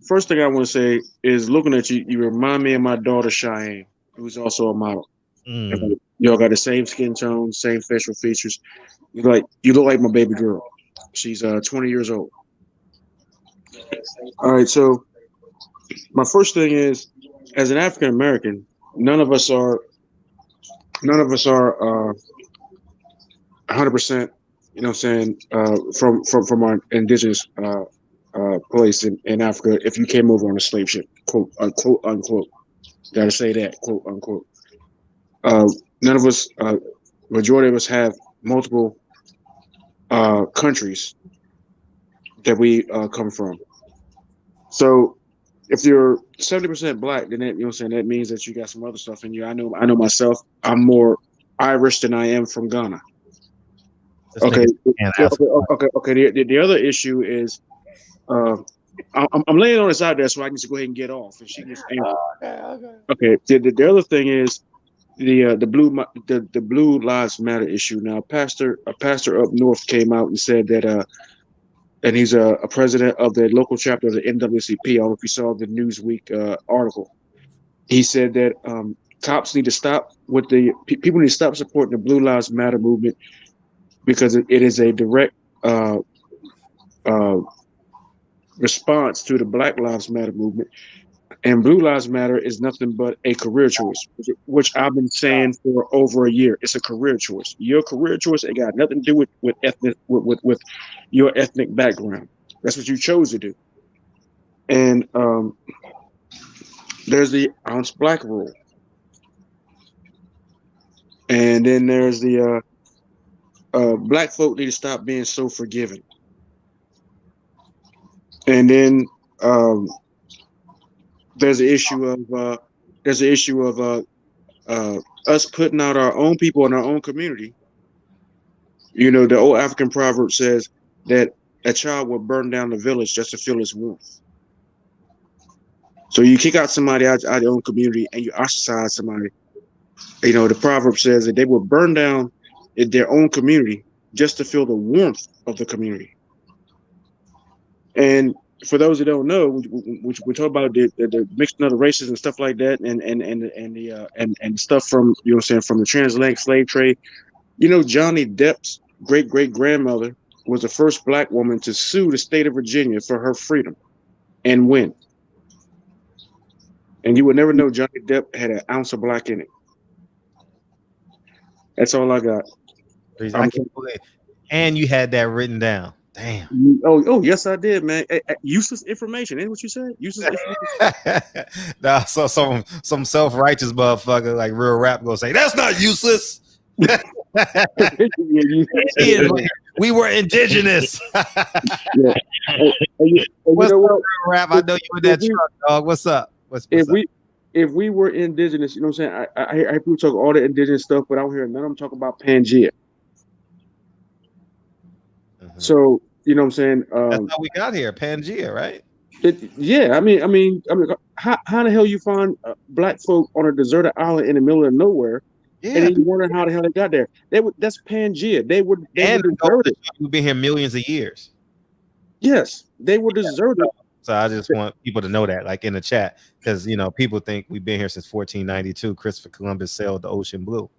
First thing I want to say is, looking at you, you remind me of my daughter Cheyenne, who's also a model. Y'all got the same skin tone, same facial features. You look like my baby girl. She's 20 years old. All right, so my first thing is, as an African American, none of us are 100%. You know what I'm saying? From our indigenous place in Africa. If you came over on a slave ship, quote unquote. Gotta say that, quote unquote. None of us, majority of us, have multiple countries that we come from. So if you're 70% black, then that, you know what I'm saying, that means that you got some other stuff in you. I know myself, I'm more Irish than I am from Ghana. Okay. The other issue is, I'm laying on this out there so I can just go ahead and get off, and she gets angry. Okay. The other thing is the Blue Lives Matter issue. Now, a pastor up north came out and said that and he's a president of the local chapter of the NWCP. I don't know if you saw the Newsweek article. He said that cops need to stop with people need to stop supporting the Blue Lives Matter movement, because it is a direct response to the Black Lives Matter movement. And Blue Lives Matter is nothing but a career choice, which I've been saying for over a year. It's a career choice. Your career choice, it got nothing to do with your ethnic background. That's what you chose to do. And there's the ounce black rule. And then there's the black folk need to stop being so forgiving. And then there's the issue of us putting out our own people in our own community. You know, the old African proverb says that a child will burn down the village just to feel its warmth. So you kick out somebody out of your own community and you ostracize somebody. You know, the proverb says that they will burn down their own community just to feel the warmth of the community. And for those who don't know, we talk about the mixing of the races and stuff like that, and stuff from, you know what I'm saying, from the transatlantic slave trade. You know, Johnny Depp's great-great-grandmother was the first black woman to sue the state of Virginia for her freedom and win. And you would never know Johnny Depp had an ounce of black in it. That's all I got. I can't believe. And you had that written down. Damn. Oh, yes, I did, man. Useless information. Ain't what you said? Useless information. Nah, so some self-righteous motherfucker like real rap gonna say that's not useless. We were indigenous. Yeah. You What's know up, what? real rap? I know you in that truck, dog. What's up? What's up? If we were indigenous, you know what I'm saying? I hear people talk all the indigenous stuff, but I don't hear none of them talk about Pangea. So you know what I'm saying? That's how we got here, Pangea, right? Yeah, I mean, how the hell you find black folk on a deserted island in the middle of nowhere, and then you wonder how the hell they got there? That's Pangea. They were deserted. We've been here millions of years. Yes, they were deserted. So I just want people to know that, like in the chat, because people think we've been here since 1492. Christopher Columbus sailed the ocean blue.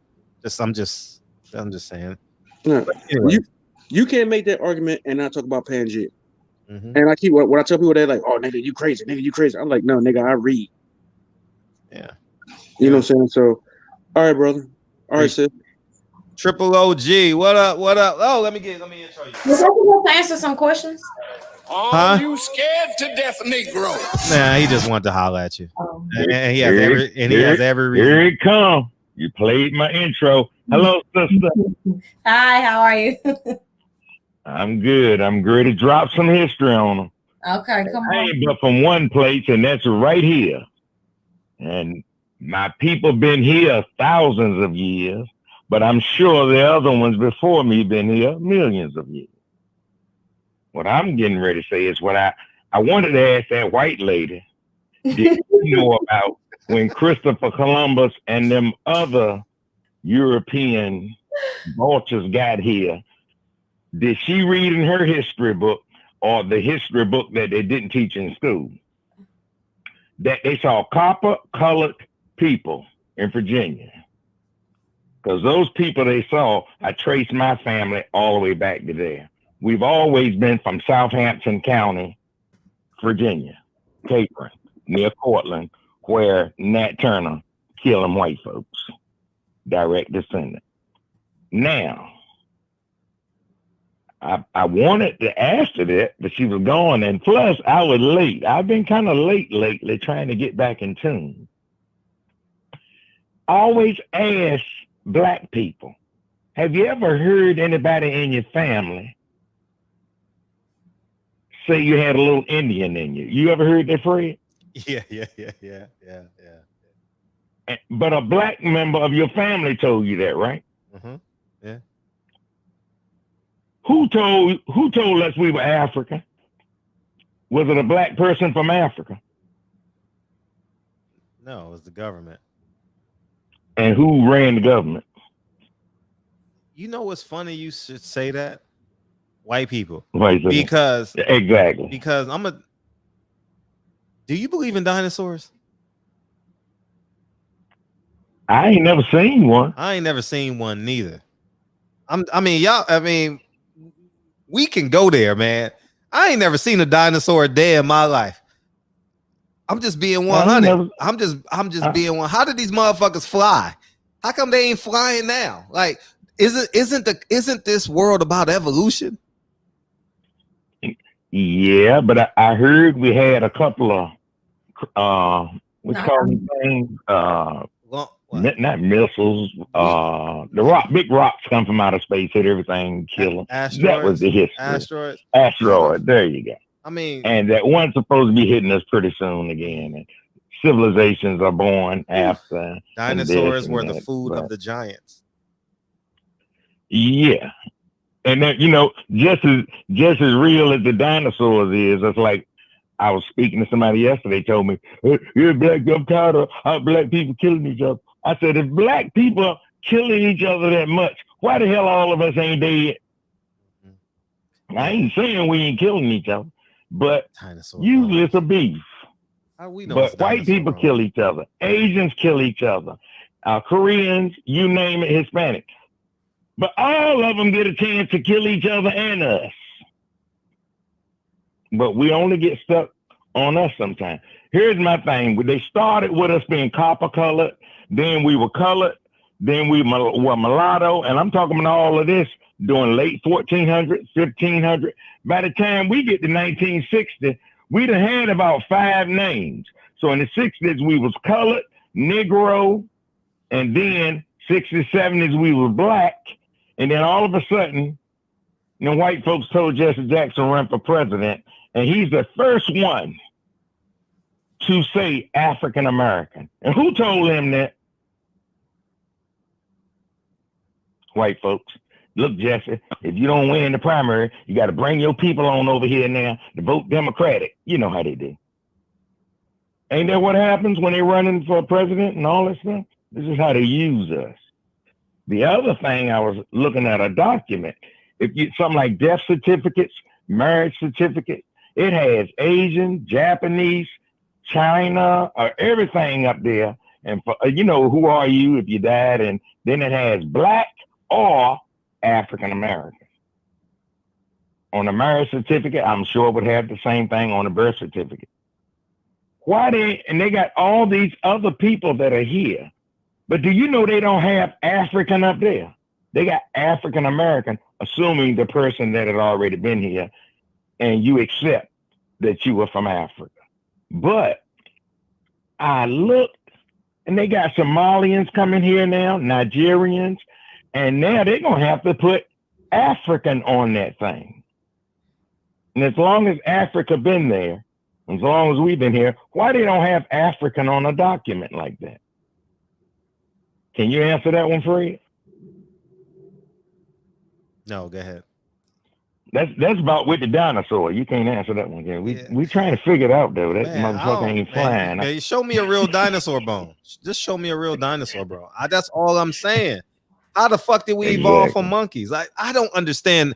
I'm just saying. Yeah. Anyway. You can't make that argument and not talk about Pangea. And I keep what I tell people, they're like, "Oh, nigga, you crazy, nigga, you crazy." I'm like, "No, nigga, I read." Yeah. You know what I'm saying? So, all right, brother. All right, sis. Triple OG, what up? What up? Oh, let me intro you. Was I supposed to answer some questions? Huh? You scared to death, Negro. Nah, he just wanted to holler at you. And he has every reason. Here it come. You played my intro. Hello, sister. Hi, how are you? I'm good. I'm ready to drop some history on them. Okay, come on. I ain't but from one place, and that's right here. And my people been here thousands of years, but I'm sure the other ones before me been here millions of years. What I'm getting ready to say is what I wanted to ask that white lady. Did you know about when Christopher Columbus and them other European vultures got here? Did she read in her history book or the history book that they didn't teach in school that they saw copper-colored people in Virginia? Because those people they saw, I traced my family all the way back to there. We've always been from Southampton County, Virginia, Capron, near Cortland, where Nat Turner killed them white folks. Direct descendant. Now, I wanted to ask her that, but she was gone. And plus, I was late. I've been kind of late lately trying to get back in tune. Always ask black people, have you ever heard anybody in your family say you had a little Indian in you? You ever heard that phrase? Yeah. But a black member of your family told you that, right? Yeah. Who told us we were African? Was it a black person from Africa? No, it was the government. And who ran the government? You know what's funny? You should say that. White people. Because exactly. Because do you believe in dinosaurs? I ain't never seen one. I ain't never seen one neither. We can go there, man. I ain't never seen a dinosaur a day in my life. I'm just being 100. I'm just being one. How did these motherfuckers fly? How come they ain't flying now? Like, isn't this world about evolution? Yeah, but I heard we had a couple of what's called these things? Not missiles. Big rocks come from outer space, hit everything, kill them. That was the history. Asteroid. There you go. And that one's supposed to be hitting us pretty soon again. And civilizations are born after. Dinosaurs were the food of the giants. Yeah. And that, just as real as the dinosaurs is, it's like I was speaking to somebody yesterday, told me, you're black, I'm tired of how black people killing each other. I said, if black people killing each other that much, why the hell all of us ain't dead? I ain't saying we ain't killing each other, but usually it's a beef. But white people kill each other. Asians kill each other. Koreans, you name it, Hispanic. But all of them get a chance to kill each other and us. But we only get stuck on us sometimes. Here's my thing. They started with us being copper colored. Then we were colored. Then we were mulatto. And I'm talking about all of this during late 1400s, 1500s. By the time we get to 1960, we done had about 5 names. So in the 60s, we was colored, Negro, and then 60s, 70s, we were black. And then all of a sudden, the white folks told Jesse Jackson run for president, and he's the first one to say African American. And who told him that? White folks. Look, Jesse, if you don't win the primary, you got to bring your people on over here now to vote Democratic. You know how they do. Ain't that what happens when they're running for president and all that stuff? This is how they use us. The other thing, I was looking at a document. If you something like death certificates, marriage certificates, it has Asian, Japanese, China, everything up there. And for, who are you if you died? And then it has black or African American. On the marriage certificate, I'm sure it would have the same thing on the birth certificate. And they got all these other people that are here. But do you know they don't have African up there? They got African American, assuming the person that had already been here, and you accept that you were from Africa. But I looked, and they got Somalians coming here now, Nigerians, and now they're going to have to put African on that thing. And as long as Africa been there, as long as we've been here, why they don't have African on a document like that? Can you answer that one, Fred? No, go ahead. That's about with the dinosaur. You can't answer that one, again. We trying to figure it out though. That motherfucker ain't flying. Man, show me a real dinosaur bone. Just show me a real dinosaur, bro. That's all I'm saying. How the fuck did we evolve from monkeys? Like, I don't understand.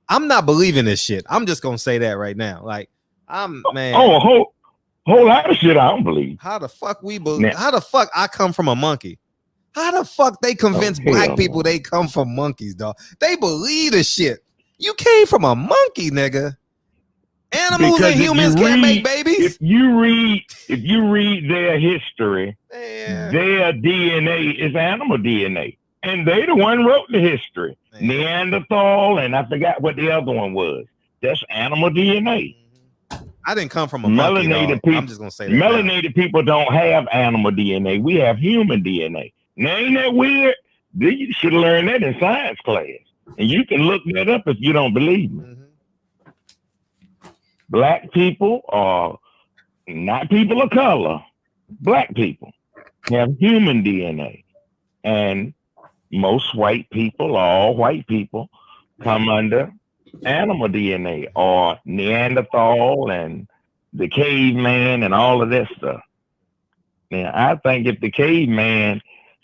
I'm not believing this shit. I'm just gonna say that right now. Like, man. Oh, a whole lot of shit I don't believe. How the fuck we believe? How the fuck I come from a monkey? How the fuck they convince black people they come from monkeys, dog? They believe the shit. You came from a monkey, nigga. Animals and humans can't make babies. If you read their history, their DNA is animal DNA. And they the one wrote the history. Neanderthal, and I forgot what the other one was. That's animal DNA. I didn't come from a monkey, melanated people. I'm just gonna say that. Melanated people don't have animal DNA. We have human DNA. Now, ain't that weird? You should have learned that in science class. And you can look that up if you don't believe me. Black people are not people of color. Black people have human DNA. And most white people, all white people, come under animal DNA or Neanderthal and the caveman and all of that stuff. Now, I think if the caveman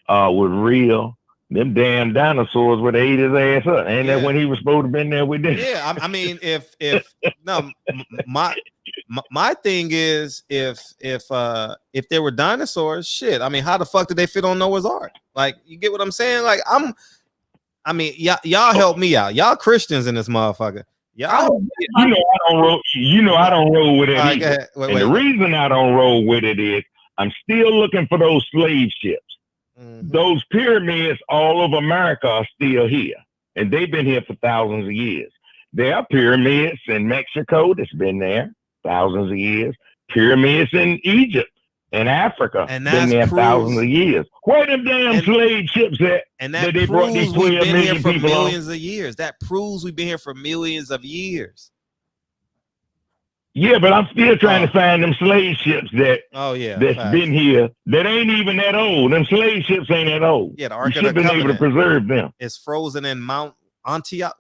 was real, them damn dinosaurs would have ate his ass up. Ain't that when he was supposed to have been there with them? Yeah, I mean, if no, my thing is if there were dinosaurs, shit. I mean, how the fuck did they fit on Noah's Ark? Like, you get what I'm saying? Like, y'all help me out. Y'all Christians in this motherfucker. Y'all, I don't roll with it. Right, the reason I don't roll with it is I'm still looking for those slave ships. Those pyramids all over America are still here, and they've been here for thousands of years. There are pyramids in Mexico that's been there thousands of years. Pyramids in Egypt and Africa and been there thousands of years. Where them damn slave ships at? And that they brought these 12 million million here for people millions on? of years. That proves we've been here for millions of years. Yeah, but I'm still trying to find them slave ships that's been here that ain't even that old. Them slave ships ain't that old. Yeah, the You Ark should of have the been able to Covenant. preserve them. It's frozen in Mount Antioch.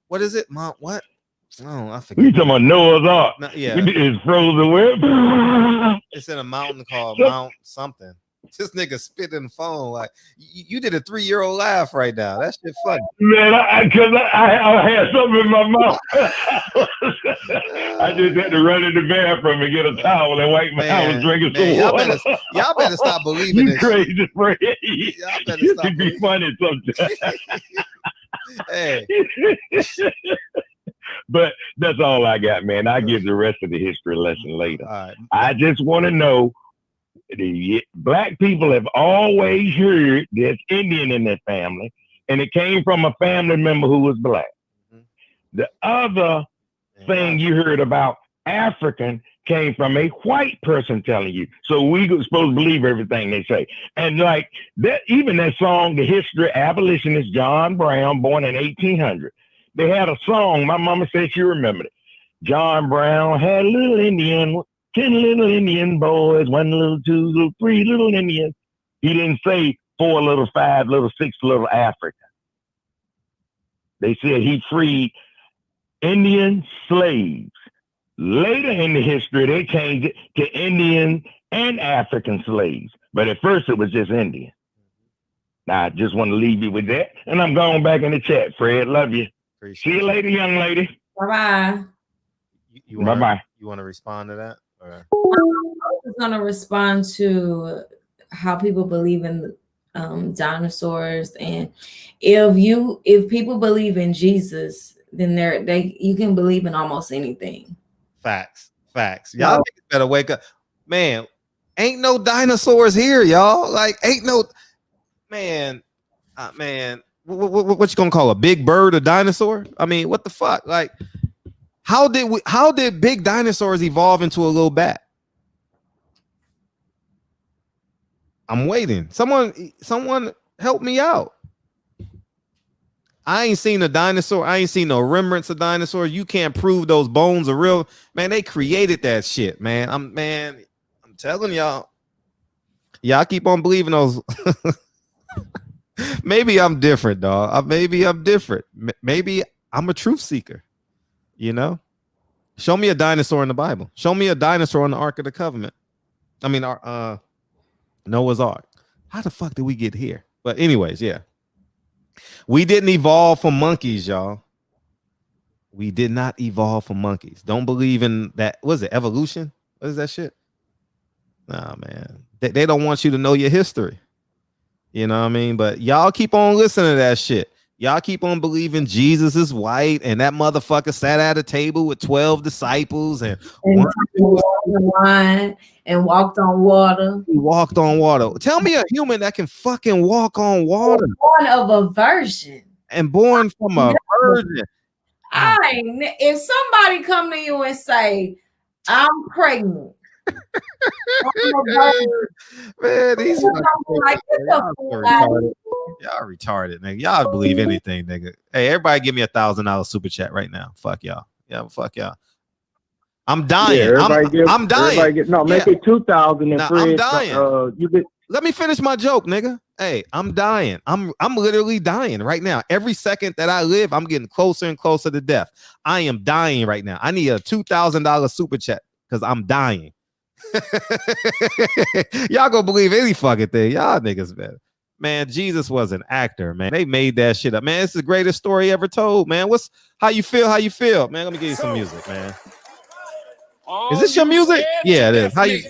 What is it? Mount what? Oh, I forget. You talking about Noah's Ark? No, yeah. It's frozen where? It's in a mountain called Mount something. This nigga spit in the phone like you did a 3-year-old laugh right now. That shit funny. Man, because I had something in my mouth. I just had to run in the bathroom and get a towel and wipe my. I was drinking some water. Y'all better stop believing you this. Crazy, Fred. Y'all better You stop should be funny sometimes. Hey. But that's all I got, man. I'll give the rest of the history lesson later. I just want to know, the black people have always heard there's Indian in their family. and it came from a family member who was black. The other thing you heard about African came from a white person telling you. So we were supposed to believe everything they say. And like that, even that song, The History Abolitionist John Brown, born in 1800, they had a song. My mama said she remembered it. John Brown had a little Indian, 10 little Indian boys, 1 little, 2 little, 3 little Indians. He didn't say 4 little, 5 little, 6 little African. They said he freed Indian slaves. Later in the history, they changed it to Indian and African slaves. But at first, it was just Indian. Now, I just want to leave you with that. And I'm going back in the chat, Fred. Love you. See you later, young lady. Bye-bye. Bye-bye. You want to respond to that? Or? I was going to respond to how people believe in dinosaurs. And if people believe in Jesus, then you can believe in almost anything. Facts. Y'all better wake up, man. Ain't no dinosaurs here, y'all. Like, ain't no man. What you gonna call a big bird a dinosaur? I mean, what the fuck? Like, how did big dinosaurs evolve into a little bat? I'm waiting. Someone help me out. I ain't seen a dinosaur. I ain't seen no remnants of dinosaurs. You can't prove those bones are real. Man, they created that shit, man. I'm telling y'all. Y'all keep on believing those. Maybe I'm different, dog. Maybe I'm different. Maybe I'm a truth seeker. You know? Show me a dinosaur in the Bible. Show me a dinosaur on the Ark of the Covenant. I mean, Noah's Ark. How the fuck did we get here? But anyways, yeah. We didn't evolve from monkeys, y'all. We did not evolve from monkeys. Don't believe in that. What is it? Evolution? What is that shit? Nah, man. They don't want you to know your history. You know what I mean? But y'all keep on listening to that shit. Y'all keep on believing Jesus is white and that motherfucker sat at a table with 12 disciples and wine and walked on water. He walked on water. Tell me a human that can fucking walk on water. Born of a virgin. And born from a virgin. If somebody come to you and say, I'm pregnant. Man, these y'all retarded, nigga. Y'all believe anything, nigga. Hey, everybody give me $1,000 super chat right now. Fuck y'all. Yeah, fuck y'all. I'm dying. Yeah, I'm dying. Make it 2,000 and I'm dying. Let me finish my joke, nigga. Hey, I'm dying. I'm literally dying right now. Every second that I live, I'm getting closer and closer to death. I am dying right now. I need a $2,000 super chat because I'm dying. Y'all gonna believe any fucking thing. Y'all niggas better. Man, Jesus was an actor, man. They made that shit up. Man, it's the greatest story ever told, man. How you feel? Man, let me give you some music, man. Is this your music? Yeah, it is. How you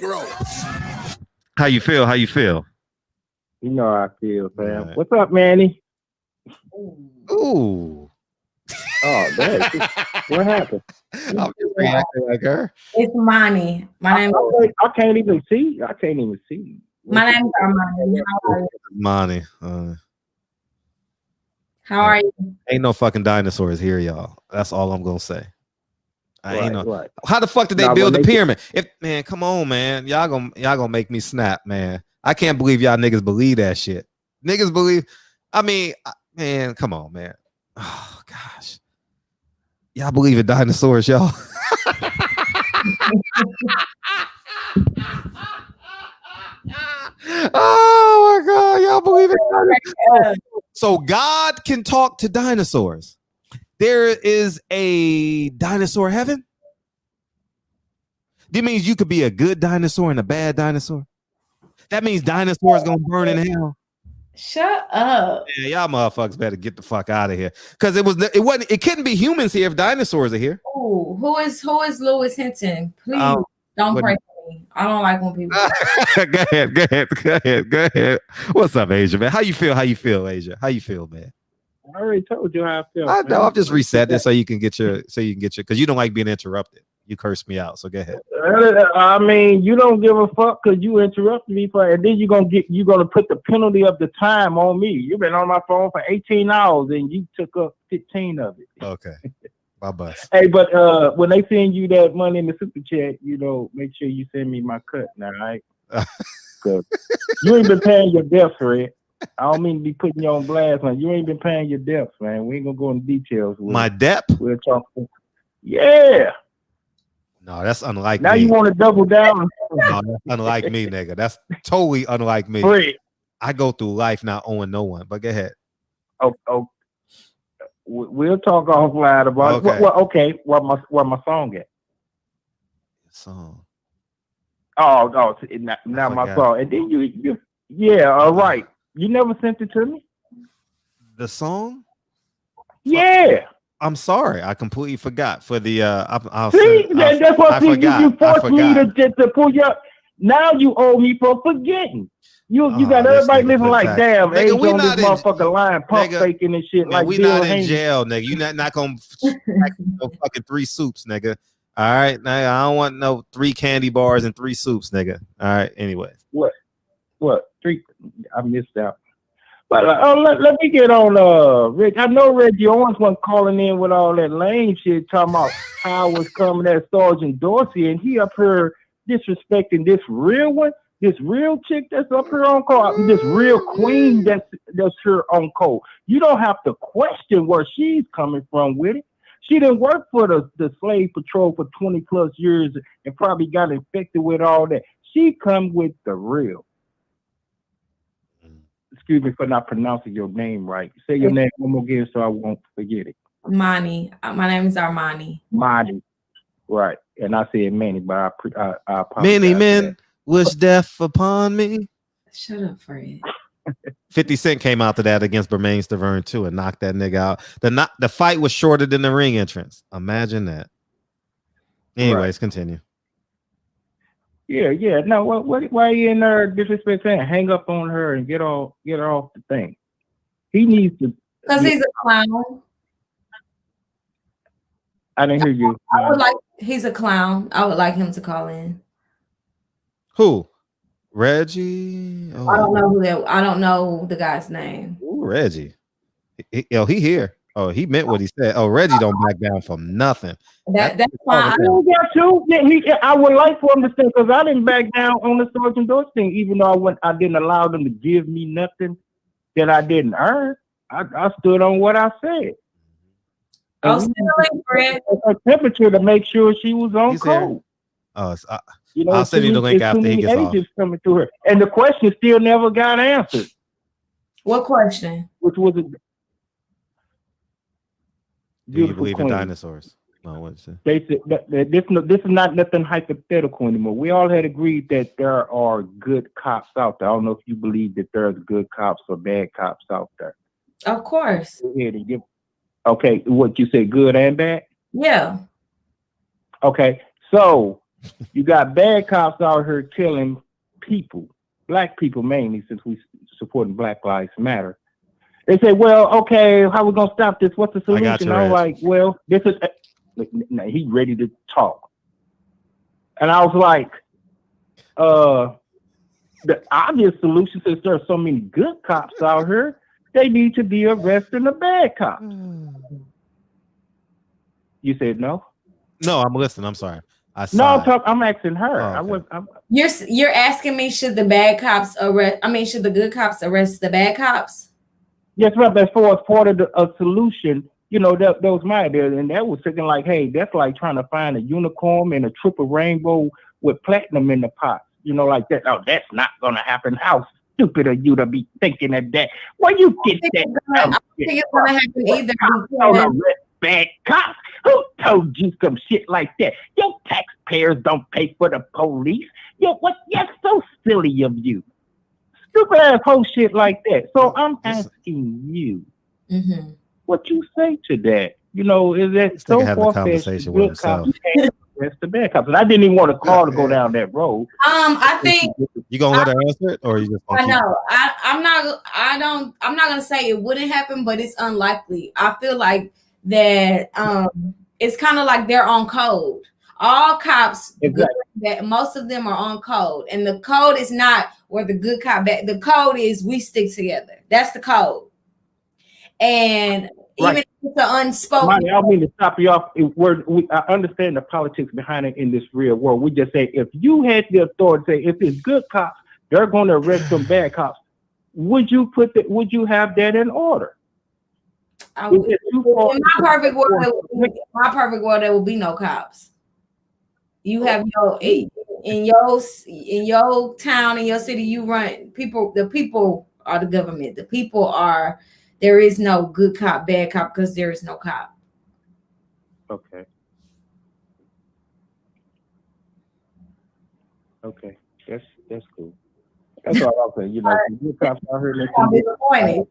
feel? You know how I feel, fam. Right. What's up, Manny? Ooh. Oh, damn. What happened? I'm just reacting like her. It's Money. My name. I can't even see. My name is Armani. How are you? Money. How are you? Ain't no fucking dinosaurs here, y'all. That's all I'm gonna say. Right. How the fuck did they build the pyramid? Man, come on, man. Y'all gonna make me snap, man. I can't believe y'all niggas believe that shit. Niggas believe. I mean, man, come on, man. Oh gosh. Y'all believe in dinosaurs, y'all? Oh my God, y'all believe in dinosaurs? So God can talk to dinosaurs. There is a dinosaur heaven. That means you could be a good dinosaur and a bad dinosaur. That means dinosaurs gonna burn in hell. Shut up. Yeah, y'all motherfuckers better get the fuck out of here. Because it couldn't be humans here if dinosaurs are here. Ooh, who is Lewis Hinton? Please don't pray for me. I don't like when people Go ahead. What's up, Asia, man? How you feel, Asia? How you feel, man? I already told you how I feel. I know. I'm just reset this so you can get your because you don't like being interrupted. You cursed me out, so go ahead. I mean, you don't give a fuck because you interrupted me and then you're gonna put the penalty of the time on me. You've been on my phone for 18 hours and you took up 15 of it. Okay. My bus. Hey, but when they send you that money in the super chat, make sure you send me my cut now, all right? Because you ain't been paying your debts, Fred. I don't mean to be putting you on blast, man. You ain't been paying your debts, man. We ain't gonna go into details. My debt? We'll talk. Yeah. No, that's unlike now me. Now you want to double down? No, that's unlike me, nigga. That's totally unlike me. Fred. I go through life not owing no one. But go ahead. Oh. We'll talk offline about it. Well, okay. Where my song at? Song. Oh, now my song. And then you yeah, all right. You never sent it to me? The song? Yeah. I'm sorry. I completely forgot for the that's what you forced me to pull you up. Now you owe me for forgetting. You got everybody living like damn. Nigga, we on this motherfucking line, pump faking and shit. Man, like we Bill not in Haynes. jail, nigga. You not gonna no fucking 3 soups, nigga. All right, now I don't want no 3 candy bars and 3 soups, nigga. All right, anyway. What 3? I missed out. But let me get on Rick. I know Reggie Owens wasn't calling in with all that lame shit talking about how I was coming at Sergeant Dorsey, and he up here disrespecting this real one. This real chick that's up here on call, this real queen that's here on call. You don't have to question where she's coming from with it. She didn't work for the slave patrol for 20 plus years and probably got infected with all that. She come with the real. Excuse me for not pronouncing your name right. Say your name one more again so I won't forget it. Mani. My name is Armani. Mani. Right. And I said Manny, but I apologize. Many men wish death upon me. Shut up, Fred. 50 Cent came out to that against Bermaine Stavern too and knocked that nigga out. The fight was shorter than the ring entrance. Imagine that. Anyways, continue. Yeah. No, why are you in there disrespecting? Hang up on her and get her off the thing. He needs to. Because he's a clown. I didn't hear you. He's a clown. I would like him to call in. Who? Reggie? Oh. I don't know who that. I don't know the guy's name. Ooh, Reggie. He here. Oh, he meant what he said. Oh, Reggie don't back down from nothing. That's fine. I would like for him to say, because I didn't back down on the Sergeant Dorsey thing, even though I didn't allow them to give me nothing that I didn't earn. I stood on what I said. I'll send a link, Fred. A temperature to make sure she was on code. Oh, I'll send you the link after he gets off. Coming to her, and the question still never got answered. What question? Which was it? Do you believe in dinosaurs? No, what's it? They said that this is not nothing hypothetical anymore. We all had agreed that there are good cops out there. I don't know if you believe that there's good cops or bad cops out there. Of course. Okay, what you say, good and bad? Yeah. Okay, so you got bad cops out here killing people, black people mainly, since we supporting Black Lives Matter. They say, well, okay, how we gonna stop this? What's the solution? I'm like, well, this is. He ready to talk, and I was like, the obvious solution, since there are so many good cops out here, they need to be arresting the bad cops. You said no? No, I'm listening. I'm sorry. I'm asking her. Oh, okay. You're asking me, should the bad cops arrest? I mean, should the good cops arrest the bad cops? Yes, right. As far as part of a solution, that was my idea, and that was thinking like, hey, that's like trying to find a unicorn and a triple rainbow with platinum in the pot. Like that. Oh, that's not gonna happen. How stupid are you to be thinking of that? Where you get that? I don't think it's gonna happen either. Bad cops. Who told you some shit like that? Your taxpayers don't pay for the police. You're so silly of you. Stupid ass whole shit like that. So I'm asking you, what you say to that? Is that so far-fetched? Good cops can't arrest the bad cops. And I didn't even want to call to go down that road. I think you gonna let her answer it, or you just? I know. I'm not gonna say it wouldn't happen, but it's unlikely. I feel like that. It's kind of like they're on code. All cops, Exactly. that most of them are on code, and the code is not where the good cop bad. The code is we stick together. That's the code. And even if it's an unspoken. Monty, I don't mean to stop you off. I understand the politics behind it in this real world. We just say if you had the authority, if it's good cops, they're going to arrest some bad cops. Would you have that in order? In my perfect world, there will be no cops. You have in your town, in your city, you run people. The people are the government. The people are. There is no good cop, bad cop, because there is no cop. Okay. Okay, that's cool. That's all I'm saying. You know, good cops out here. I'm disappointed.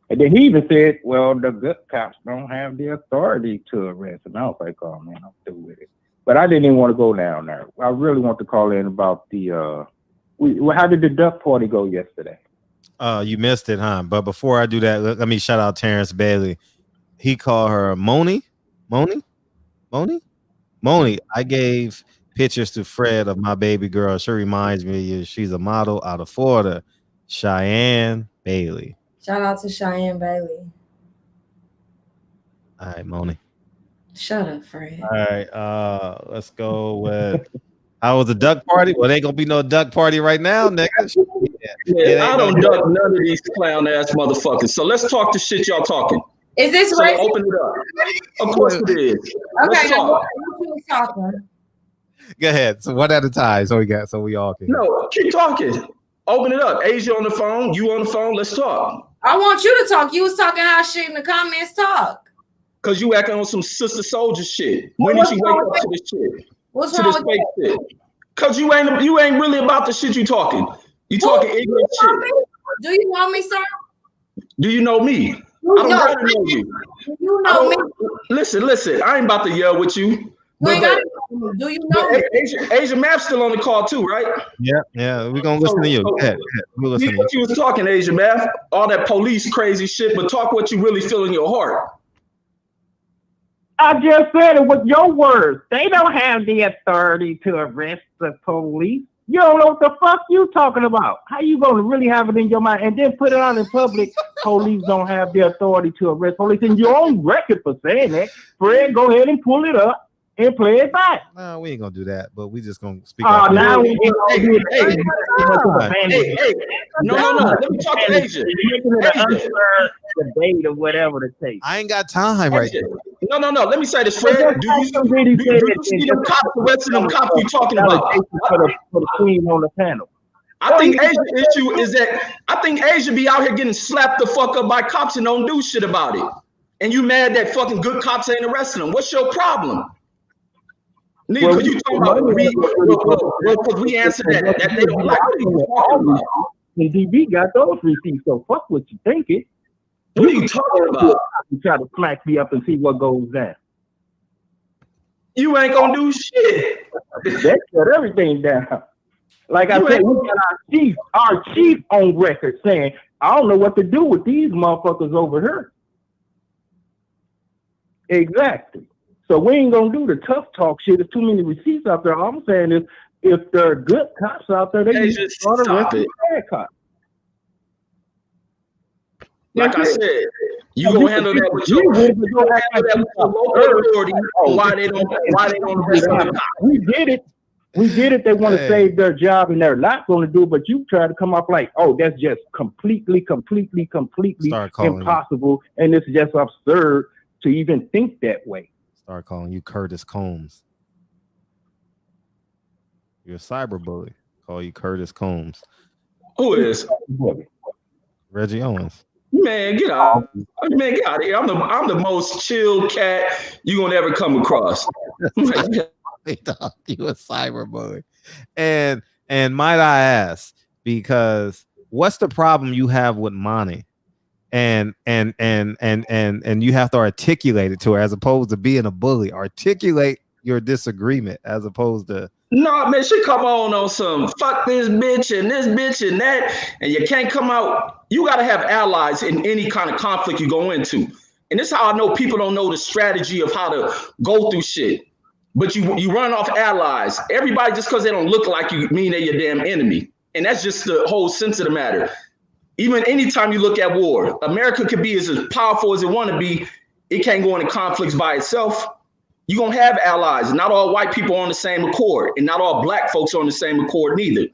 And then he even said, "Well, the good cops don't have the authority to arrest." And I was like, "Oh man, I'm through with it." But I didn't even want to go down there. I really want to call in about the. How did the duck party go yesterday? You missed it, huh? But before I do that, let me shout out Terrence Bailey. He called her Moni. I gave pictures to Fred of my baby girl. She reminds me of you. She's a model out of Florida, Cheyenne Bailey. Shout out to Cheyenne Bailey. All right, Moni. Shut up, Fred. All right, let's go with how was the duck party? Well, there ain't gonna be no duck party right now, nigga. Yeah, I don't duck none of these clown ass motherfuckers. So let's talk the shit y'all talking. Is this so racist? Open it up. Of course it is. Okay, Let's talk. Go ahead. So one at a time. So we all can. No, keep talking. Open it up. Asia on the phone. You on the phone. Let's talk. I want you to talk. You was talking how shit in the comments talk. Cause you acting on some sister soldier shit. When did you wake up to this shit? What's to wrong this with fake shit? Cause you ain't really about the shit you talking. You talking ignorant shit. Do you know me, sir? Do you know me? I don't gotta know you. You know me. Listen. I ain't about to yell with you. Do you know me? Asia Map still on the call too, right? Yeah. We're gonna listen to you. Go ahead. We'll listen to you. You was talking, Asia Map, all that police crazy shit, but talk what you really feel in your heart. I just said it with your words. They don't have the authority to arrest the police. You don't know what the fuck you talking about. How you gonna really have it in your mind and then put it out in public? Police don't have the authority to arrest police. In your own record for saying that, Fred, go ahead and pull it up and play it back. No, we ain't gonna do that, but we just gonna speak. Now we ain't gonna do it. No. Let me talk to Asia. Debate or whatever the case. I ain't got time right now. No. Let me say this, Fred. Do you see them cops arresting them cops you talking about? For the queen on the panel. I think Asia's issue is that I think Asia be out here getting slapped the fuck up by cops and don't do shit about it. And you mad that fucking good cops ain't arresting them? What's your problem? Nigga, you talking about because we answered that they don't like what you talking about. And DB got those receipts, so fuck what you thinking. What are you talking about? You try to flack me up and see what goes down. You ain't gonna do shit. That shut everything down. Like I said, we got our chief on record saying, I don't know what to do with these motherfuckers over here. Exactly. So we ain't gonna do the tough talk shit. There's too many receipts out there. All I'm saying is, if there are good cops out there, they need to start arresting bad cops. Like I said, you gonna handle that with your local authority. Why they don't arrest the cops? We get it. They want to save their job and they're not going to do it. But you try to come up like, oh, that's just completely impossible, and it's just absurd to even think that way. Start calling you Curtis Combs. You're a cyber bully. Call you Curtis Combs. Who is? Reggie Owens. Man, get out! Man, get out of here! I'm the most chill cat you gonna ever come across. You a cyber bully, and might I ask, because what's the problem you have with Monty, and you have to articulate it to her as opposed to being a bully. Articulate your disagreement as opposed to. No, man, she come on some fuck this bitch and that, and you can't come out. You got to have allies in any kind of conflict you go into. And this is how I know people don't know the strategy of how to go through shit. but you run off allies. Everybody, just because they don't look like you, mean they're your damn enemy. And that's just the whole sense of the matter. Even anytime you look at war, America could be as powerful as it want to be. It can't go into conflicts by itself. You're going to have allies. Not all white people are on the same accord, and not all black folks are on the same accord neither.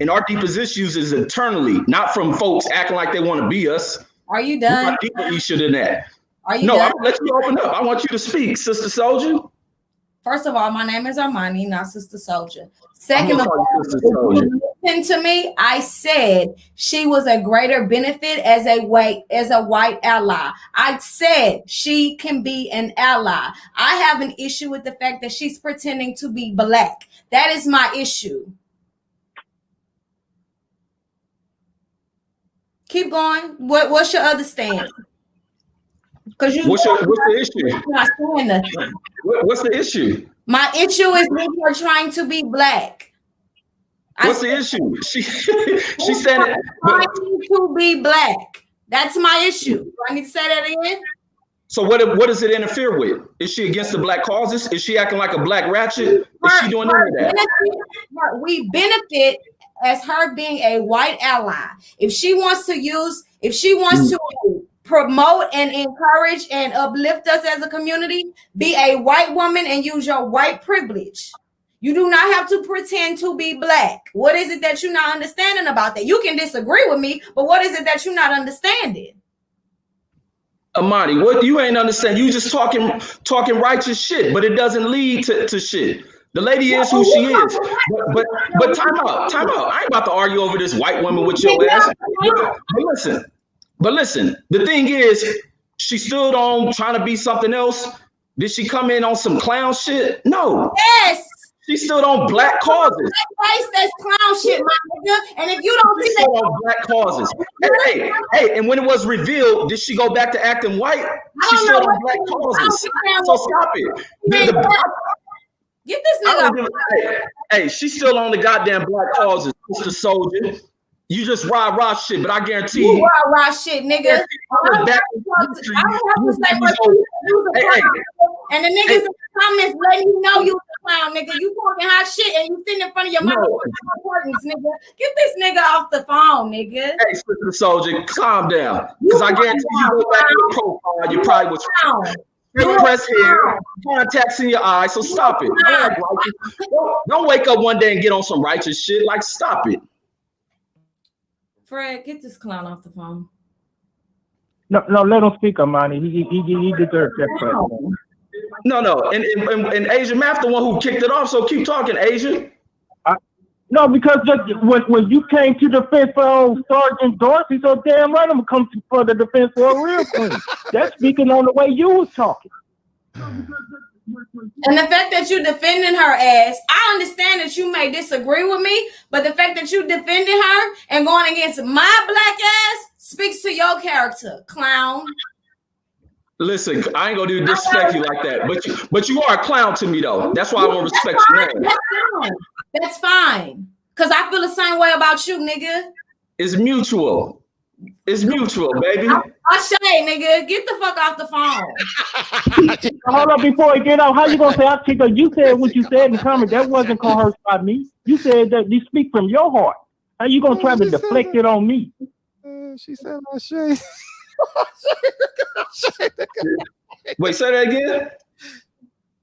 And our deepest issues is internally, not from folks acting like they want to be us. Are you done? We're deeper issue than that. Are you No, done? I'm gonna let you open up. I want you to speak, Sister Soldier. First of all, my name is Armani, not Sister Soldier. Second of all, if you listen to me, I said she was a greater benefit as a white ally. I said she can be an ally. I have an issue with the fact that she's pretending to be black. That is my issue. Keep going. What's your other stance? Because what's the issue? You're not saying nothing. What's the issue? My issue is that you're trying to be black. What's the issue? She said it. Trying to be black. That's my issue. Do I need to say that again? So what does it interfere with? Is she against the black causes? Is she acting like a black ratchet? Is she doing any of that? We benefit as her being a white ally. If she wants to promote and encourage and uplift us as a community, be a white woman and use your white privilege. You do not have to pretend to be black. What is it that you're not understanding about that? You can disagree with me, but what is it that you're not understanding? Amani, what you ain't understand? You just talking righteous shit, but it doesn't lead to shit. The lady is who she is. But time out. I ain't about to argue over this white woman with your ass. But listen, the thing is, she stood on trying to be something else. Did she come in on some clown shit? No. Yes. She stood on black causes. That's clown shit, my nigga. And if you don't see that on black causes. Hey, and when it was revealed, did she go back to acting white? She stood on black causes. So stop it. Get this nigga. Hey, she's still on the goddamn black causes, Mr. Soldier. You just rah shit, but I guarantee you. Rah shit, nigga. And the niggas in the comments letting you know you a clown, nigga. You talking hot shit and you sitting in front of your mouth. Nigga. Get this nigga off the phone, nigga. Hey, Sister Soldier, calm down. Because I guarantee you go back to your profile, you probably was press hair, contacts in your eyes, so stop it. Don't wake up one day and get on some righteous shit. Like, stop it. Fred, get this clown off the phone. No, let him speak, Amani. He deserves that platform. No, and Asia Math the one who kicked it off. So keep talking, Asia. No, because when you came to defense for Sergeant Dorsey, so damn right I'm gonna come for the defense for a real queen. That's speaking on the way you was talking. And the fact that you defending her ass, I understand that you may disagree with me, but the fact that you defending her and going against my black ass speaks to your character, clown. Listen, I ain't gonna disrespect you like that, but you are a clown to me though. That's why I won't respect your name. That's fine, cause I feel the same way about you, nigga. It's mutual. It's mutual, baby. I say, nigga, get the fuck off the phone. Hold up before you get out. How you gonna say I kick her? You said what you said in the comment. That wasn't coerced by me. You said that you speak from your heart. How you gonna try to deflect it on me? She said my shit. Wait, say that again.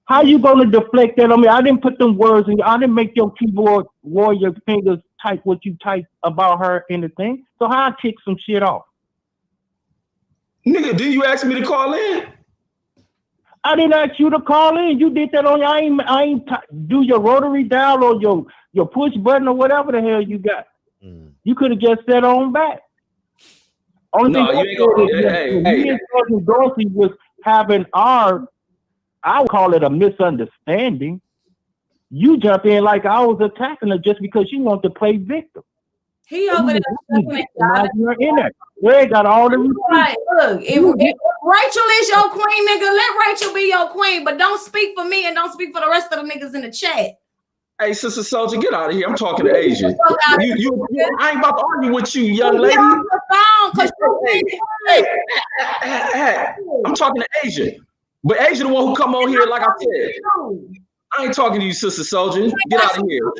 How you gonna deflect that on me? I didn't put them words in. I didn't make your keyboard warrior fingers type what you type about her in the thing. So how I kick some shit off? Nigga, did you ask me to call in? I didn't ask you to call in. You did that on your. I ain't do your rotary dial or your push button or whatever the hell you got. You could have just said on back. Only no, thing you ain't gonna. Me and Dorsey was having I would call it a misunderstanding. You jump in like I was attacking her just because you want to play victim. He over there. You're in there. Ray got all the receipts. Right, look, if Rachel is your queen, nigga, let Rachel be your queen, but don't speak for me and don't speak for the rest of the niggas in the chat. Hey, Sister Soldier, get out of here. I'm talking to Asia. I ain't about to argue with you, young lady. Hey, I'm talking to Asia. But Asia the one who come on here, like I said. I ain't talking to you, Sister Soldier. Get out of here.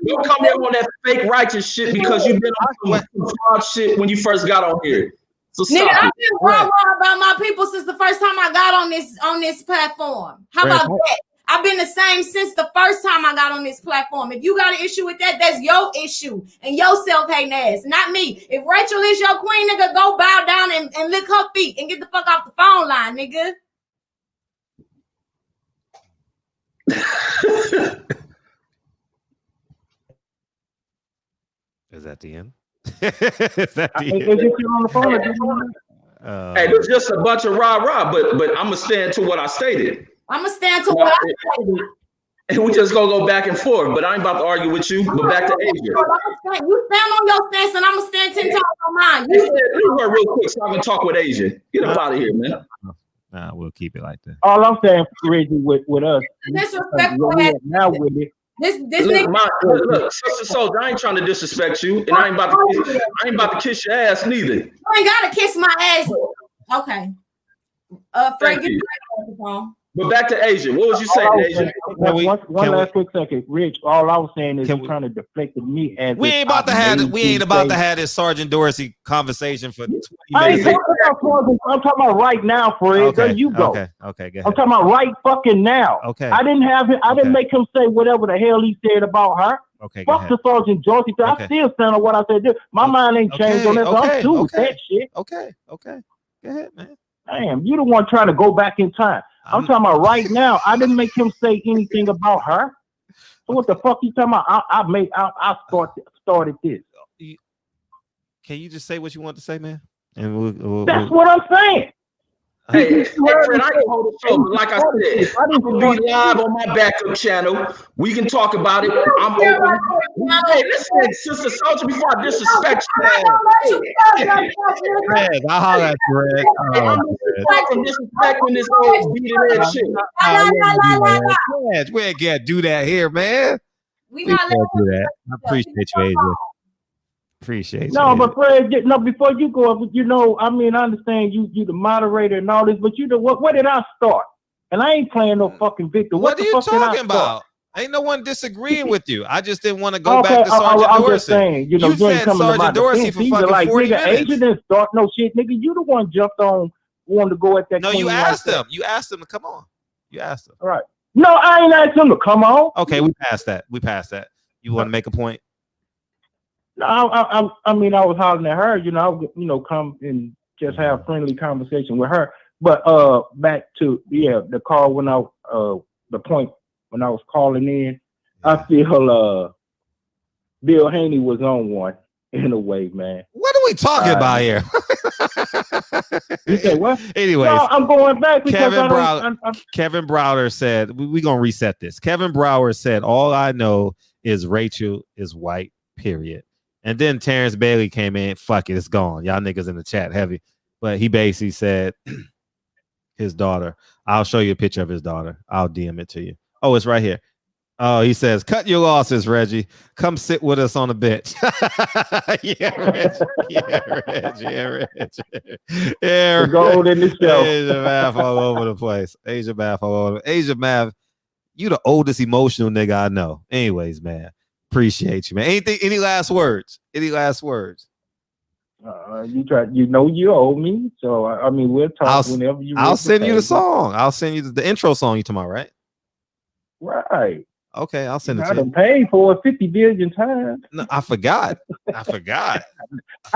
Don't come here on that fake righteous shit because you've been on some fraud shit when you first got on here. So Nigga, stop I've it. been wrong about my people since the first time I got on this platform. How about that? I've been the same since the first time I got on this platform. If you got an issue with that, that's your issue and your self-hating ass, not me. If Rachael is your queen, nigga, go bow down and lick her feet and get the fuck off the phone line, nigga. Is that the end? Is that the end? Is you on the phone? Hey, there's just a bunch of rah-rah, but I'm gonna stand to what I stated. I'm gonna stand to what I stated. And we just gonna go back and forth, but I ain't about to argue with you. But back to Asia. You stand on your stance, and I'm gonna stand 10 times on mine. Leave her real quick so I can talk with Asia. Get up out of here, man. Nah, we'll keep it like that. All I'm saying, Reggie, with us, disrespectful now with it. This look, Sister Soldier, I ain't trying to disrespect you, and I ain't about to kiss your ass neither. You ain't gotta kiss my ass. Okay. Frank, get the phone. But back to Asia. What was you saying, Asia? One last quick second, Rich. All I was saying is trying to deflect me as we ain't about to have this Sergeant Dorsey conversation for 20 I ain't minutes. talking about I'm talking about right now, Fred. Okay, there you go. Okay, go ahead. I'm talking about right fucking now. Okay. I didn't make him say whatever the hell he said about her. Okay. Fuck the Sergeant Dorsey. I still stand on what I said. My mind ain't changed on that. So I'm through with that shit. Okay. Go ahead, man. Damn, you the one trying to go back in time. I'm talking about right now. I didn't make him say anything about her. So what the fuck you talking about? I started this. Can you just say what you want to say, man? And that's what I'm saying. Hey, Fred, I can hold the show, but like I said, I'm gonna be live on my backup channel. We can talk about it. I'm open. Hey, listen, Sister Soldier, before I disrespect you, Red, I'll holler at you, Red. I'm disrespecting this old beating ass shit. We ain't gotta do that here, man. We can't do that. I appreciate you, Adrian. Appreciate no, you. But Fred, before you go up, I understand you the moderator and all this, but where did I start? And I ain't playing no fucking victim. What are you talking about? Ain't no one disagreeing with you. I just didn't want to go back to Sergeant Dorsey. I'm just saying, you said Sergeant Dorsey for fucking like, 40 nigga, minutes. Asia didn't start no shit, nigga. You the one jumped on, wanted to go at that. No, you asked him. You asked him to come on. You asked him. All right. No, I ain't asked him to come on. Okay, we passed that. You want to make a point? No, I was hollering at her, come and just have friendly conversation with her. But back to the call when the point when I was calling in, I feel Bill Haney was on one in a way, man. What are we talking about here? You say what? Anyways, no, I'm going back because Kevin Browder said we're gonna reset this. Kevin Brower said all I know is Rachael is white, period. And then Terrence Bailey came in. Fuck it, it's gone. Y'all niggas in the chat heavy. But he basically said his daughter. I'll show you a picture of his daughter. I'll DM it to you. Oh, it's right here. Oh, he says, cut your losses, Reggie. Come sit with us on the bench. Yeah, Reggie. Yeah, gold in the show. Asia Math all over the place. Asia Math, you the oldest emotional nigga I know. Anyways, man. Appreciate you, man. Any last words? You owe me. So we'll talk whenever you. I'll send you the song. I'll send you the intro song you tomorrow, right? Right. Okay, I'll send it I to you. done paid for it 50 billion times. No, I forgot. I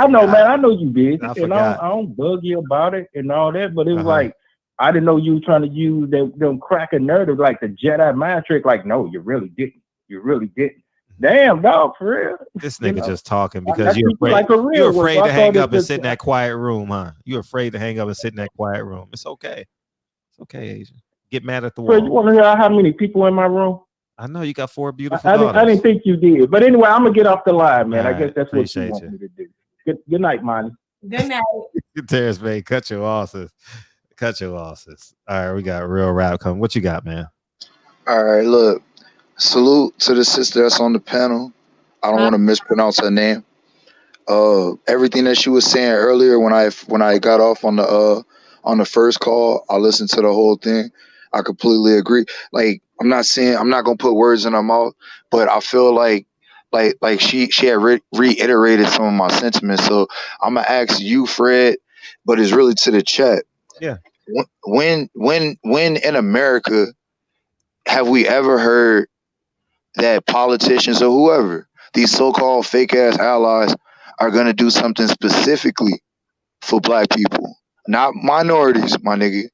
know, man. I know you busy, I and I don't bug you about it and all that. But it was like I didn't know you were trying to use them cracking nerves like the Jedi mind trick. Like, no, you really didn't. Damn, dog, for real. This nigga just talking because you're afraid to hang up and sit in that quiet room, huh? You're afraid to hang up and sit in that quiet room. It's okay. It's okay, Asian. Get mad at the wall. You want to hear how many people in my room? I know you got 4 beautiful daughters. I didn't think you did. But anyway, I'm going to get off the line, man. All I guess that's what you want me to do. Good night, Monty. Good night. Terrence Bay, cut your losses. All right, we got real rap coming. What you got, man? All right, look. Salute to the sister that's on the panel. I don't want to mispronounce her name. Everything that she was saying earlier when I got off on the first call, I listened to the whole thing. I completely agree. Like, I'm not saying I'm not gonna put words in her mouth, but I feel like she had reiterated some of my sentiments. So I'm gonna ask you, Fred, but it's really to the chat. Yeah. When in America have we ever heard that politicians or whoever, these so-called fake ass allies, are gonna do something specifically for black people, not minorities, my nigga,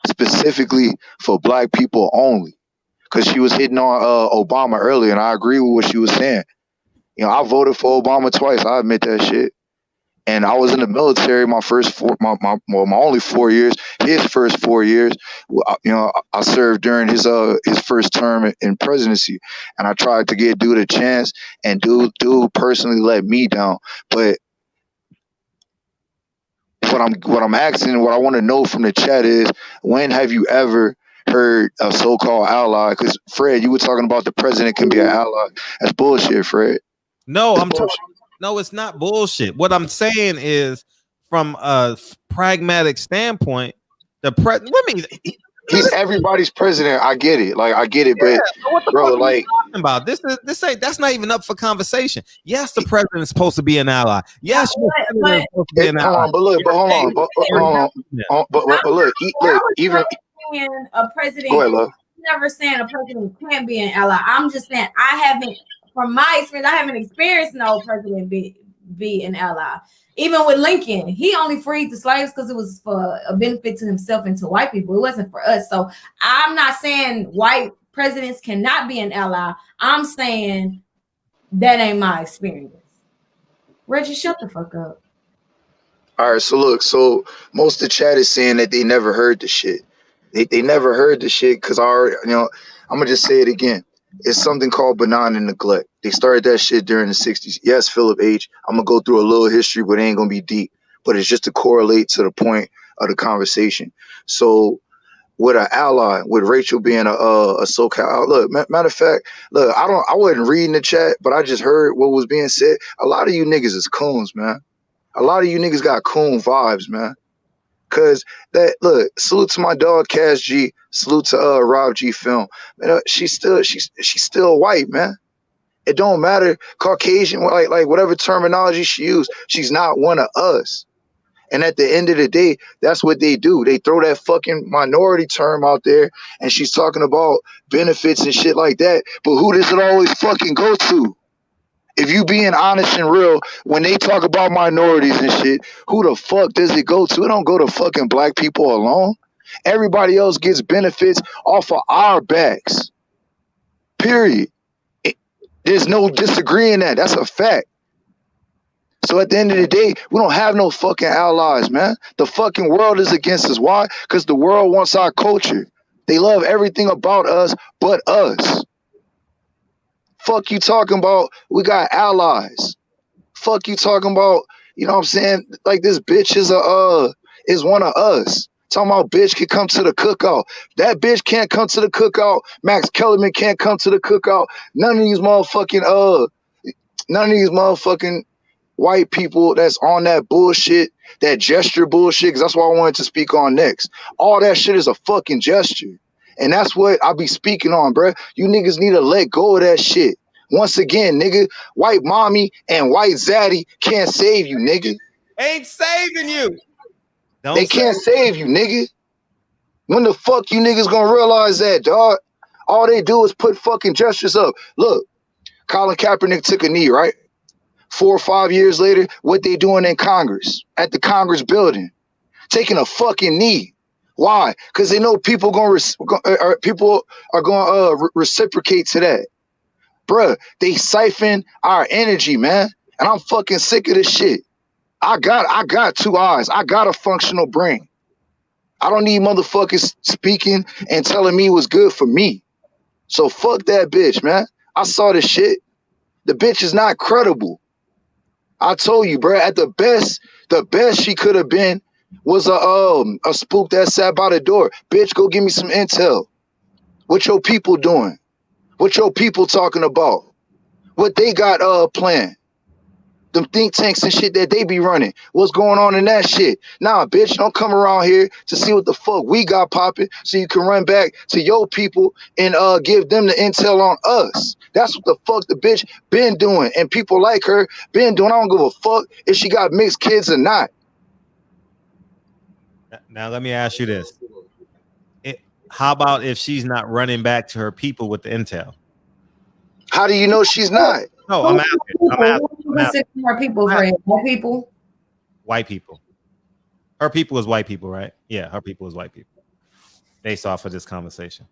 specifically for black people only? Because she was hitting on Obama earlier, and I agree with what she was saying. You know, I voted for Obama twice. I admit that shit. And I was in the military my only 4 years. His first 4 years, you know, I served during his first term in presidency, and I tried to get dude a chance, and dude personally let me down. But what I'm asking, what I want to know from the chat is, when have you ever heard a so-called ally? Because Fred, you were talking about the president can be an ally. That's bullshit, Fred. No, no, it's not bullshit. What I'm saying is, from a pragmatic standpoint, He's everybody's president. I get it. Like, I get it, but what the bro, fuck are you like, talking about? That's not even up for conversation. Yes, the president's supposed to be an ally. Yes, the president is supposed to be an ally. Hold on, but look, even a president. Go ahead, love. I'm never saying a president can't be an ally. I'm just saying from my experience, I haven't experienced no president be an ally. Even with Lincoln, he only freed the slaves because it was for a benefit to himself and to white people. It wasn't for us. So I'm not saying white presidents cannot be an ally. I'm saying that ain't my experience. Reggie, shut the fuck up. All right, so look, so most of the chat is saying that they never heard the shit. They never heard the shit because I'm gonna just say it again. It's something called benign and neglect. They started that shit during the 60s. Yes, Philip H. I'm gonna go through a little history, but it ain't gonna be deep. But it's just to correlate to the point of the conversation. So with an ally, with Rachel being a SoCal, look, matter of fact, look, I wasn't reading the chat, but I just heard what was being said. A lot of you niggas is coons, man. A lot of you niggas got coon vibes, man. Cause look, salute to my dog Cass G, salute to Rob G Film. Man, she's still white, man. It don't matter, Caucasian, like whatever terminology she used, she's not one of us. And at the end of the day, that's what they do. They throw that fucking minority term out there, and she's talking about benefits and shit like that. But who does it always fucking go to? If you being honest and real, when they talk about minorities and shit, who the fuck does it go to? It don't go to fucking black people alone. Everybody else gets benefits off of our backs. Period. There's no disagreeing that. That's a fact. So at the end of the day, we don't have no fucking allies, man. The fucking world is against us. Why? Because the world wants our culture. They love everything about us but us. Fuck you talking about we got allies. Fuck you talking about, you know what I'm saying? Like, this bitch is one of us. Talking about bitch can come to the cookout. That bitch can't come to the cookout. Max Kellerman can't come to the cookout. None of these motherfucking white people that's on that bullshit, that gesture bullshit, because that's what I wanted to speak on next. All that shit is a fucking gesture. And that's what I be speaking on, bruh. You niggas need to let go of that shit. Once again, nigga, white mommy and white zaddy can't save you, nigga. Ain't saving you. They can't save you, nigga. When the fuck you niggas gonna realize that, dog? All they do is put fucking gestures up. Look, Colin Kaepernick took a knee, right? 4 or 5 years later, what they doing in Congress, at the Congress building, taking a fucking knee. Why? Because they know people are going to reciprocate to that. Bruh, they siphon our energy, man. And I'm fucking sick of this shit. I got 2 eyes. I got a functional brain. I don't need motherfuckers speaking and telling me what's good for me. So fuck that bitch, man. I saw this shit. The bitch is not credible. I told you, bruh, at the best she could have been was a spook that sat by the door. Bitch, go give me some intel. What your people doing? What your people talking about? What they got planned? them think tanks and shit that they be running. What's going on in that shit? Nah, bitch, don't come around here to see what the fuck we got popping so you can run back to your people and give them the intel on us. That's what the fuck the bitch been doing. And people like her been doing. I don't give a fuck if she got mixed kids or not. Now let me ask you this. How about if she's not running back to her people with the intel? How do you know she's not? No, I'm asking. More people, Fred. More people. White people. Her people is white people, right? Yeah, her people is white people. Based off of this conversation.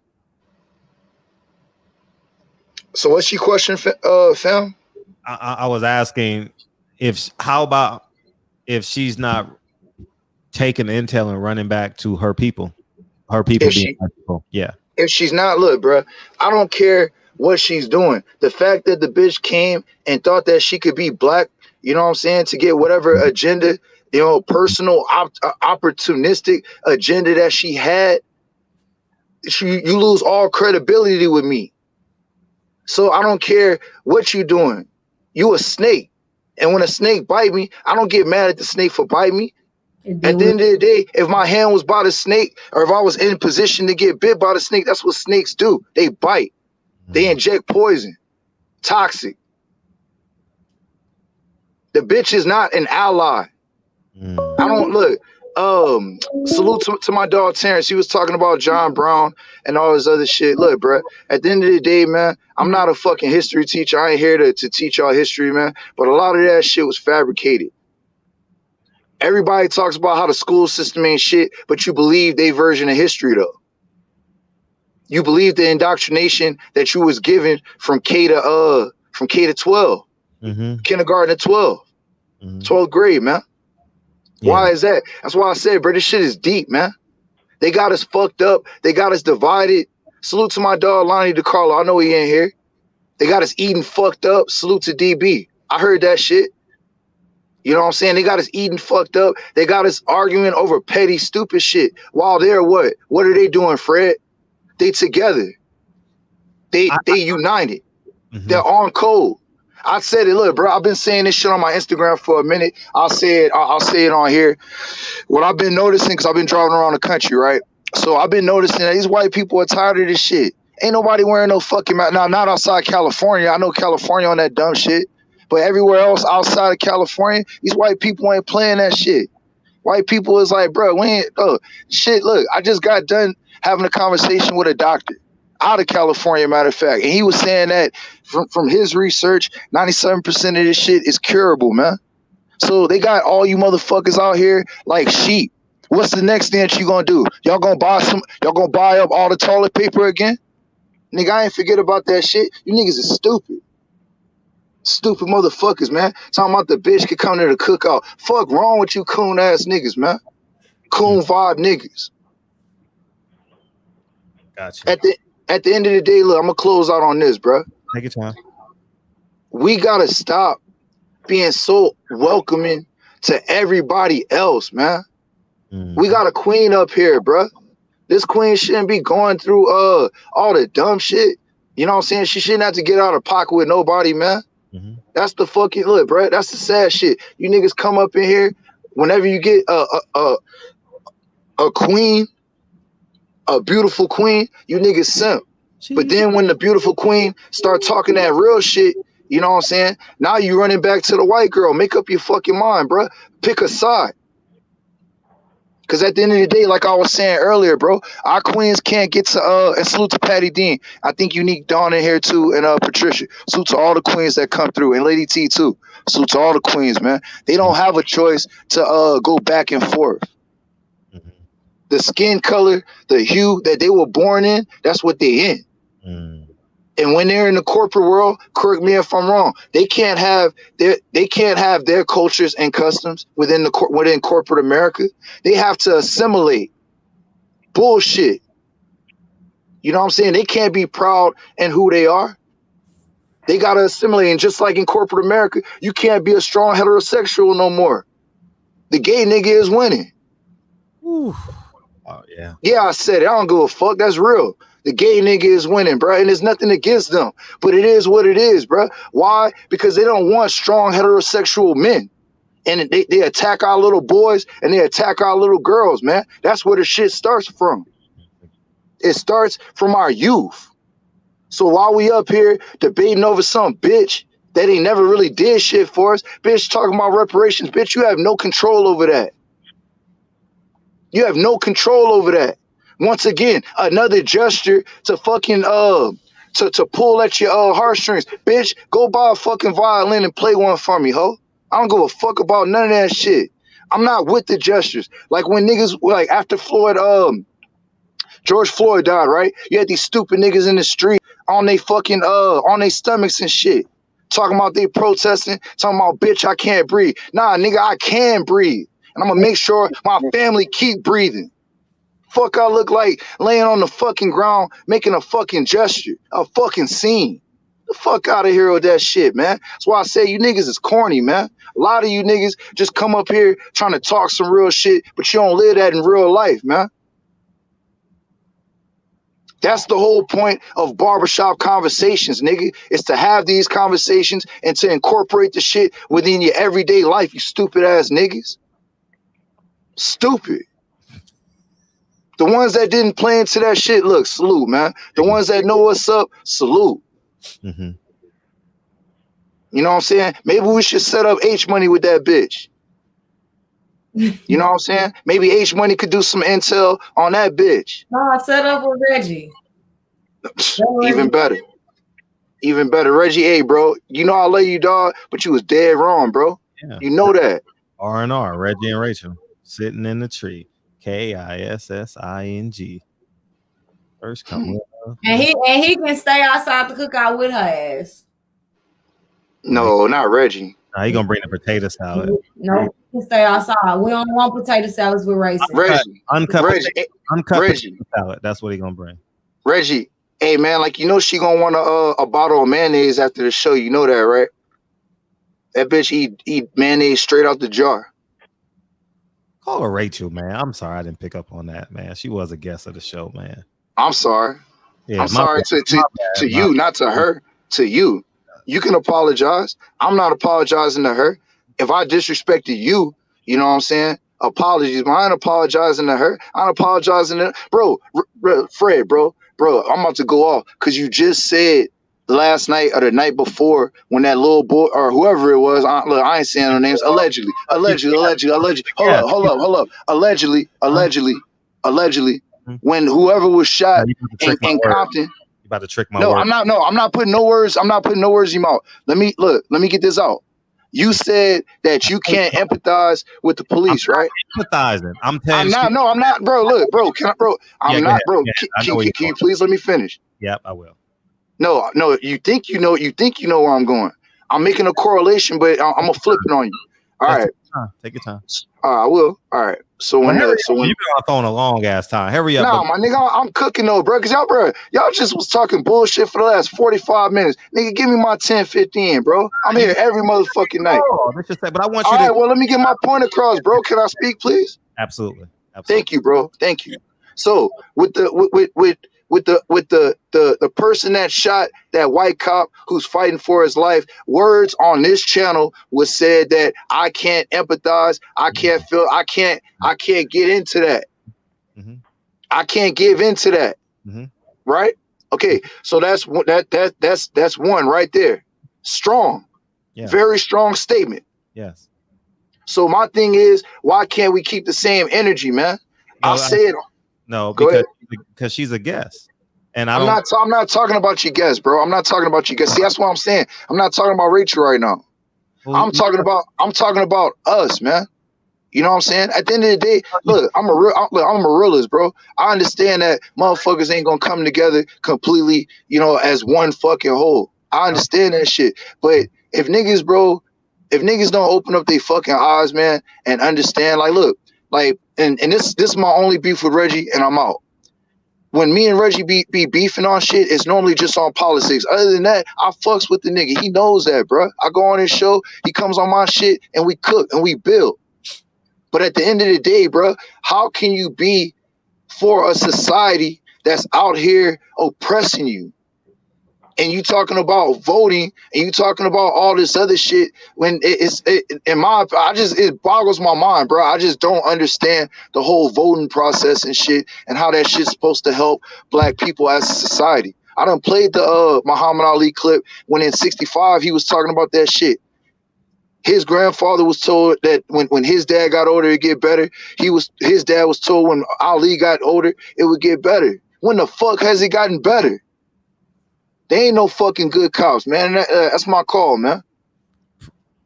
So what's your question, fam? I was asking how about if she's not taking intel and running back to her people? Her people being white people. Yeah. If she's not, look, bro, I don't care what she's doing. The fact that the bitch came and thought that she could be black, you know what I'm saying, to get whatever agenda, you know, personal opportunistic agenda that she had, you lose all credibility with me. So I don't care what you doing. You a snake. And when a snake bite me, I don't get mad at the snake for biting me. At the end of the day, if my hand was by the snake or if I was in position to get bit by the snake, that's what snakes do. They bite. They inject poison. Toxic. The bitch is not an ally. I don't look. Salute to my dog Terrence. He was talking about John Brown and all this other shit. Look, bro, at the end of the day, man, I'm not a fucking history teacher. I ain't here to teach y'all history, man. But a lot of that shit was fabricated. Everybody talks about how the school system ain't shit, but you believe they version of history, though. You believe the indoctrination that you was given from K to 12, kindergarten to 12, 12th grade, man. Yeah. Why is that? That's why I said, bro, this shit is deep, man. They got us fucked up. They got us divided. Salute to my dog, Lonnie DiCarlo. I know he ain't here. They got us eating fucked up. Salute to DB. I heard that shit. You know what I'm saying? They got us eating fucked up. They got us arguing over petty, stupid shit. While they're what? What are they doing, Fred? They together. They united. They're on code. I said it. Look, bro, I've been saying this shit on my Instagram for a minute. I'll say it on here. What I've been noticing, because I've been driving around the country, right? So I've been noticing that these white people are tired of this shit. Ain't nobody wearing no fucking mask. Now, not outside California. I know California on that dumb shit. But everywhere else outside of California, these white people ain't playing that shit. White people is like, bro, we ain't, shit, look, I just got done having a conversation with a doctor out of California, matter of fact. And he was saying that from his research, 97% of this shit is curable, man. So they got all you motherfuckers out here like sheep. What's the next thing that you gonna do? Y'all gonna buy up all the toilet paper again? Nigga, I ain't forget about that shit. You niggas is stupid. Stupid motherfuckers, man. Talking about the bitch could come to the cookout. Fuck wrong with you coon ass niggas, man. Coon vibe niggas. Gotcha. At the end of the day, look, I'm gonna close out on this, bro. Take your time. We gotta stop being so welcoming to everybody else, man. We got a queen up here, bro. This queen shouldn't be going through all the dumb shit. You know what I'm saying? She shouldn't have to get out of pocket with nobody, man. That's the fucking look, bro. That's the sad shit. You niggas come up in here whenever you get a queen, a beautiful queen, you niggas simp. But then when the beautiful queen start talking that real shit, you know what I'm saying? Now you running back to the white girl. Make up your fucking mind, bro. Pick a side. Because at the end of the day, like I was saying earlier, bro, our queens can't get to, and salute to Patty Dean. I think Unique Dawn in here too, and Patricia. Salute to all the queens that come through, and Lady T too. Salute to all the queens, man. They don't have a choice to go back and forth. The skin color, the hue that they were born in, that's what they in. And when they're in the corporate world, correct me if I'm wrong, they can't have their cultures and customs within corporate America. They have to assimilate. Bullshit. You know what I'm saying? They can't be proud in who they are. They gotta assimilate. And just like in corporate America, you can't be a strong heterosexual no more. The gay nigga is winning. Ooh. Oh yeah. Yeah, I said it. I don't give a fuck. That's real. The gay nigga is winning, bro, and there's nothing against them, but it is what it is, bro. Why? Because they don't want strong heterosexual men, and they attack our little boys and they attack our little girls, man. That's where the shit starts from. It starts from our youth. So while we up here debating over some bitch that ain't never really did shit for us, bitch, talking about reparations, bitch, you have no control over that. You have no control over that. Once again, another gesture to fucking to pull at your heartstrings. Bitch, go buy a fucking violin and play one for me, ho. I don't give a fuck about none of that shit. I'm not with the gestures. Like when niggas like after George Floyd died, right? You had these stupid niggas in the street on they fucking on their stomachs and shit. Talking about they protesting, talking about bitch, I can't breathe. Nah, nigga, I can breathe. And I'm gonna make sure my family keep breathing. Fuck I look like laying on the fucking ground making a fucking gesture, a fucking scene. The fuck out of here with that shit, man. That's why I say you niggas is corny, man. A lot of you niggas just come up here trying to talk some real shit, but you don't live that in real life, man. That's the whole point of barbershop conversations, nigga, is to have these conversations and to incorporate the shit within your everyday life, you stupid ass niggas. Stupid. The ones that didn't play into that shit, look, salute, man. The ones that know what's up, salute. Mm-hmm. You know what I'm saying? Maybe we should set up H Money with that bitch. You know what I'm saying? Maybe H Money could do some intel on that bitch. No, I set up with Reggie. Even better. Even better. Reggie, hey, bro, you know I love you, dog, but you was dead wrong, bro. Yeah. You know that. R&R, Reggie and Rachael, sitting in the tree. KISSING. First come. And he can stay outside the cookout with her ass. No, not Reggie. Nah, he gonna bring the potato salad. No, he can stay outside. We don't want potato salads with racing. Reggie, uncut Reggie, potato salad. That's what he gonna bring. Reggie, hey man, like you know she gonna want a bottle of mayonnaise after the show. You know that, right? That bitch eat mayonnaise straight out the jar. Call her Rachael, man. I'm sorry I didn't pick up on that, man. She was a guest of the show, man. I'm sorry. Yeah, I'm sorry to you, not to her. To you. You can apologize. I'm not apologizing to her. If I disrespected you, you know what I'm saying? Apologies, but I ain't apologizing to her. I'm apologizing to Fred, bro. I'm about to go off because you just said last night or the night before when that little boy or whoever it was, look, I ain't saying no names. Allegedly. Hold up. Allegedly. When whoever was shot in Compton. You about to trick my No, word. I'm not putting no words. I'm not putting no words in your mouth. Let me get this out. You said that you can't empathize with the police, right? Empathizing. I'm telling you. I'm not, bro. Look, bro. Can you please let me finish? Yep, I will. No. You think you know where I'm going. I'm making a correlation, but I'm gonna flip it on you. All right. Take your time. I will. All right. So when you've been on the phone a long ass time. Hurry up. Nah, my nigga, I'm cooking though, bro. Cause y'all just was talking bullshit for the last 45 minutes. Nigga, give me my 10-15, bro. I'm here every motherfucking night. But I want you All right, well, let me get my point across, bro. Can I speak, please? Absolutely. Thank you, bro. Thank you. So with the person that shot that white cop who's fighting for his life, words on this channel was said that I can't empathize, I can't feel, I can't get into that. Mm-hmm. I can't give into that. Mm-hmm. Right? Okay, so that's one right there. Strong. Yes. Very strong statement. Yes. So my thing is, why can't we keep the same energy, man? No, I'll say it. No, because she's a guest. And I'm not talking about your guest, bro. I'm not talking about your guest. See, that's what I'm saying. I'm not talking about Rachael right now. I'm talking about us, man. You know what I'm saying? At the end of the day, look, I'm a realist, bro. I understand that motherfuckers ain't gonna come together completely, you know, as one fucking whole. I understand that shit. But if niggas don't open up their fucking eyes, man, and understand, like, look, like, and this is my only beef with Reggie, and I'm out. When me and Reggie be beefing on shit, it's normally just on politics. Other than that, I fucks with the nigga. He knows that, bro. I go on his show, he comes on my shit, and we cook and we build. But at the end of the day, bro, how can you be for a society that's out here oppressing you. And you talking about voting, and you talking about all this other shit. When it boggles my mind, bro. I just don't understand the whole voting process and shit, and how that shit's supposed to help black people as a society. I done played the Muhammad Ali clip when in '65 he was talking about that shit. His grandfather was told that when his dad got older, it'd get better. His dad was told when Ali got older, it would get better. When the fuck has it gotten better? They ain't no fucking good cops, man. That's my call, man.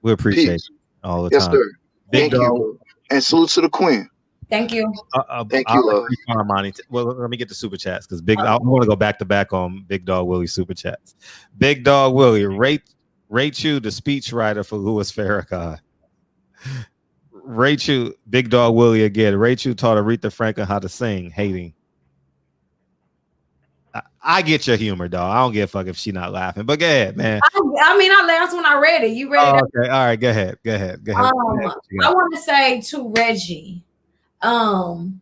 We appreciate Peace. it all the Yes, time. sir. Big Thank you, dog. bro. And salute to the queen. Thank you. Thank I'll you, love. respond, Monty. Well, let me get the super chats because I want to go back to back on Big Dog Willie super chats. Big Dog Willie, rate you the speechwriter for Louis Farrakhan. Rate you, Big Dog Willie again. Rate you taught Aretha Franklin how to sing. Hating. I get your humor, dog. I don't give a fuck if she not laughing. But go ahead, man. I mean, I laughed when I read it. You read it. Okay, all right. Go ahead. I want to say to Reggie, and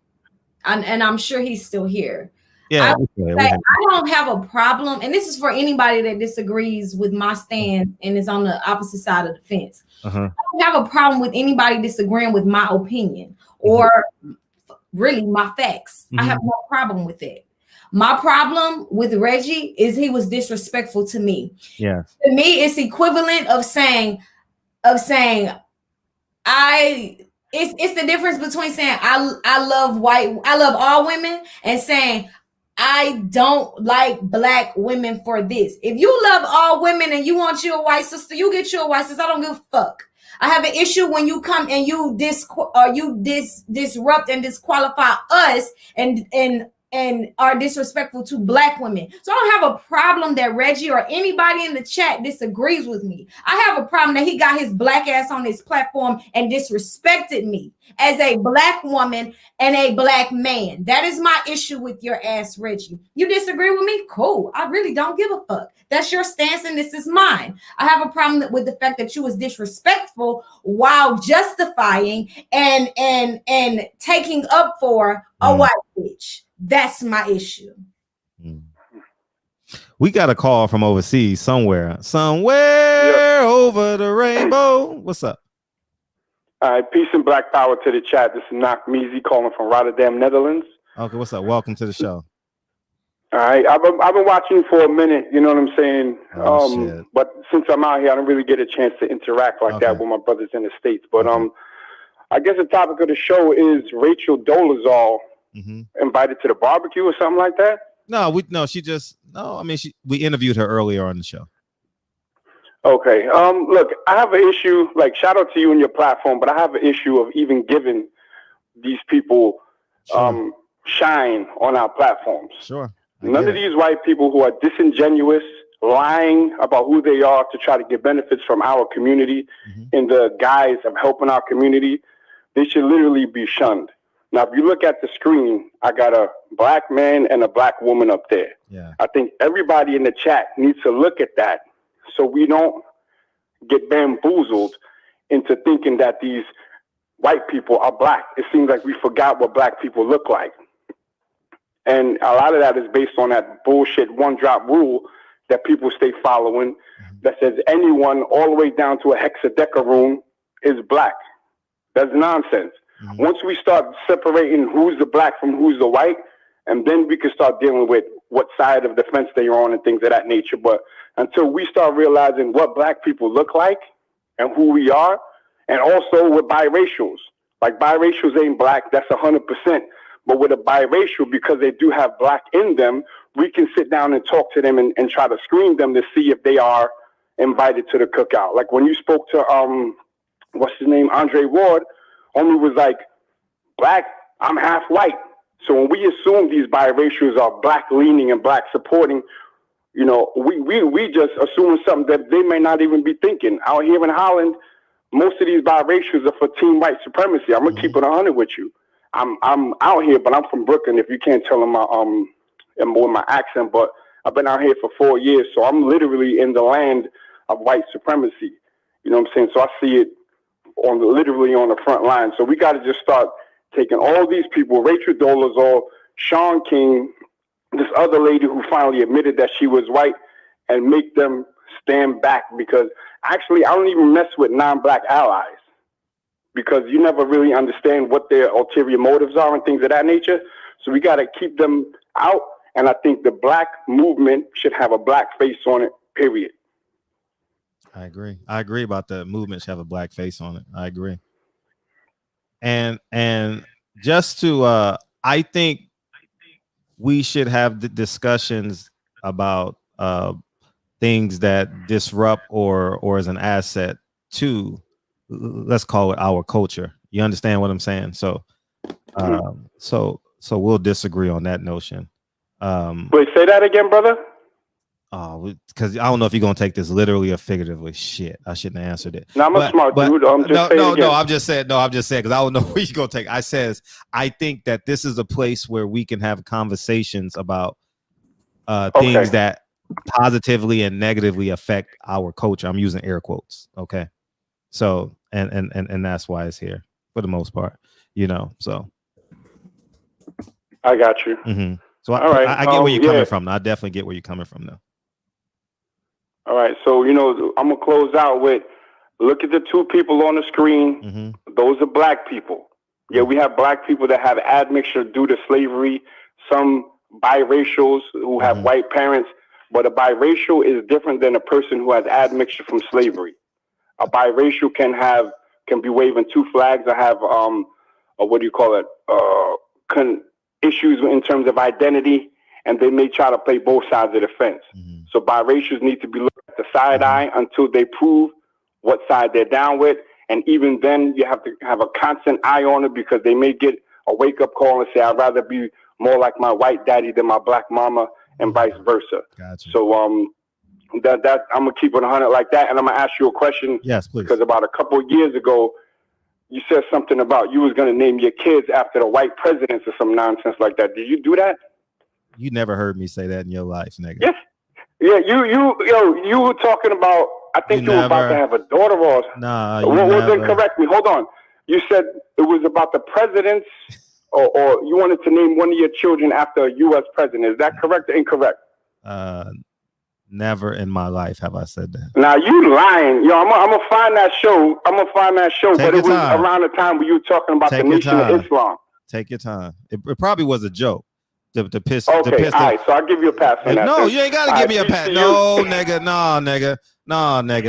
I'm sure he's still here. Yeah, I don't have a problem, and this is for anybody that disagrees with my stand and is on the opposite side of the fence. I don't have a problem with anybody disagreeing with my opinion or really my facts. I have no problem with it. My problem with Reggie is he was disrespectful to me. Yeah. To me, it's equivalent of saying it's the difference between saying I love all women and saying I don't like black women for this. If you love all women and you want you a white sister, you get you a white sister. I don't give a fuck. I have an issue when you come and you disrupt and disqualify us and are disrespectful to black women. So I don't have a problem that Reggie or anybody in the chat disagrees with me. I have a problem that he got his black ass on his platform and disrespected me as a black woman and a black man. That is my issue with your ass, Reggie. You disagree with me? Cool. I really don't give a fuck. That's your stance and this is mine. I have a problem with the fact that you was disrespectful while justifying and taking up for a white bitch. That's my issue. We got a call from overseas somewhere over the rainbow. What's up? All right, peace and black power to the chat. This is Nak Meezy calling from Rotterdam, Netherlands. Okay, what's up? Welcome to the show. All right, I've been watching you for a minute. You know what I'm saying? But since I'm out here, I don't really get a chance to interact like that with my brothers in the States. But I guess the topic of the show is Rachael Dolezal invited to the barbecue or something like that. We interviewed her earlier on the show. Okay. Look, I have an issue. Like, shout out to you and your platform, but I have an issue of even giving these people shine on our platforms. Sure. None of these white people who are disingenuous, lying about who they are to try to get benefits from our community in the guise of helping our community, they should literally be shunned. Now, if you look at the screen, I got a black man and a black woman up there. Yeah. I think everybody in the chat needs to look at that so we don't get bamboozled into thinking that these white people are black. It seems like we forgot what black people look like. And a lot of that is based on that bullshit one-drop rule that people stay following that says anyone all the way down to a hexadecaroon is black. That's nonsense. Once we start separating who's the black from who's the white, and then we can start dealing with what side of the fence they're on and things of that nature. But until we start realizing what black people look like and who we are, and also with biracials. Like biracials ain't black, that's 100%. But with a biracial, because they do have black in them, we can sit down and talk to them and try to screen them to see if they are invited to the cookout. Like when you spoke to, what's his name, Andre Ward, homie was like, black, I'm half white. So when we assume these biracials are black leaning and black supporting, you know, we just assume something that they may not even be thinking. Out here in Holland, most of these biracials are for team white supremacy. I'm gonna keep it 100 with you. I'm out here, but I'm from Brooklyn. If you can't tell them my accent, but I've been out here for 4 years, so I'm literally in the land of white supremacy. You know what I'm saying? So I see it literally on the front line. So we got to just start taking all these people, Rachael Dolezal, Sean King, this other lady who finally admitted that she was white and make them stand back, because actually I don't even mess with non-black allies, because you never really understand what their ulterior motives are and things of that nature. So we got to keep them out. And I think the black movement should have a black face on it, period. I agree. I agree about the movement should have a black face on it. I agree. And just to, I think we should have the discussions about things that disrupt or is an asset to, let's call it, our culture. You understand what I'm saying? So so we'll disagree on that notion. Wait, say that again, brother. Oh, because I don't know if you're gonna take this literally or figuratively. Shit, I shouldn't have answered it. No, I'm a smart dude. I'm just saying. No. I'm just saying because I don't know where you're gonna take. I think that this is a place where we can have conversations about things that positively and negatively affect our culture. I'm using air quotes. Okay, so and that's why it's here for the most part. So I got you. Mm-hmm. So all right, I get where you're coming from. I definitely get where you're coming from, though. All right, so I'm gonna close out with, look at the two people on the screen. Mm-hmm. Those are black people. Yeah, we have black people that have admixture due to slavery. Some biracials who have white parents, but a biracial is different than a person who has admixture from slavery. A biracial can be waving two flags. I have what do you call it? Issues in terms of identity, and they may try to play both sides of the fence. So biracials need to be looked at the side eye until they prove what side they're down with. And even then, you have to have a constant eye on it, because they may get a wake-up call and say, I'd rather be more like my white daddy than my black mama, and vice versa. Gotcha. So that I'm gonna keep it 100 like that. And I'm gonna ask you a question. Yes, please. Because about a couple of years ago, you said something about you was going to name your kids after the white presidents or some nonsense like that. Did you do that? You never heard me say that in your life, nigga. Yes. Yeah, you were talking about, I think you were about to have a daughter or... Nah, then correct me. Hold on. You said it was about the presidents, or you wanted to name one of your children after a U.S. president. Is that correct or incorrect? Never in my life have I said that. Now you lying. I'm gonna find that show. But it was around the time when you were talking about the Nation of Islam. Take your time. It probably was a joke. To piss. Okay, all right. So I'll give you a pass on that. No, you ain't gotta give me a pass. No, nigga.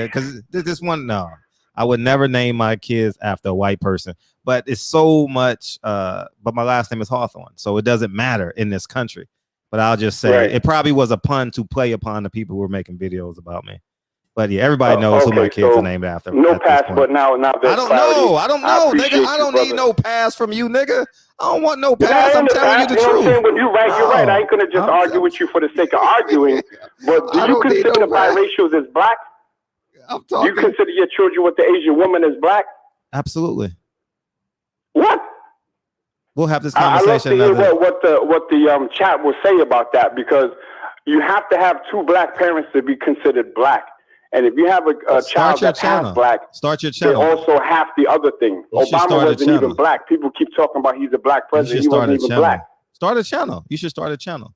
Because this one, no. I would never name my kids after a white person. But it's so much. But my last name is Hawthorne, so it doesn't matter in this country. But I'll just say it probably was a pun to play upon the people who were making videos about me. But yeah, everybody knows who my kids are named after. No pass, but now there's clarity. I don't know, nigga. I don't need no pass from you, nigga. I don't want no pass. I'm telling you the truth. When you're right, you're right. I ain't gonna just argue with you for the sake of arguing. But do you consider the biracials as black? Do you consider your children with the Asian woman as black? Absolutely. What? We'll have this conversation. I love to hear what the chat will say about that, because you have to have two black parents to be considered black. And if you have a child that's half black, start your channel. They also have the other thing. Obama wasn't even black. People keep talking about he's a black president. He wasn't even black. Start a channel. You should start a channel.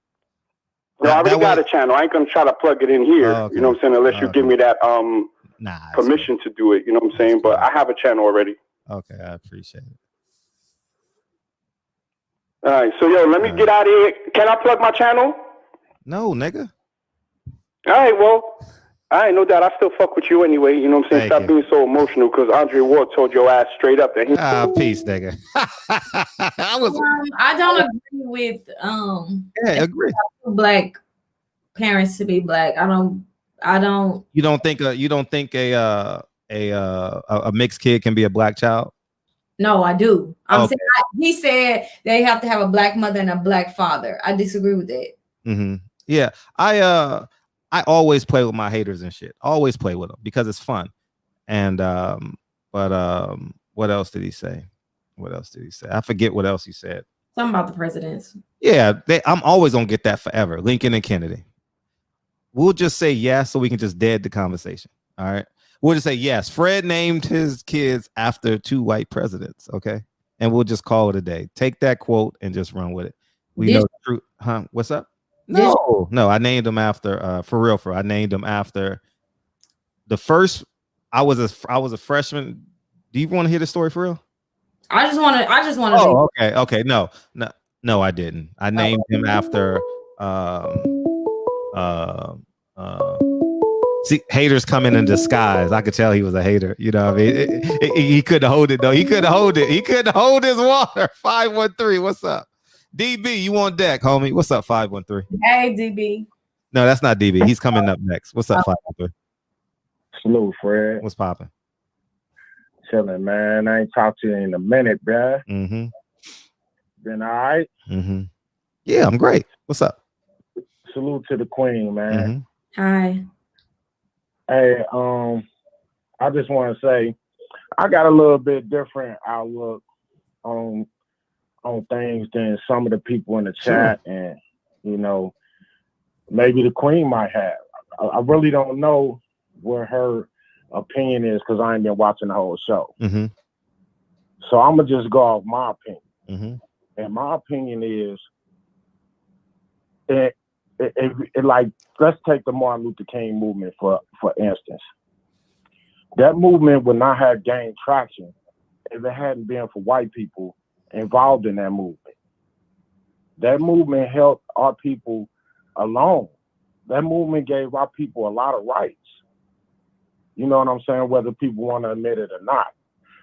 No, I already got a channel. I ain't gonna try to plug it in here. You know what I'm saying? Unless you give me that permission to do it. You know what I'm saying? But I have a channel already. Okay, I appreciate it. All right, so let me get out of here. Can I plug my channel? No, nigga. All right, well, I ain't no doubt. I still fuck with you anyway. You know what I'm saying? Stop being so emotional, because Andre Ward told your ass straight up that he. Peace, nigga. I don't agree with agree. Black parents to be black. I don't. You don't think a mixed kid can be a black child? No, I do. I'm saying he said they have to have a black mother and a black father. I disagree with that. Mm-hmm. Yeah, I always play with my haters and shit. Always play with them because it's fun. And what else did he say? I forget what else he said. Something about the presidents. Yeah, I'm always gonna get that forever. Lincoln and Kennedy. We'll just say yes, so we can just dead the conversation. All right. We'll just say yes. Fred named his kids after two white presidents. Okay. And we'll just call it a day. Take that quote and just run with it. We know the truth. Huh? What's up? No, I named them after for real. I named them after the first. I was a freshman. Do you want to hear the story for real? I just want to. Oh, okay. No, I didn't. I named him after. See, haters coming in disguise. I could tell he was a hater. You know what I mean? He couldn't hold it though. He couldn't hold it. He couldn't hold his water. 513. What's up? DB, you on deck, homie? What's up, 513? Hey, DB. No, that's not DB. He's coming up next. What's up, 513? Salute, Fred. What's popping? Chilling, man. I ain't talked to you in a minute, bruh. Mm-hmm. Been all right? Mm-hmm. Yeah, I'm great. What's up? Salute to the queen, man. Mm-hmm. Hi. Hey, I just want to say I got a little bit different outlook on things than some of the people in the chat, and you know, maybe the queen might have. I really don't know where her opinion is because I ain't been watching the whole show. Mm-hmm. So I'm gonna just go off my opinion. Mm-hmm. And my opinion is, it like, let's take the Martin Luther King movement for instance. That movement would not have gained traction if it hadn't been for white people involved in that movement. That movement helped our people alone. That movement gave our people a lot of rights. You know what I'm saying? Whether people want to admit it or not.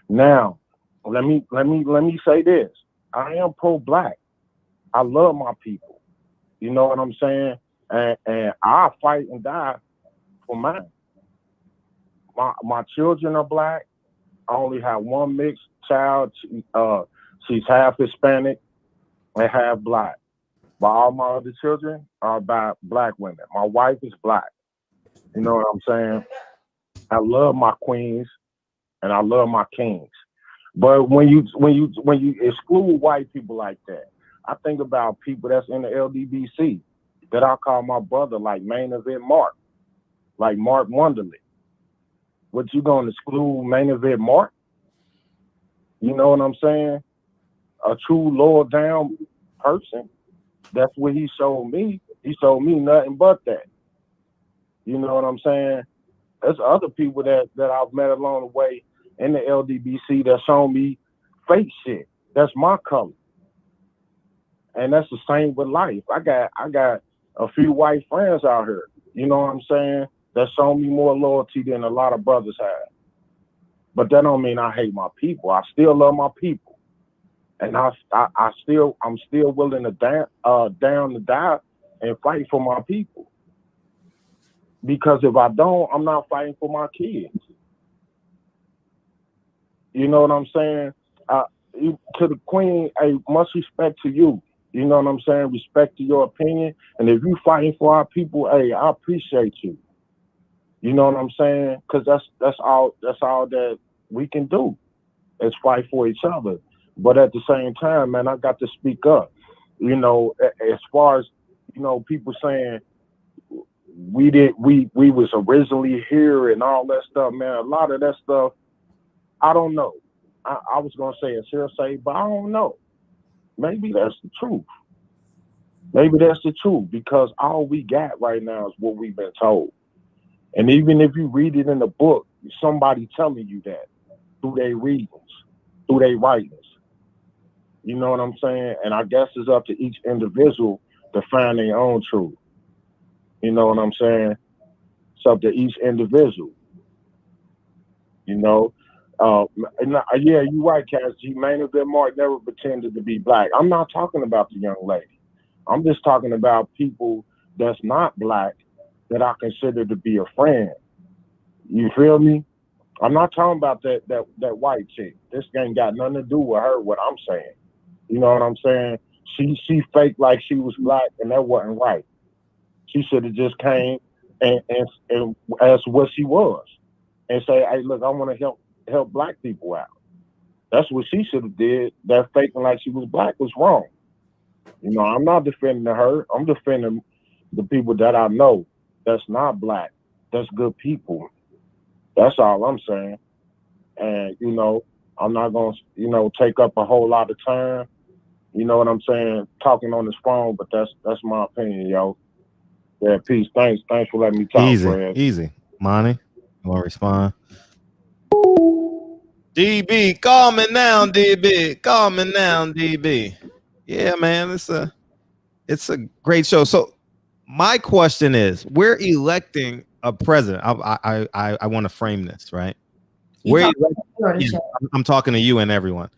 Now, let me say this. I am pro-black. I love my people. You know what I'm saying? And I fight and die for mine. My children are black. I only have one mixed child. She's half Hispanic and half black. But all my other children are by black women. My wife is black. You know what I'm saying? I love my queens and I love my kings. But when you exclude white people like that, I think about people that's in the LDBC that I call my brother, like Main Event Mark, like Mark Wonderly. What, you gonna exclude Main Event Mark? You know what I'm saying? A true lower down person. That's what he showed me. He showed me nothing but that. You know what I'm saying? There's other people that I've met along the way in the LDBC that shown me fake shit. That's my color. And that's the same with life. I got a few white friends out here, you know what I'm saying, that show me more loyalty than a lot of brothers have. But that don't mean I hate my people. I still love my people. And I'm still willing to down to die and fight for my people. Because if I don't, I'm not fighting for my kids. You know what I'm saying? To the queen, hey, much respect to you. You know what I'm saying? Respect to your opinion. And if you fighting for our people, hey, I appreciate you. You know what I'm saying? Because that's all that we can do is fight for each other. But at the same time, man, I got to speak up. You know, as far as, you know, people saying we was originally here and all that stuff, man. A lot of that stuff, I don't know. I was gonna say it's hearsay, but I don't know. Maybe that's the truth. Maybe that's the truth, because all we got right now is what we've been told. And even if you read it in the book, somebody telling you that through their readings, through their writings. You know what I'm saying? And I guess it's up to each individual to find their own truth. You know what I'm saying? It's up to each individual. You know? Yeah, you're right, Cass G. Main Event Mark never pretended to be black. I'm not talking about the young lady. I'm just talking about people that's not black that I consider to be a friend. You feel me? I'm not talking about that white chick. This ain't got nothing to do with her, what I'm saying. You know what I'm saying? She faked like she was black, and that wasn't right. She should have just came and asked what she was and say, hey, look, I want to help black people out. That's what she should have did. That faking like she was black was wrong. You know, I'm not defending her. I'm defending the people that I know that's not black, that's good people. That's all I'm saying. And, you know, I'm not going to, you know, take up a whole lot of time. You know what I'm saying? Talking on this phone, but that's my opinion, yo. Yeah, peace. Thanks for letting me talk, Fred. Easy. Monty, you want to respond? DB, calm it down, DB. Calm it down, DB. Yeah, man, it's a great show. So my question is, we're electing a president. I want to frame this, right? I'm talking to you and everyone.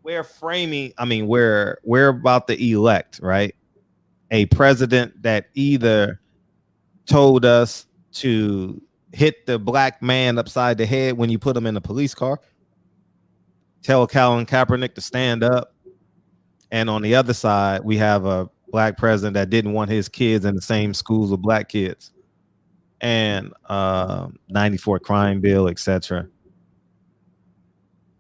We're framing, I mean, we're about to elect, right? A president that either told us to hit the black man upside the head when you put him in a police car, tell Colin Kaepernick to stand up, and on the other side, we have a black president that didn't want his kids in the same schools with black kids, and 94 crime bill, etc.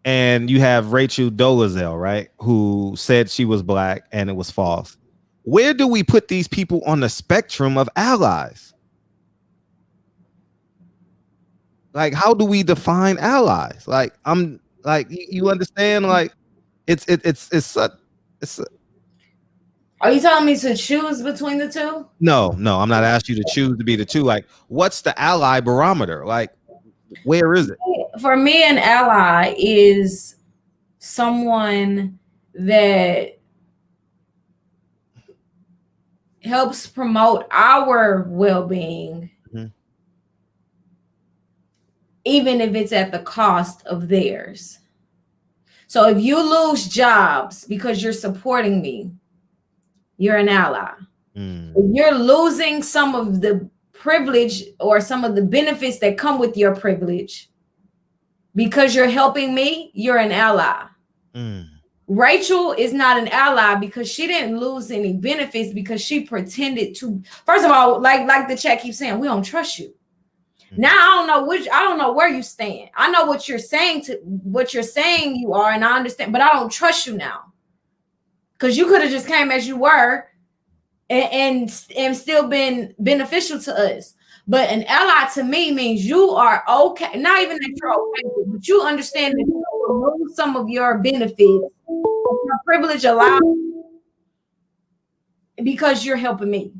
And you have Rachael Dolezal, right, who said she was black and it was false. Where do we put these people on the spectrum of allies? Like, how do we define allies? Like, I'm like, you understand? Like, it's Are you telling me to choose between the two? No, I'm not asking you to choose to be the two. Like, what's the ally barometer? Like, where is it? For me, an ally is someone that helps promote our well-being, even if it's at the cost of theirs. So if you lose jobs because you're supporting me, you're an ally. If you're losing some of the privilege or some of the benefits that come with your privilege because you're helping me, you're an ally. Rachael is not an ally because she didn't lose any benefits because she pretended to. First of all, like the chat keeps saying, we don't trust you. Now I don't know where you stand. I know what you're saying you are, and I understand, but I don't trust you now. Because you could have just came as you were and still been beneficial to us. But an ally to me means you are okay. Not even that you're okay, but you understand that you will lose some of your benefits, your privilege allowed, because you're helping me.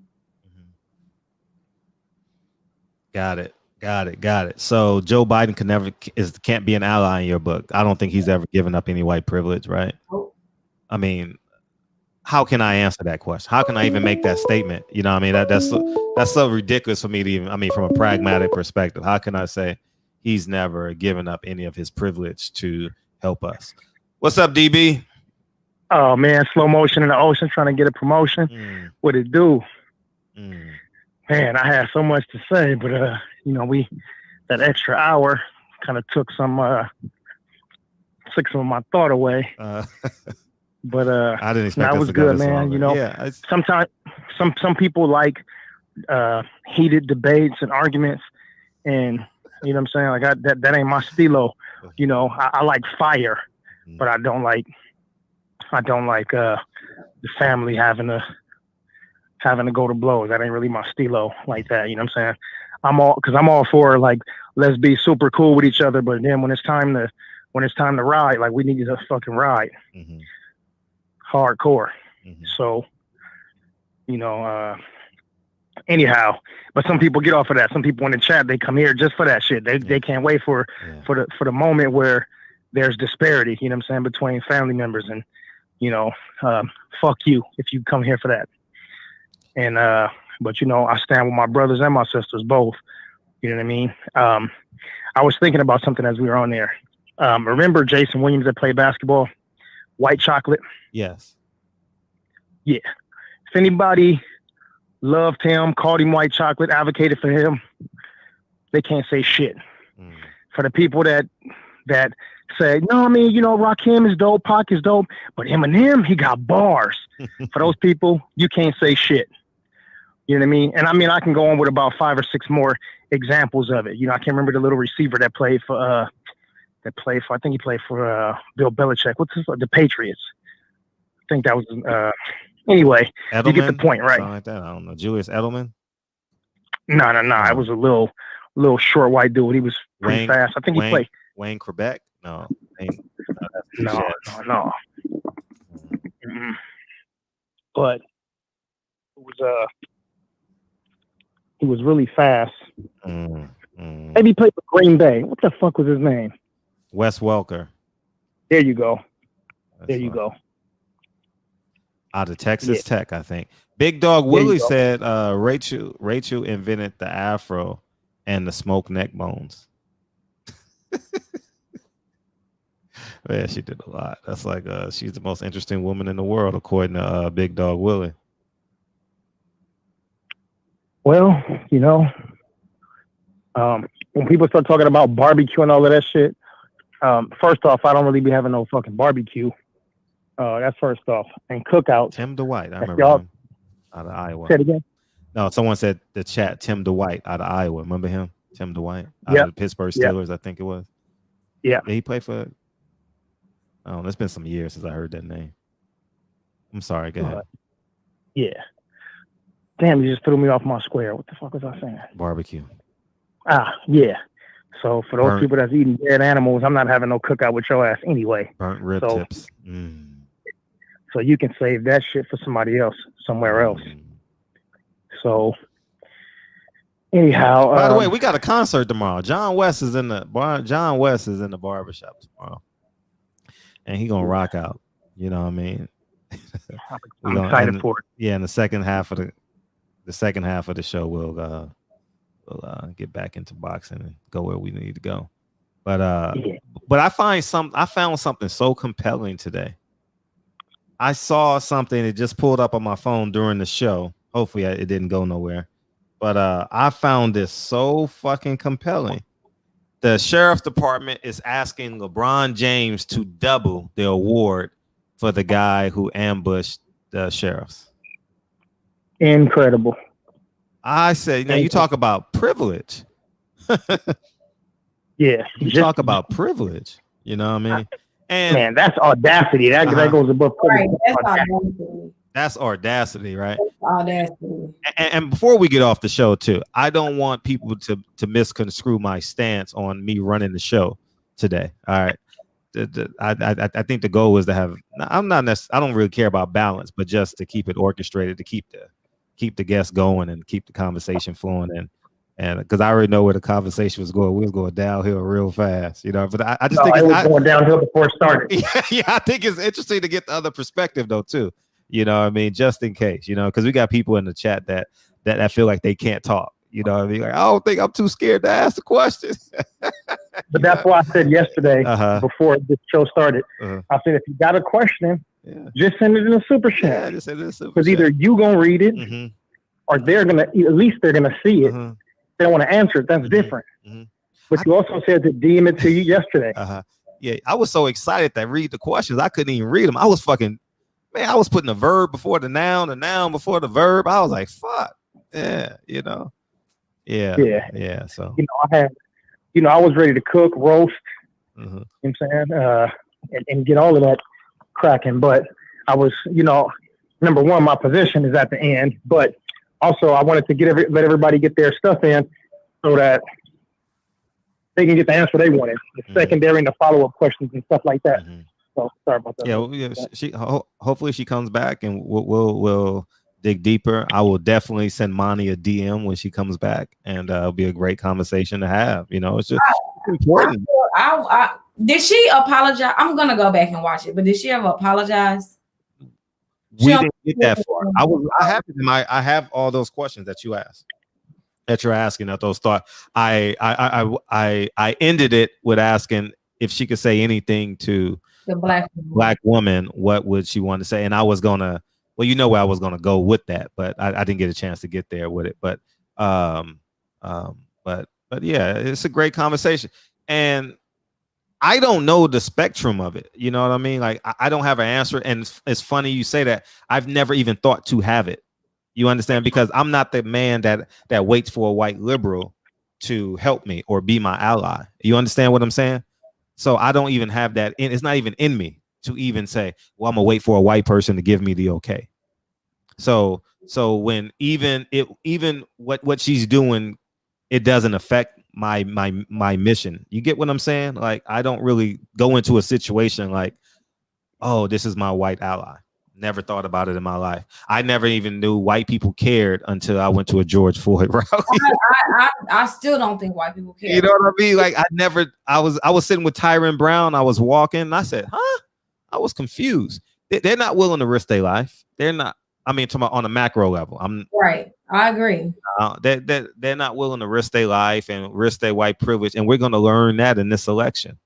Got it. So Joe Biden can't be an ally in your book. I don't think he's ever given up any white privilege, right? I mean, how can I answer that question? How can I even make that statement? You know what I mean? That's so ridiculous for me to even, I mean, from a pragmatic perspective, how can I say he's never given up any of his privilege to help us? What's up, DB? Oh man, slow motion in the ocean, trying to get a promotion. What it do? Man, I had so much to say, but that extra hour kind of took some of my thought away. But I didn't expect that was good, man. Sometimes some people like heated debates and arguments, and you know what I'm saying. Like that ain't my stilo. I like fire, but I don't like the family having to go to blows. That ain't really my stilo like that. You know what I'm saying? I'm all for, like, let's be super cool with each other, but then when it's time to ride, like, we need to fucking ride. Hardcore. So, anyhow, but some people get off of that. Some people in the chat, they come here just for that shit. They can't wait for the moment where there's disparity, you know what I'm saying, between family members, and fuck you if you come here for that. And but I stand with my brothers and my sisters both. You know what I mean? I was thinking about something as we were on there. Remember Jason Williams that played basketball? White chocolate? Yes. Yeah. If anybody loved him, called him white chocolate, advocated for him, they can't say shit. For the people that say, no, I mean, Rakim is dope, Pac is dope, but Eminem, he got bars. For those people, you can't say shit. You know what I mean? And I mean, I can go on with about 5 or 6 more examples of it. I can't remember the little receiver that played for, I think he played for Bill Belichick. What's the Patriots? I think that was, anyway, Edelman? You get the point, right? Something like that. I don't know. Julius Edelman? No. It was a little short white dude. He was pretty fast. I think he played. Wayne Quebec? No. No. But he was really fast. Maybe he played for Green Bay. What the fuck was his name? Wes Welker. There you go. There you go. Out of Texas Tech, I think. Big Dog Willie said Rachel invented the afro and the smoked neck bones. Yeah, she did a lot. That's like she's the most interesting woman in the world, according to Big Dog Willie. Well, you know, when people start talking about barbecue and all of that shit, first off, I don't really be having no fucking barbecue. That's first off. And cookouts. Tim DeWhite, I remember him out of Iowa. Say it again. No, someone said the chat. Tim DeWhite out of Iowa. Remember him? Tim DeWhite out of the Pittsburgh Steelers, I think it was. Yeah. He played for. Oh, it's been some years since I heard that name. I'm sorry. Go ahead. Yeah. Damn, you just threw me off my square. What the fuck was I saying? Barbecue. Yeah. So for those people that's eating dead animals, I'm not having no cookout with your ass anyway. Burnt rib tips. So you can save that shit for somebody else, somewhere else. So anyhow, by the way, we got a concert tomorrow. John West is in the barbershop tomorrow, and he gonna rock out. You know what I mean? I'm excited for it. Yeah, in the second half of the show, we'll get back into boxing and go where we need to go. But I found something so compelling today. I saw something that just pulled up on my phone during the show. Hopefully it didn't go nowhere. But I found this so fucking compelling. The sheriff's department is asking LeBron James to double the award for the guy who ambushed the sheriffs. Incredible. I said, you talk about privilege. Yeah. You talk about privilege. You know what I mean? And man, that's audacity. That goes above right. That's audacity, right? Audacity. And before we get off the show, too, I don't want people to misconstrue my stance on me running the show today. All right. I think the goal is to have. I don't really care about balance, but just to keep it orchestrated, to keep the guests going and keep the conversation flowing, and because I already know where the conversation was going. We was going downhill real fast, you know. But I just think it was going downhill before it started. Yeah, I think it's interesting to get the other perspective though too. You know what I mean? Just in case, you know, because we got people in the chat that feel like they can't talk. You know what I mean? Like, I don't think I'm too scared to ask the question. But that's why I said yesterday, before this show started, I said, if you got a question, just send it in a super chat. Yeah, just send it in a super chat. Because either you going to read it or they're going to, at least they're going to see it. They don't want to answer it. That's different. But you also said to DM it to you yesterday. Yeah, I was so excited to read the questions. I couldn't even read them. I was putting a verb before the noun before the verb. I was like, fuck. Yeah, you know. Yeah. So I was ready to cook, roast, you know what I'm saying, and get all of that cracking. But I was, number one, my position is at the end, but also I wanted to let everybody get their stuff in so that they can get the answer they wanted. The secondary and the follow-up questions and stuff like that. So sorry about that. Yeah, hopefully she comes back and we'll dig deeper. I will definitely send Monty a DM when she comes back, and it'll be a great conversation to have. You know, it's just important. Did she apologize? I'm gonna go back and watch it, but did she ever apologize? We didn't get that far. I have all those questions that you asked, that you're asking, at those thoughts. I ended it with asking if she could say anything to the black woman, what would she want to say? And I was gonna. Well, you know where I was going to go with that, but I didn't get a chance to get there with it. But yeah, it's a great conversation, and I don't know the spectrum of it. You know what I mean? Like I don't have an answer, and it's funny you say that. I've never even thought to have it. You understand? Because I'm not the man that waits for a white liberal to help me or be my ally. You understand what I'm saying? So I don't even have that. It's not even in me to even say, well, I'm gonna wait for a white person to give me the okay. So when even what she's doing, it doesn't affect my mission. You get what I'm saying? Like I don't really go into a situation like, oh, this is my white ally. Never thought about it in my life. I never even knew white people cared until I went to a George Floyd rally. I still don't think white people care. You know what I mean? Like I was sitting with Tyron Brown. I was walking and I said, huh? I was confused. They're not willing to risk their life. They're not. I mean, on a macro level, right. I agree. They're not willing to risk their life and risk their white privilege. And we're going to learn that in this election.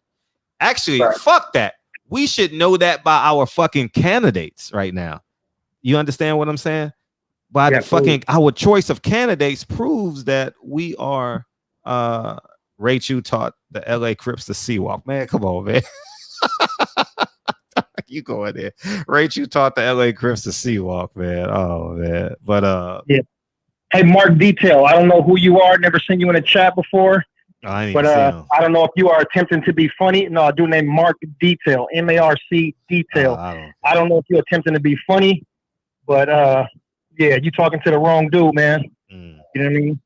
Actually, fuck that. We should know that by our fucking candidates right now. You understand what I'm saying? By the fucking our choice of candidates proves that we are. Rachael taught the LA Crips to sea walk. Man, come on, man. You go in there. Rachael taught the LA Crips to sea walk, man. Oh man. But yeah. Hey, Mark Detail. I don't know who you are. Never seen you in a chat before. I don't know if you are attempting to be funny. No, a dude named Mark Detail, M-A-R-C Detail. I don't know if you're attempting to be funny, but yeah, you talking to the wrong dude, man. You know what I mean?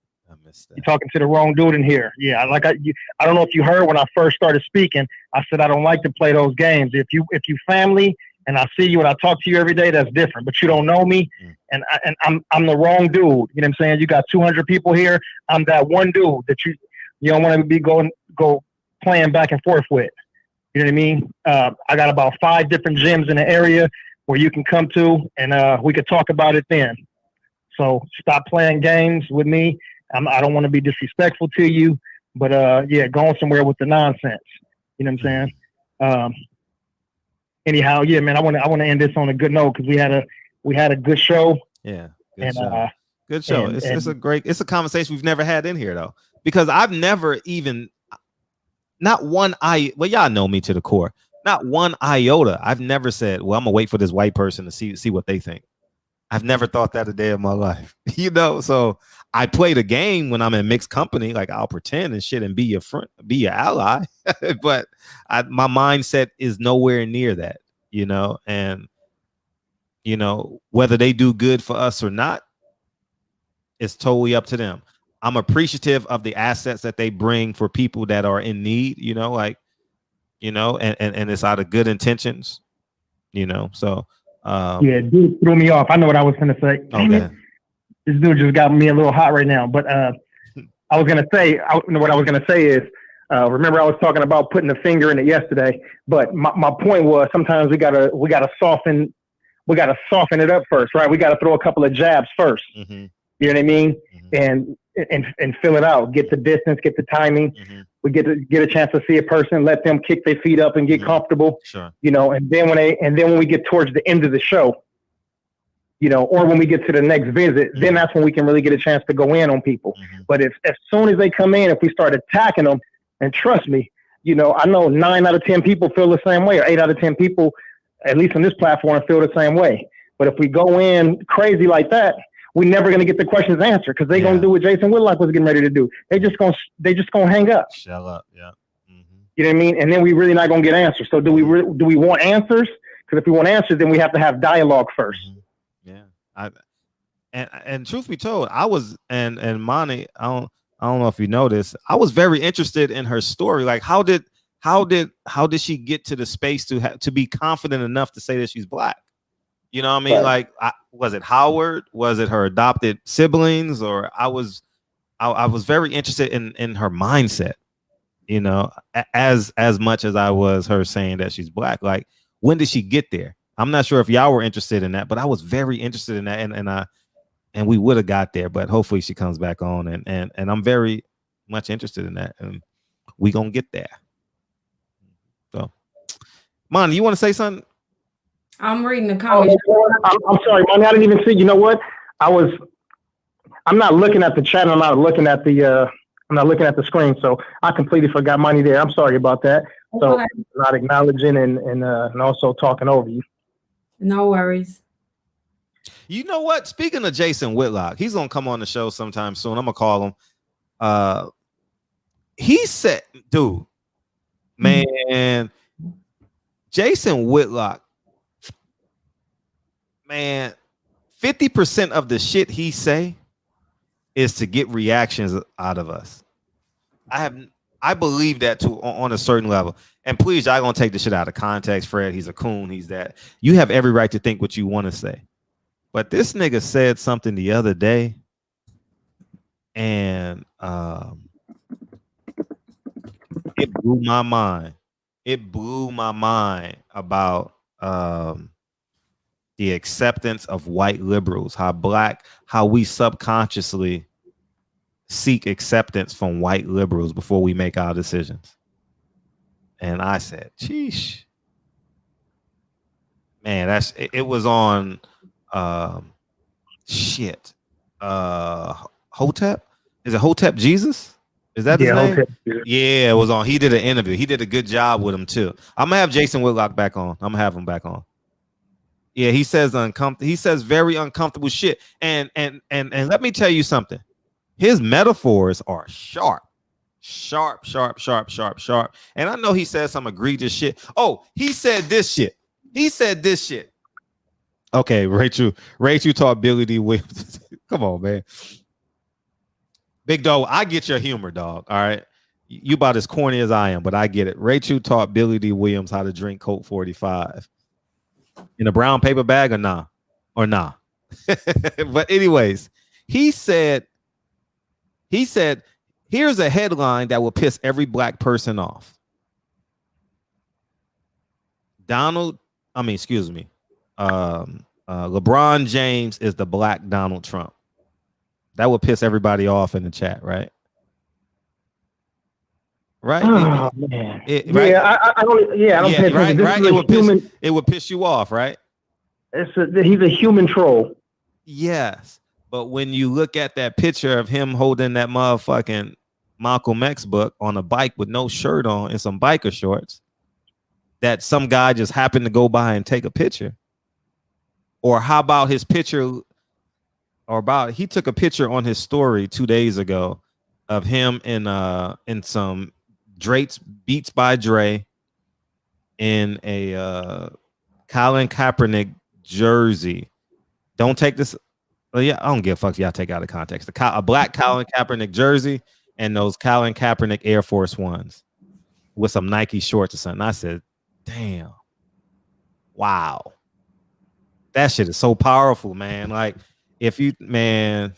You're talking to the wrong dude in here. Yeah, I don't know if you heard when I first started speaking. I said I don't like to play those games. If you family and I see you and I talk to you every day, that's different. But you don't know me, and I'm the wrong dude. You know what I'm saying? You got 200 people here. I'm that one dude that you don't want to be go playing back and forth with. You know what I mean? I got about 5 different gyms in the area where you can come to, and we could talk about it then. So stop playing games with me. I don't want to be disrespectful to you, but yeah, going somewhere with the nonsense. You know what I'm saying? Anyhow, yeah, man, I want to end this on a good note because we had a good show. Yeah, good show. Good show. It's a conversation we've never had in here though, because I've never even well, y'all know me to the core. Not one iota. I've never said, well, I'm gonna wait for this white person to see what they think. I've never thought that a day of my life. You know, so I play the game when I'm in mixed company, like I'll pretend and shit and be your friend, be your ally. But my mindset is nowhere near that, you know, and you know, whether they do good for us or not, it's totally up to them. I'm appreciative of the assets that they bring for people that are in need, you know, like, you know, and it's out of good intentions, you know. So yeah, dude threw me off. I know what I was gonna say. Okay. This dude just got me a little hot right now. But I was gonna say what I was gonna say is remember I was talking about putting a finger in it yesterday. But my point was sometimes we gotta soften it up first, right? We gotta throw a couple of jabs first. Mm-hmm. You know what I mean? Mm-hmm. And fill it out. Get the distance, get the timing. Mm-hmm. We get a chance to see a person, let them kick their feet up and get comfortable. Sure. You know, and then when we get towards the end of the show, you know, or when we get to the next visit, then that's when we can really get a chance to go in on people. Mm-hmm. But as soon as they come in, if we start attacking them, and trust me, you know, I know 9 out of 10 people feel the same way, or 8 out of 10 people, at least on this platform, feel the same way. But if we go in crazy like that, we're never going to get the questions answered because they're going to do what Jason Whitlock was getting ready to do. They just going to hang up. Shell up, yeah. Mm-hmm. You know what I mean? And then we really not going to get answers. So do we want answers? Because if we want answers, then we have to have dialogue first. Mm-hmm. Yeah. And truth be told, I was and Monty, I don't know if you noticed, I was very interested in her story. Like, how did she get to the space to be confident enough to say that she's Black? You know what I mean? Right. Like, was it Howard? Was it her adopted siblings? Or I was very interested in her mindset, you know, as much as I was her saying that she's Black. Like, when did she get there? I'm not sure if y'all were interested in that, but I was very interested in that, and we would have got there, but hopefully she comes back on, and I'm very much interested in that, and we gonna get there. So, Mon, you want to say something? I'm reading the comments. I'm sorry, Monty. I didn't even see. You know what? I'm not looking at the chat. I'm not looking at the screen. So I completely forgot Monty there. I'm sorry about that. So okay. Not acknowledging and also talking over you. No worries. You know what? Speaking of Jason Whitlock, he's gonna come on the show sometime soon. I'm gonna call him. He said, dude, man, Jason Whitlock. Man, 50% of the shit he say is to get reactions out of us. I believe that too on a certain level. and please, y'all gonna take this shit out of context, Fred. He's a coon. He's that. You have every right to think what you want to say. But this nigga said something the other day, and it blew my mind. It blew my mind about the acceptance of white liberals, how we subconsciously seek acceptance from white liberals before we make our decisions. And I said, "Sheesh, man, it was on shit. Hotep? Is it Hotep Jesus? Is that his name? Hotep. Yeah, it was on. He did an interview. He did a good job with him too. I'm gonna have Jason Whitlock back on. I'm gonna have him back on. Yeah, he says uncomfortable. He says very uncomfortable shit. And let me tell you something. His metaphors are sharp. And I know he said some egregious shit. Oh, he said this shit. Okay, Rachel taught Billy D. Williams. Come on, man. Big dog, I get your humor, dog. All right. You about as corny as I am, but I get it. Rachel taught Billy D. Williams how to drink Colt 45 in a brown paper bag or nah? But anyways, he said, here's a headline that will piss every black person off. LeBron James is the black Donald Trump. That would piss everybody off in the chat, right? Right? Oh, man. Right? I don't pay attention. Right, This right. is It would piss you off, right? He's a human troll. Yes. But when you look at that picture of him holding that motherfucking Malcolm X book on a bike with no shirt on and some biker shorts, that some guy just happened to go by and take a picture. Or how about his picture, he took a picture on his story 2 days ago of him in some Drake's Beats by Dre in a Colin Kaepernick jersey. Don't take this. Well, yeah, I don't give a fuck if y'all take out of context. A black Colin Kaepernick jersey and those Colin Kaepernick Air Force Ones with some Nike shorts or something. I said, damn. Wow. That shit is so powerful, man. Like, if you, man,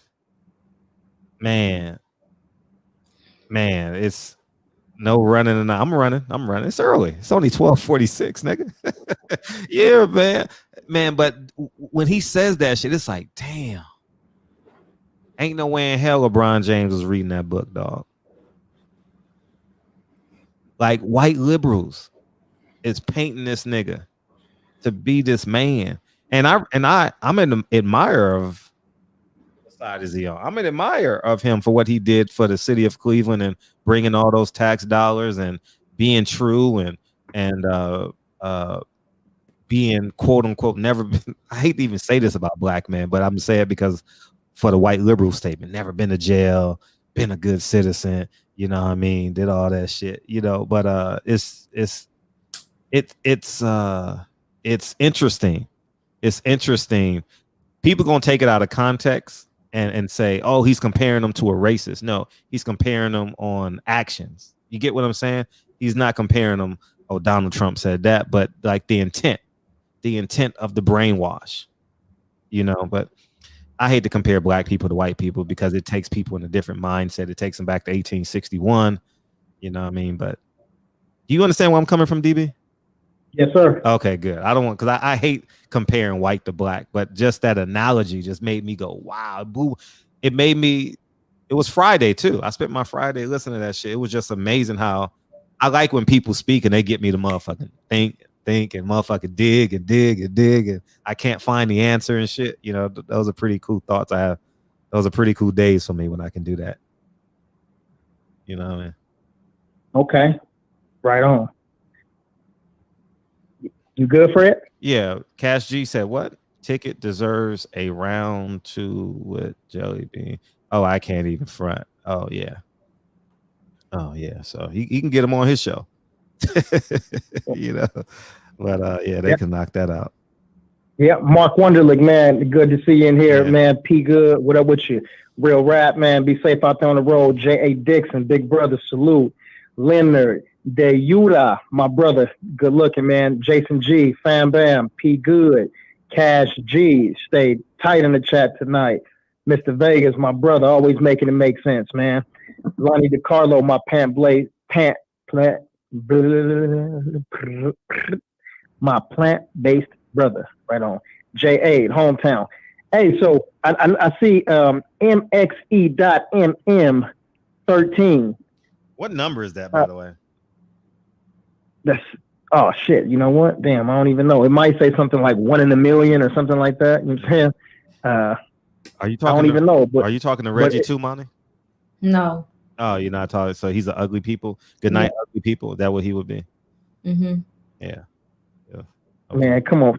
it's no running. And I'm running. It's early. It's only 12:46, nigga. Yeah, man. But when he says that shit, it's like, damn. Ain't no way in hell LeBron James was reading that book, dog. Like, white liberals is painting this nigga to be this man. And I'm an admirer of, what side is he on? I'm an admirer of him for what he did for the city of Cleveland and bringing all those tax dollars and being true and being quote unquote never been, I hate to even say this about black men, but I'm saying it because for the white liberal statement, never been to jail, been a good citizen, you know what I mean, did all that shit, you know, but it's interesting. It's interesting. People gonna take it out of context and say, oh, he's comparing them to a racist. No, he's comparing them on actions. You get what I'm saying? He's not comparing them, oh, Donald Trump said that, but like the intent of the brainwash, you know. But I hate to compare black people to white people because it takes people in a different mindset. It takes them back to 1861, you know what I mean? But do you understand where I'm coming from, DB? Yes, sir. Okay, good. I don't want, because I hate comparing white to black, but just that analogy just made me go, wow. Boo. It was Friday too. I spent my Friday listening to that shit. It was just amazing how I like when people speak and they get me to motherfucking think and motherfucking dig and I can't find the answer and shit. You know, those are pretty cool thoughts I have. Those are pretty cool days for me when I can do that. You know what I mean? Okay. Right on. You good, Fred? Yeah. Cash G said, what? Ticket deserves a round 2 with Jelly Bean. Oh, I can't even front. Oh, yeah. So he can get him on his show. You know, but yeah, they can knock that out. Yeah, Mark Wonderlick, man, good to see you in here, man. P Good, what up with you? Real Rap, man, be safe out there on the road. J.A. Dixon, Big Brother, salute. Leonard, De Yura, my brother, good looking, man. Jason G, Fam Bam, P Good, Cash G, stayed tight in the chat tonight. Mr. Vegas, my brother, always making it make sense, man. Lonnie DiCarlo, my my plant-based brother, right on. J8, hometown. Hey, so I see MXE.MM13. What number is that, by the way? That's oh shit. You know what? Damn, I don't even know. It might say something like 1 in a million or something like that. You know what I'm saying? Are you talking? I don't even know. But, are you talking to Reggie too, Monty? No. Oh, you're not talking. So he's an ugly people. Good night, ugly people. Is that what he would be? Mm-hmm. Yeah. Okay. Man, come on.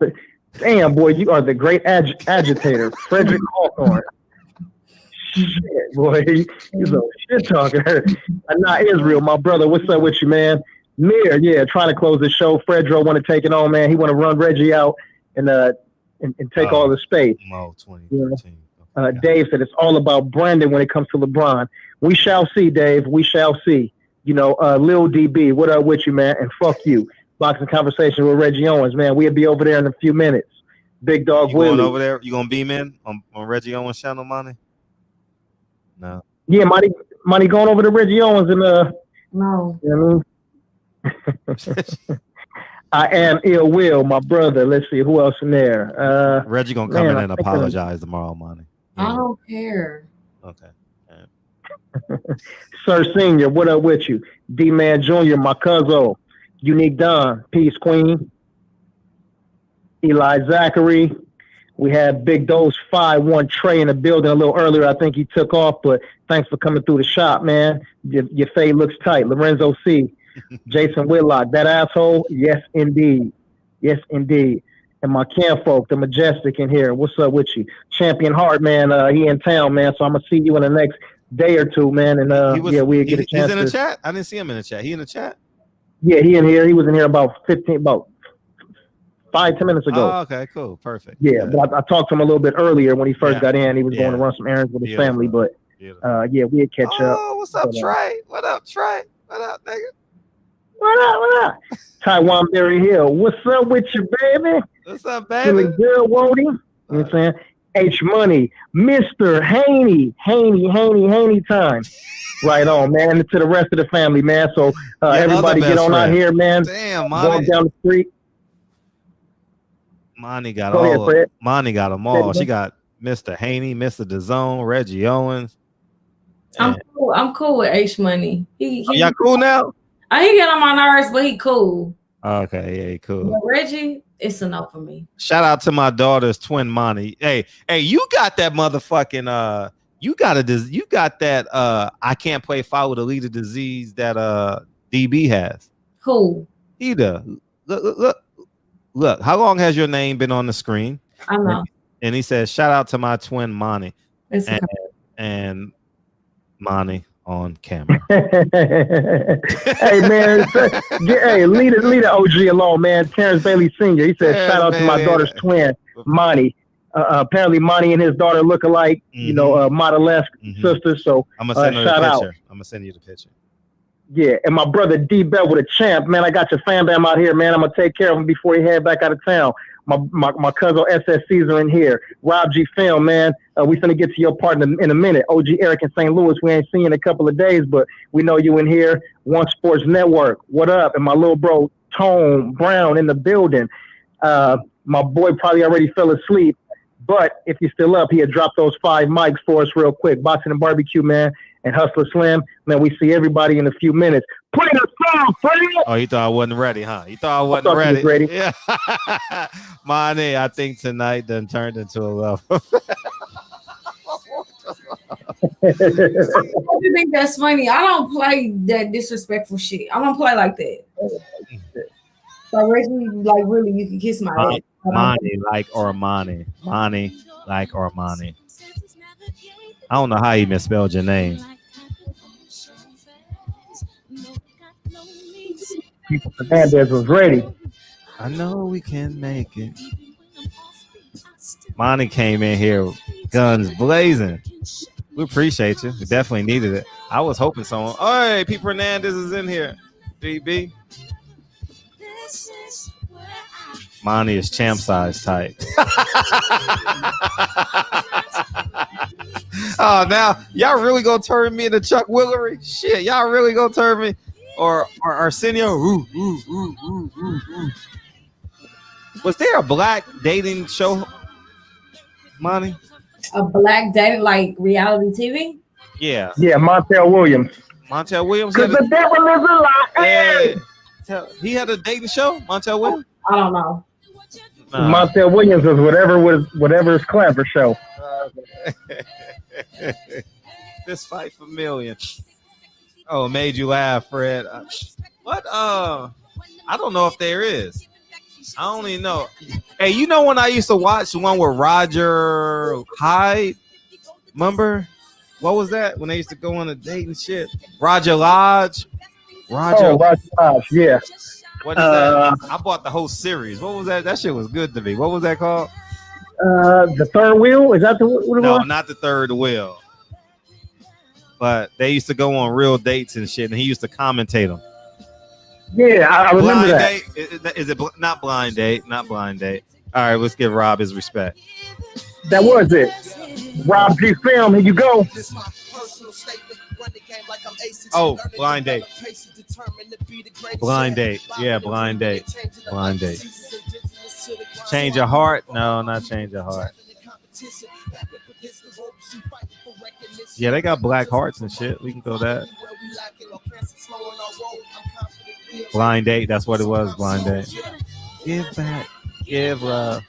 Damn, boy, you are the great agitator, Frederick Hawthorne. Shit, boy, he's a shit talker. Not Israel, my brother. What's up with you, man? Mir, yeah, trying to close the show. Fredro want to take it on, man. He want to run Reggie out and take all the space. Mo 2013. Dave said it's all about Brandon when it comes to LeBron. We shall see, Dave. We shall see. You know, Lil DB, what up with you, man? And fuck you. Boxing conversation with Reggie Owens, man. We'll be over there in a few minutes. Big Dog You Willie. going over there? You gonna beam in on Reggie Owens' channel, Monty? No. Yeah, Monty going over to Reggie Owens and no. You know what I mean? I am Ill Will, my brother. Let's see who else in there. Reggie gonna come in and apologize tomorrow, Monty. I don't care. Okay. Sir Senior, what up with you? D Man Jr., my cousin. Unique Don, Peace Queen. Eli Zachary. We had Big Dose 5-1 Trey in the building a little earlier. I think he took off, but thanks for coming through the shop, man. Your fade looks tight. Lorenzo C. Jason Whitlock, that asshole? Yes, indeed. Yes, indeed. And my kinfolk, the Majestic in here. What's up with you? Champion Hart, man. He in town, man. So I'm going to see you in the next day or two, man. And we'll get a chance. He's in the chat? I didn't see him in the chat. He in the chat? Yeah, he in here. He was in here about 5-10 minutes ago. Oh, okay, cool. Perfect. Yeah, but I talked to him a little bit earlier when he first got in. He was going to run some errands with his family, but we'd catch up. Oh, what's up, Trey? What up, Trey? What up, nigga? What up? Taiwan Berry Hill. What's up with you, baby? What's up, baby? Feeling good, Wody? You know what I'm saying? H Money, Mr. Haney time. Right on, man. And to the rest of the family, man. So everybody get on out here, man. Damn, Walk down the street. Monty got them all. She got Mr. Haney, Mr. DeZone, Reggie Owens. I'm cool with H Money. Y'all cool now? He get on my nerves, but he cool. Okay, yeah, he cool. But Reggie, it's enough for me. Shout out to my daughter's twin Monty. Hey, you got that motherfucking you got that I can't play foul with a leader disease that DB has. Who? He does. Look, how long has your name been on the screen? I know. And he says, shout out to my twin Monty. And Monty on camera. Hey man, leave the OG alone, man. Terrence Bailey Sr. He said, shout out to my daughter's twin, Monty. Apparently Monty and his daughter look alike, model-esque sisters. So I'm gonna send her shout the out. picture. I'm gonna send you the picture. Yeah, and my brother D Bell with a champ, man. I got your fam bam out here, man. I'm gonna take care of him before he head back out of town. My cousin SS Caesar in here. Rob G Film, man. We finna get to your part in a minute. OG Eric in St. Louis. We ain't seen you in a couple of days, but we know you in here. One Sports Network. What up? And my little bro Tone Brown in the building. My boy probably already fell asleep, but if he's still up, he had dropped those 5 mics for us real quick. Boxing and Barbecue, man. And Hustler Slim, man, we see everybody in a few minutes. Play the song, Freddie! Oh, you thought I wasn't ready, huh? You thought I wasn't ready. Yeah. Money, I think tonight done turned into a level. I think that's funny. I don't play that disrespectful shit. I don't play like that. So Reggie, like really, you can kiss my ass. Monty like Armani. Monty like Armani. I don't know how you misspelled your name. People Fernandez was ready. I know we can make it. Monty came in here, guns blazing. We appreciate you. We definitely needed it. I was hoping someone. Oh, hey, Pete Hernandez is in here. BB. Monty is champ size tight. Oh, now y'all really gonna turn me into Chuck Willery? Shit, y'all really gonna turn me or Arsenio? Was there a black dating show, Monty? A black dating like reality TV? Yeah. Yeah, Montel Williams. Montel Williams. Because the devil is a lie. Hey, he had a dating show, Montel Williams? I don't know. Montel Williams was whatever's clever show. This fight for millions. Oh, it made you laugh, Fred. What? I don't know if there is. I don't even know. Hey, you know when I used to watch the one with Roger Hyde? Remember? What was that? When they used to go on a date and shit? Roger Lodge. Roger Lodge, yeah. What is that? I bought the whole series. What was that? That shit was good to me. What was that called? The Third Wheel? Is that what it No, was? not the Third Wheel. But they used to go on real dates and shit, and he used to commentate them. Yeah, I remember that. Is it not Blind Date? Not Blind Date. All right, let's give Rob his respect. That was it. Rob G. Film, here you go. Oh, Blind Date. Blind Date. Yeah, Blind Date. Blind Date. Change Your Heart? No, not Change Your Heart. Yeah, they got black hearts and shit. We can go that. Blind Date. That's what it was. Blind Date. Give back. Give love.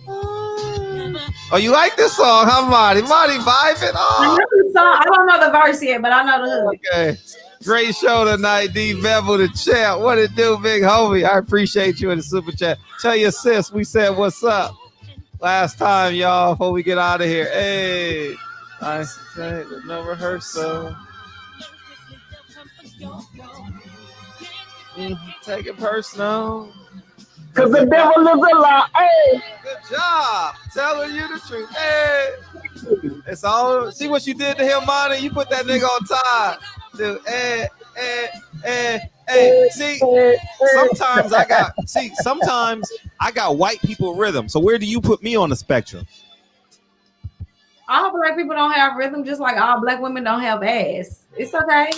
Oh, you like this song, huh, Marty? Marty vibing? Oh. I know the song. I don't know the verse yet, but I know the hook. Okay. Great show tonight, D. Bevel the champ. What it do, big homie? I appreciate you in the super chat. Tell your sis we said what's up last time, y'all, before we get out of here. Hey, I say with no rehearsal. Take it personal. Because the devil is a lie. Hey. Good job. Telling you the truth. Hey. It's all. See what you did to him, Monty? You put that nigga on time. Dude, hey. See, sometimes I got white people rhythm. So where do you put me on the spectrum? All black people don't have rhythm, just like all black women don't have ass. It's okay.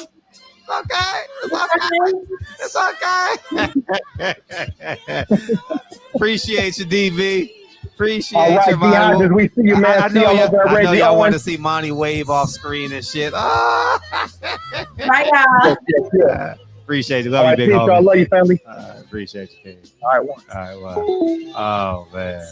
It's okay. Appreciate you, DV. Appreciate you, Monty. As we see you, man. I know y'all want to see Monty wave off screen and shit. Bye, y'all. Appreciate you. Love you, big homie. I love you, family. Appreciate you, King. All right, wow. Oh, man.